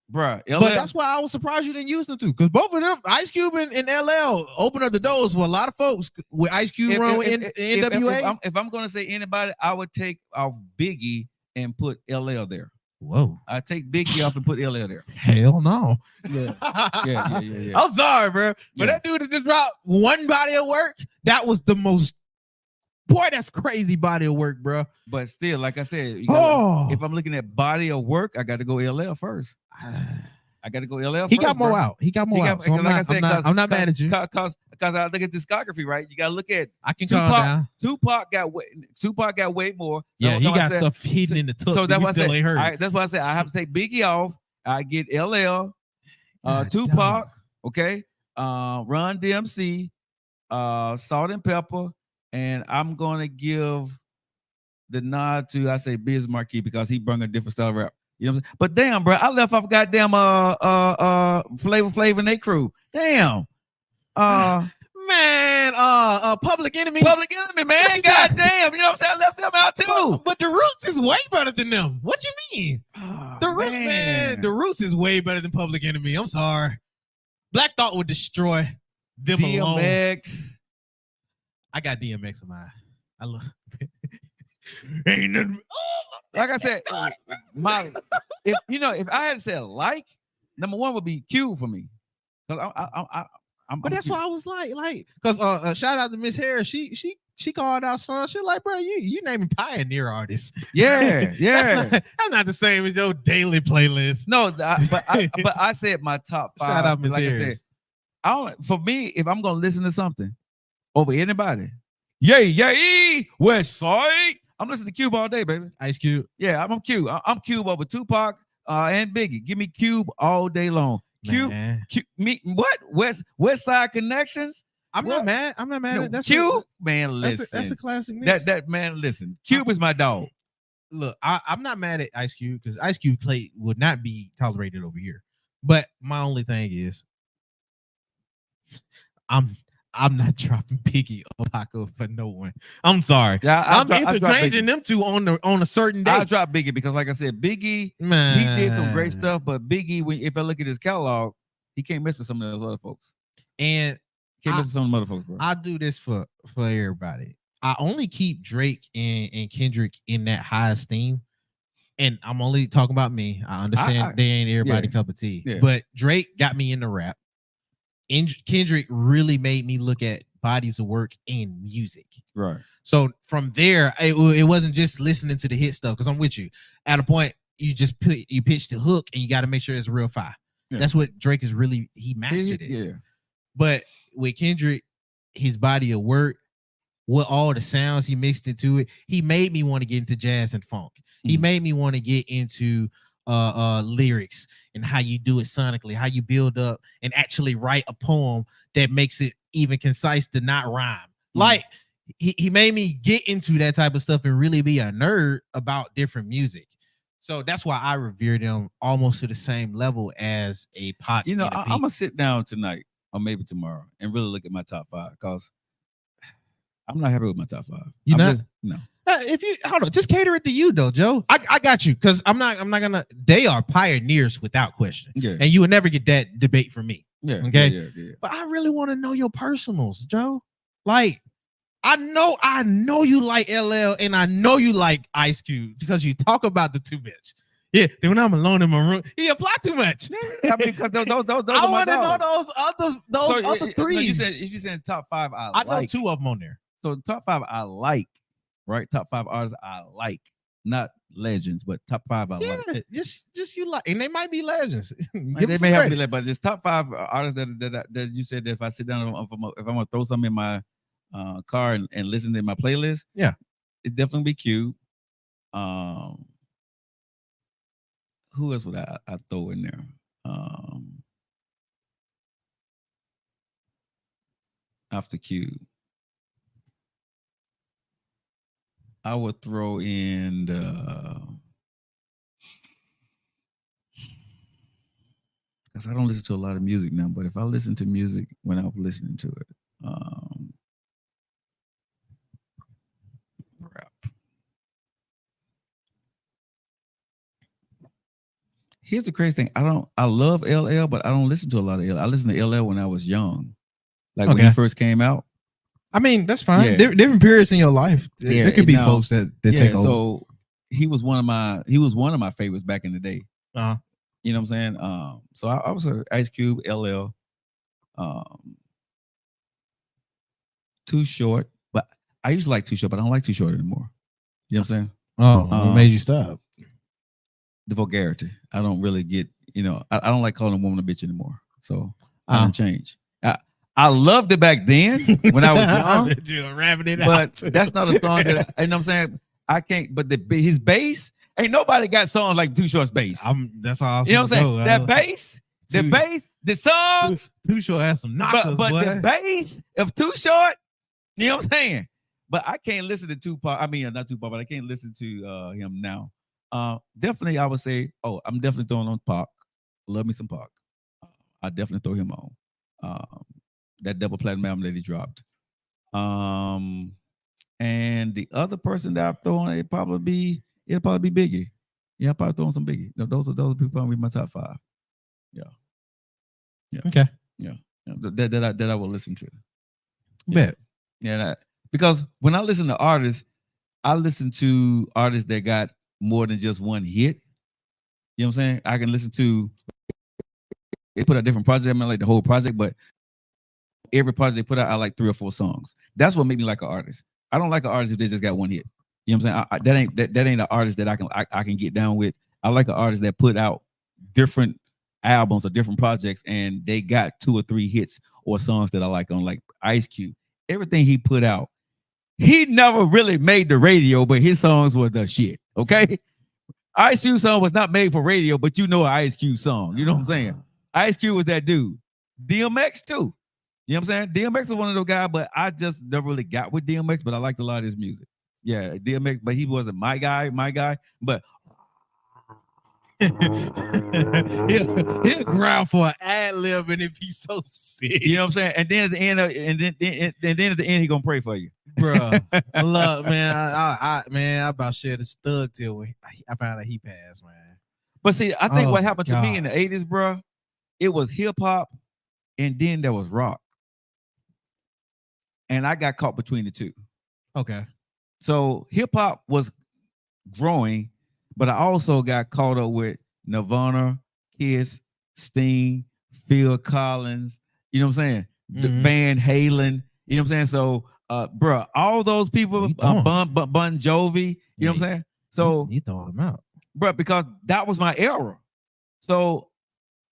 Speaker 3: bro.
Speaker 2: But that's why I was surprised you didn't use them too, because both of them, Ice Cube and LL, opened up the doors for a lot of folks with Ice Cube run with NWA.
Speaker 3: If I'm gonna say anybody, I would take off Biggie and put LL there.
Speaker 2: Whoa!
Speaker 3: I take Biggie off and put LL there.
Speaker 2: Hell no.
Speaker 3: Yeah.
Speaker 2: I'm sorry, bro, but that dude just dropped one body of work. That was the most. Boy, that's crazy body of work, bro.
Speaker 3: But still, like I said, if I'm looking at body of work, I got to go LL first. I got to go LL first.
Speaker 2: He got more out. So I'm not mad at you.
Speaker 3: Because I look at discography, right? You got to look at.
Speaker 2: I can calm down.
Speaker 3: Tupac got way more.
Speaker 2: Yeah, he got stuff hidden in the tuck.
Speaker 3: So that's why I said.
Speaker 2: Ain't heard.
Speaker 3: That's why I said I have to take Biggie off. I get LL, Tupac, okay, Run DMC, Salt and Pepper. And I'm gonna give the nod to Biz Markie because he brought a different style of rap. You know what I'm saying? But damn, bro, I left off goddamn Flavor Flav and they crew. Damn.
Speaker 2: Man, Public Enemy,
Speaker 3: man. Goddamn, you know what I'm saying? I left them out too.
Speaker 2: But the Roots is way better than them. What you mean? The Roots, man, the Roots is way better than Public Enemy. I'm sorry. Black Thought would destroy them
Speaker 3: DMX.
Speaker 2: alone. I got DMX in mind. I love ain't nothing.
Speaker 3: Like I said, if I had to say like, number one would be Q for me. Because
Speaker 2: but that's why I was like, because shout out to Miss Harris. She called out son. She like, bro, you naming pioneer artists.
Speaker 3: Yeah.
Speaker 2: That's not the same as your daily playlist.
Speaker 3: No, but I said my top 5.
Speaker 2: Shout out Miss Harris.
Speaker 3: For me, if I'm gonna listen to something over anybody, West Side, I'm listening to Cube all day, baby.
Speaker 2: Ice Cube.
Speaker 3: Yeah, I'm Cube. I'm Cube over Tupac and Biggie. Give me Cube all day long. Cube, what? West Side Connections.
Speaker 2: I'm not mad. That's
Speaker 3: Cube, man. Listen,
Speaker 2: that's a classic mix.
Speaker 3: That man. Listen, Cube is my dog.
Speaker 2: Look, I'm not mad at Ice Cube because Ice Cube play would not be tolerated over here. But my only thing is, I'm not dropping Biggie or Paco for no one. I'm sorry.
Speaker 3: Yeah,
Speaker 2: I'm interchanging them two on a certain day.
Speaker 3: I'll drop Biggie because, like I said, Biggie,
Speaker 2: man,
Speaker 3: he did some great stuff. But Biggie, if I look at his catalog, he can't mess with some of those other folks.
Speaker 2: And
Speaker 3: can't mess with some of the other folks, bro.
Speaker 2: I do this for everybody. I only keep Drake and Kendrick in that high esteem. And I'm only talking about me. I understand they ain't everybody cup of tea. Yeah. But Drake got me into rap. Kendrick really made me look at bodies of work and music.
Speaker 3: Right.
Speaker 2: So from there, it wasn't just listening to the hit stuff, because I'm with you. At a point, you pitch the hook and you got to make sure it's real fire. Yeah. That's what Drake is really, he mastered it.
Speaker 3: Yeah.
Speaker 2: But with Kendrick, his body of work, with all the sounds he mixed into it, he made me want to get into jazz and funk. He made me want to get into lyrics and how you do it sonically, how you build up and actually write a poem that makes it even concise to not rhyme. Like he made me get into that type of stuff and really be a nerd about different music. So that's why I revere them almost to the same level as a Pac.
Speaker 3: You know, I'm gonna sit down tonight or maybe tomorrow and really look at my top 5, because I'm not happy with my top 5.
Speaker 2: You know,
Speaker 3: no.
Speaker 2: If you hold on, just cater it to you though, Joe. I got you, because I'm not gonna. They are pioneers without question.
Speaker 3: Yeah.
Speaker 2: And you would never get that debate from me.
Speaker 3: Yeah.
Speaker 2: Okay.
Speaker 3: Yeah.
Speaker 2: But I really want to know your personals, Joe. Like, I know you like LL and I know you like Ice Cube because you talk about the too much. Yeah, then when I'm alone in my room, he apply too much.
Speaker 3: I mean, because those
Speaker 2: I want to know those other three.
Speaker 3: You said top 5.
Speaker 2: I know 2 of them on there.
Speaker 3: So top 5 I like, right? Top 5 artists I like, not legends, but top 5 I like.
Speaker 2: Just you like, and they might be legends.
Speaker 3: They may have to be legends, but there's top 5 artists that you said that if I sit down, if I'm gonna throw something in my car and listen to my playlist, it's definitely be Cube. Who else would I throw in there? After Cube, I would throw in because I don't listen to a lot of music now. But if I listen to music when I was listening to it, rap. Here's the crazy thing. I love LL, but I don't listen to a lot of LL. I listened to LL when I was young. Like when he first came out.
Speaker 2: I mean, that's fine.
Speaker 3: Yeah.
Speaker 2: Different periods in your life.
Speaker 3: Yeah,
Speaker 2: there could be
Speaker 3: now-
Speaker 2: folks that take over.
Speaker 3: So he was one of my favorites back in the day.
Speaker 2: Uh-huh.
Speaker 3: You know what I'm saying? So I was a Ice Cube, LL, Too Short, but I used to like Too Short, but I don't like Too Short anymore. You know what I'm saying?
Speaker 2: Oh, what made you stop?
Speaker 3: The vulgarity. I don't really get, I don't like calling a woman a bitch anymore. So I don't change. I loved it back then when I was young.
Speaker 2: Rapping it
Speaker 3: But
Speaker 2: out.
Speaker 3: that's not a song that you know what I'm saying. I can't. But his bass, ain't nobody got songs like Too Short's bass.
Speaker 2: That's all. I was
Speaker 3: You know what I'm saying?
Speaker 2: go.
Speaker 3: That bass, the songs.
Speaker 2: Too Short has some knockers,
Speaker 3: But
Speaker 2: boy.
Speaker 3: the bass of Too Short, you know what I'm saying? But I can't listen to Tupac. I mean, not Tupac, but I can't listen to him now. Definitely, I would say, I'm definitely throwing on Pac. Love me some Pac. I definitely throw him on. That double platinum album that he dropped. And the other person that I'm throwing, it'll probably be Biggie. Yeah, I'll probably throw on some Biggie. Those are people probably my top 5. Yeah.
Speaker 2: Okay.
Speaker 3: Yeah. That I will listen to.
Speaker 2: Bet.
Speaker 3: Yeah. Because when I listen to artists, I listen to artists that got more than just one hit. You know what I'm saying? I can listen to, they put out different projects. I mean, like the whole project, but every project they put out, I like 3 or 4 songs. That's what made me like an artist. I don't like an artist if they just got one hit. You know what I'm saying? That ain't an artist that I can get down with. I like an artist that put out different albums or different projects, and they got 2 or 3 hits or songs that I like on, like Ice Cube. Everything he put out, he never really made the radio, but his songs were the shit. Okay, Ice Cube song was not made for radio, but you know an Ice Cube song. You know what I'm saying? Ice Cube was that dude. DMX too. You know what I'm saying? DMX was one of those guys, but I just never really got with DMX, but I liked a lot of his music. Yeah, DMX, but he wasn't my guy, but
Speaker 2: he'll growl for an ad lib, and if he's so sick,
Speaker 3: you know what I'm saying? And then at the end, at the end, he gonna pray for you,
Speaker 2: bro. Look, man, I about shared this thug till I found out he passed, man.
Speaker 3: But see, I think
Speaker 2: Oh,
Speaker 3: what happened to me
Speaker 2: God.
Speaker 3: in the 80s, bro, it was hip hop, and then there was rock, and I got caught between the two.
Speaker 2: Okay.
Speaker 3: So hip hop was growing, but I also got caught up with Nirvana, Kiss, Sting, Phil Collins, you know what I'm saying?
Speaker 2: Mhm.
Speaker 3: Van Halen, you know what I'm saying? So, bro, all those people, Bon Jovi, you know what I'm saying? So,
Speaker 2: you throwing them out,
Speaker 3: bro, because that was my era. So,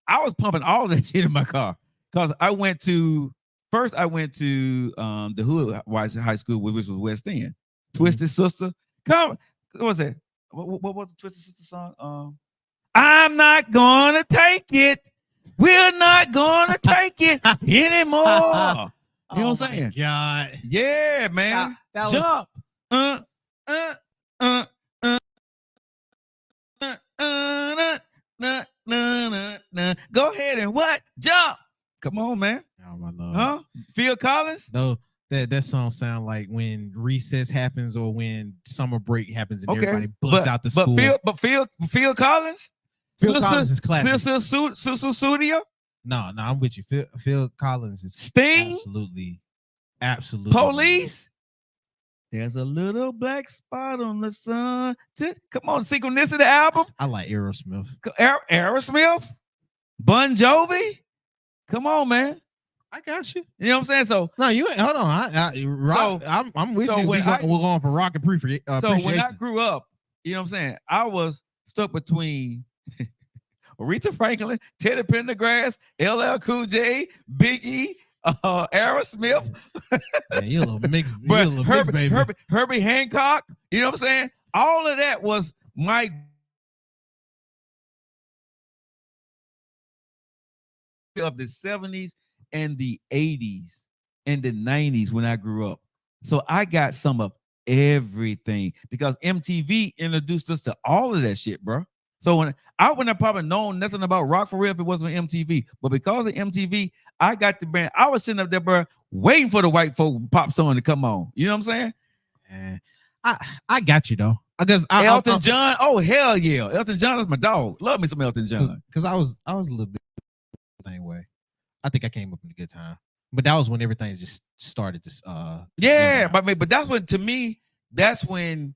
Speaker 3: I was pumping all of that shit in my car because I went to the Hood High School, which was West End. Twisted Sister, what was that? What was the Twisted Sister song? I'm not gonna take it. We're not gonna take it anymore. You know what I'm saying?
Speaker 2: God,
Speaker 3: Yeah, man.
Speaker 2: that was-
Speaker 3: Jump. Go ahead and what? Jump. Come on, man.
Speaker 2: oh my lord,
Speaker 3: Huh? Phil Collins?
Speaker 2: No, that song sound like when recess happens or when summer break happens and
Speaker 3: Okay.
Speaker 2: everybody busts out the school.
Speaker 3: But Phil Collins?
Speaker 2: Phil Collins is classic.
Speaker 3: Sister Studio?
Speaker 2: No, I'm with you. Phil Collins is
Speaker 3: Sting?
Speaker 2: absolutely.
Speaker 3: Police? There's a little black spot on the sun. Come on, Synchronicity album.
Speaker 2: I like Aerosmith.
Speaker 3: Aerosmith? Bon Jovi? Come on, man.
Speaker 2: I got you.
Speaker 3: You know what I'm saying? So,
Speaker 2: No, you ain't. Hold on. I'm with
Speaker 3: so
Speaker 2: you.
Speaker 3: when
Speaker 2: We're going for rock appreciation.
Speaker 3: so when I grew up, you know what I'm saying? I was stuck between Aretha Franklin, Teddy Pendergrass, LL Cool J, Big E, Aerosmith,
Speaker 2: Man, you're a little mixed. You're
Speaker 3: but
Speaker 2: a little mixed, baby.
Speaker 3: Herbie Hancock. You know what I'm saying? All of that was my of the 70s and the 80s and the 90s when I grew up. So I got some of everything because MTV introduced us to all of that shit, bro. So when I wouldn't have probably known nothing about rock for real if it wasn't for MTV. But because of MTV, I got the band. I was sitting up there, bro, waiting for the white folk pop song to come on. You know what I'm saying?
Speaker 2: I got you though. Because
Speaker 3: Elton John, oh hell yeah, Elton John is my dog. Love me some Elton John.
Speaker 2: Because I was a little bit the same way. I think I came up in a good time, but that was when everything just started to.
Speaker 3: Yeah, but that's when, to me, that's when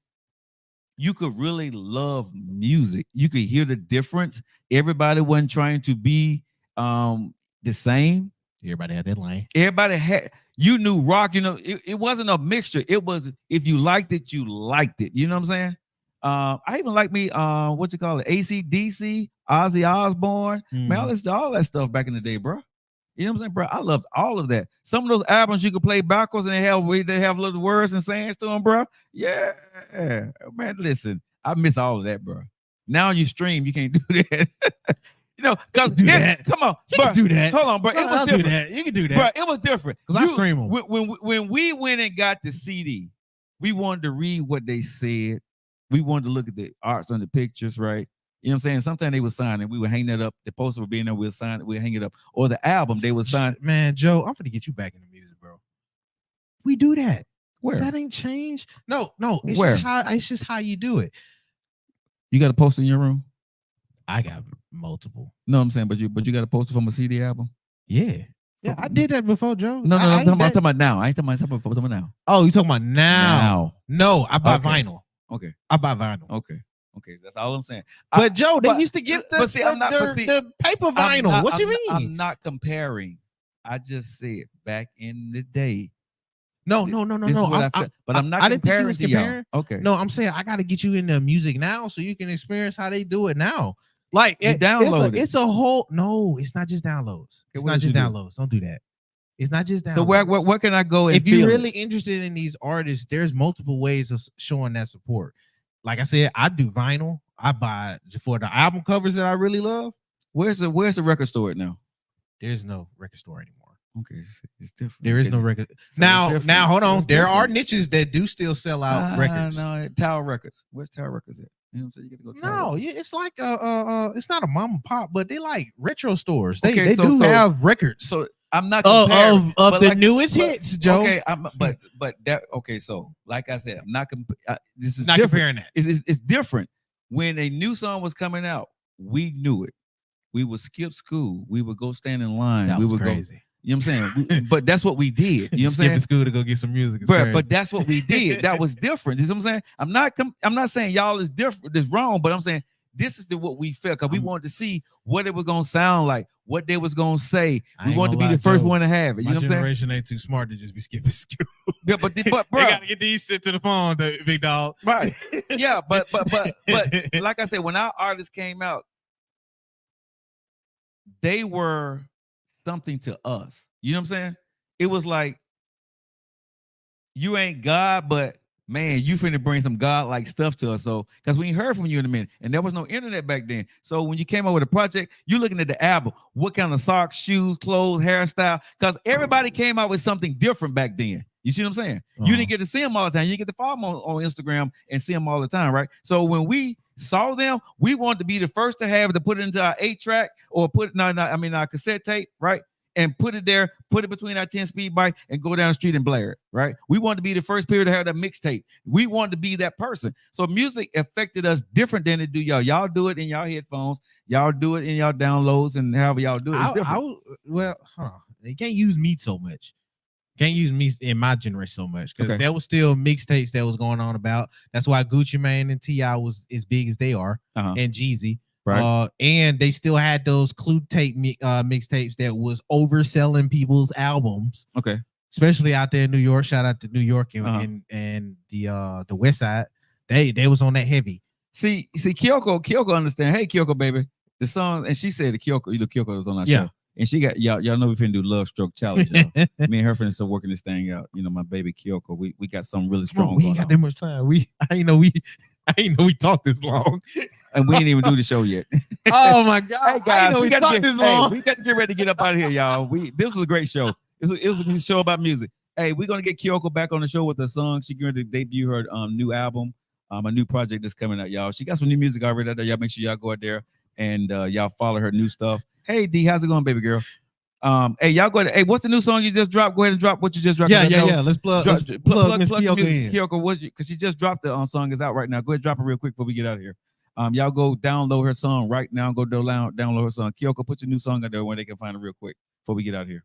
Speaker 3: you could really love music. You could hear the difference. Everybody wasn't trying to be the same.
Speaker 2: Everybody had that lane.
Speaker 3: Everybody had, you knew rock, you know, it wasn't a mixture. It was, if you liked it, you liked it. You know what I'm saying? I even like me, what you call it, AC/DC, Ozzy Osbourne. Man, I listened to all that stuff back in the day, bro. You know what I'm saying, bro? I loved all of that. Some of those albums you could play backwards and they have little words and sayings to them, bro. Yeah, man, listen, I miss all of that, bro. Now you stream, you can't do that. You know, because come on,
Speaker 2: you can do that.
Speaker 3: Hold on, bro. It was different.
Speaker 2: You can do that,
Speaker 3: bro. It was different
Speaker 2: because I stream them.
Speaker 3: When we went and got the CD, we wanted to read what they said. We wanted to look at the arts on the pictures, right? You know what I'm saying? Sometimes they would sign it. We would hang that up. The poster would be in there. We'll sign it. We'll hang it up. Or the album, they would sign.
Speaker 2: Man, Joe, I'm finna get you back in the music, bro. We do that.
Speaker 3: Where?
Speaker 2: That ain't changed. No. It's
Speaker 3: Where?
Speaker 2: just how you do it.
Speaker 3: You got a poster in your room?
Speaker 2: I got multiple.
Speaker 3: No, I'm saying, but you got a poster from a CD album?
Speaker 2: Yeah, I did that before, Joe.
Speaker 3: No, I'm talking about now. I ain't talking about now.
Speaker 2: Oh, you talking about now? No, I buy vinyl.
Speaker 3: Okay.
Speaker 2: I buy vinyl.
Speaker 3: Okay, that's all I'm saying.
Speaker 2: But Joe, they used to get the paper vinyl. What you mean?
Speaker 3: I'm not comparing. I just said back in the day.
Speaker 2: No.
Speaker 3: But I'm not comparing to y'all. Okay.
Speaker 2: No, I'm saying I got to get you into music now so you can experience how they do it now. Like it's a whole. No, it's not just downloads. It's not just downloads. Don't do that. It's not just downloads.
Speaker 3: So where can I go?
Speaker 2: If you're really interested in these artists, there's multiple ways of showing that support. Like I said, I do vinyl. I buy for the album covers that I really love.
Speaker 3: Where's the record store now?
Speaker 2: There's no record store anymore.
Speaker 3: Okay, it's different.
Speaker 2: There is no record. So now, hold on. There are niches that do still sell out records.
Speaker 3: No, Tower Records. Where's Tower Records at? You know what I'm saying? You get to go to Tower Records.
Speaker 2: It's like it's not a mom and pop, but they like retro stores. They do have records.
Speaker 3: So I'm not comparing
Speaker 2: of the newest hits, Joe.
Speaker 3: Okay, but that okay. So like I said, I'm not this is
Speaker 2: not comparing that.
Speaker 3: It's different. When a new song was coming out, we knew it. We would skip school. We would go stand in line.
Speaker 2: That was crazy.
Speaker 3: You know what I'm saying? But that's what we did. You know what I'm saying?
Speaker 2: Skipping school to go get some music.
Speaker 3: But that's what we did. That was different. You know what I'm saying? I'm not saying y'all is different, is wrong, but I'm saying this is what we felt because we wanted to see what it was gonna sound like, what they was gonna say. We wanted to be the first one to have it. You know what I'm saying?
Speaker 2: My generation ain't too smart to just be skipping school.
Speaker 3: Yeah, but bro,
Speaker 2: they gotta get these shit to the phone, big dog.
Speaker 3: Right. Yeah, but like I said, when our artists came out, they were something to us. You know what I'm saying? It was like, you ain't God, but man, you finna bring some God-like stuff to us. So, because we ain't heard from you in a minute, and there was no internet back then. So when you came up with a project, you looking at the album, what kind of socks, shoes, clothes, hairstyle, because everybody came out with something different back then. You see what I'm saying? You didn't get to see them all the time. You get to follow them on Instagram and see them all the time, right? So when we saw them, we wanted to be the first to have to put it into our 8-track or our cassette tape, right? And put it there, put it between our 10-speed bike and go down the street and blare it, right? We wanted to be the first period to have that mixtape. We wanted to be that person. So music affected us different than it do y'all. Y'all do it in y'all headphones. Y'all do it in y'all downloads, and however y'all do it, it's different.
Speaker 2: Well, hold on. They can't use me so much. Can't use me in my generation so much because there was still mixtapes that was going on about. That's why Gucci Mane and T.I. was as big as they are, and Jeezy. Right. And they still had those clue tape mixtapes that was overselling people's albums.
Speaker 3: Okay.
Speaker 2: Especially out there in New York. Shout out to New York and the West Side. They was on that heavy.
Speaker 3: See, Kyoko understand. Hey, Kyoko, baby. The song, and she said the Kyoko was on our show. And she got y'all know we finna do Love Stroke Challenge. Me and her finna start working this thing out. You know, my baby Kyoko. We got something really strong.
Speaker 2: We ain't got that much time. I ain't know we talked this long.
Speaker 3: And we ain't even do the show yet.
Speaker 2: Oh my God.
Speaker 3: Hey guys, we got to get ready to get up out of here, y'all. This was a great show. It was a show about music. Hey, we're gonna get Kyoko back on the show with a song. She's going to debut her new album A new project that's coming out, y'all. She got some new music already out there. Y'all make sure y'all go out there and y'all follow her new stuff. Hey D, how's it going, baby girl? Hey, y'all go ahead. Hey, what's the new song you just dropped? Go ahead and drop what you just dropped.
Speaker 2: Yeah. Let's plug Miss Kyoko in.
Speaker 3: Kyoko, because she just dropped the song is out right now. Go ahead, drop it real quick before we get out of here. Y'all go download her song right now. Go download her song. Kyoko, put your new song out there where they can find it real quick before we get out of here.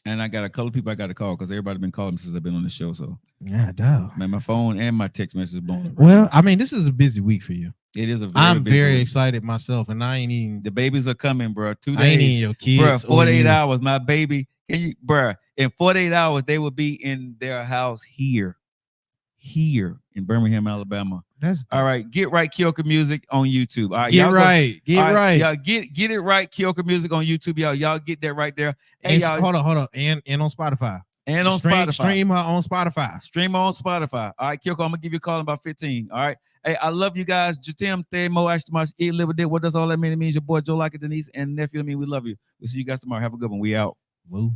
Speaker 3: And I got a couple of people I got to call because everybody been calling me since I've been on the show. So
Speaker 2: yeah, dog.
Speaker 3: Man, my phone and my text message blown up.
Speaker 2: Well, I mean, this is a busy week for you.
Speaker 3: It is
Speaker 2: I'm very excited myself, and I ain't even.
Speaker 3: The babies are coming, bro. 2 days.
Speaker 2: I ain't even your kids.
Speaker 3: Bro, 48 hours. My baby, can you, bro? In 48 hours, they will be in their house here in Birmingham, Alabama.
Speaker 2: That's
Speaker 3: all right. Get right, Kyoko Music on YouTube. All right,
Speaker 2: get right.
Speaker 3: Y'all get it right, Kyoko Music on YouTube, y'all. Y'all get that right there.
Speaker 2: Hey, y'all, hold on, and on Spotify.
Speaker 3: And on Spotify.
Speaker 2: Stream her on Spotify.
Speaker 3: Stream on Spotify. All right, Kyoko, I'm gonna give you a call in about 15. All right. Hey, I love you guys. Jatim, Themo, Ashtamas, Eat Liberty. What does all that mean? It means your boy Joe Lockett, Denise, and nephew. I mean, we love you. We'll see you guys tomorrow. Have a good one. We out.
Speaker 2: Woo.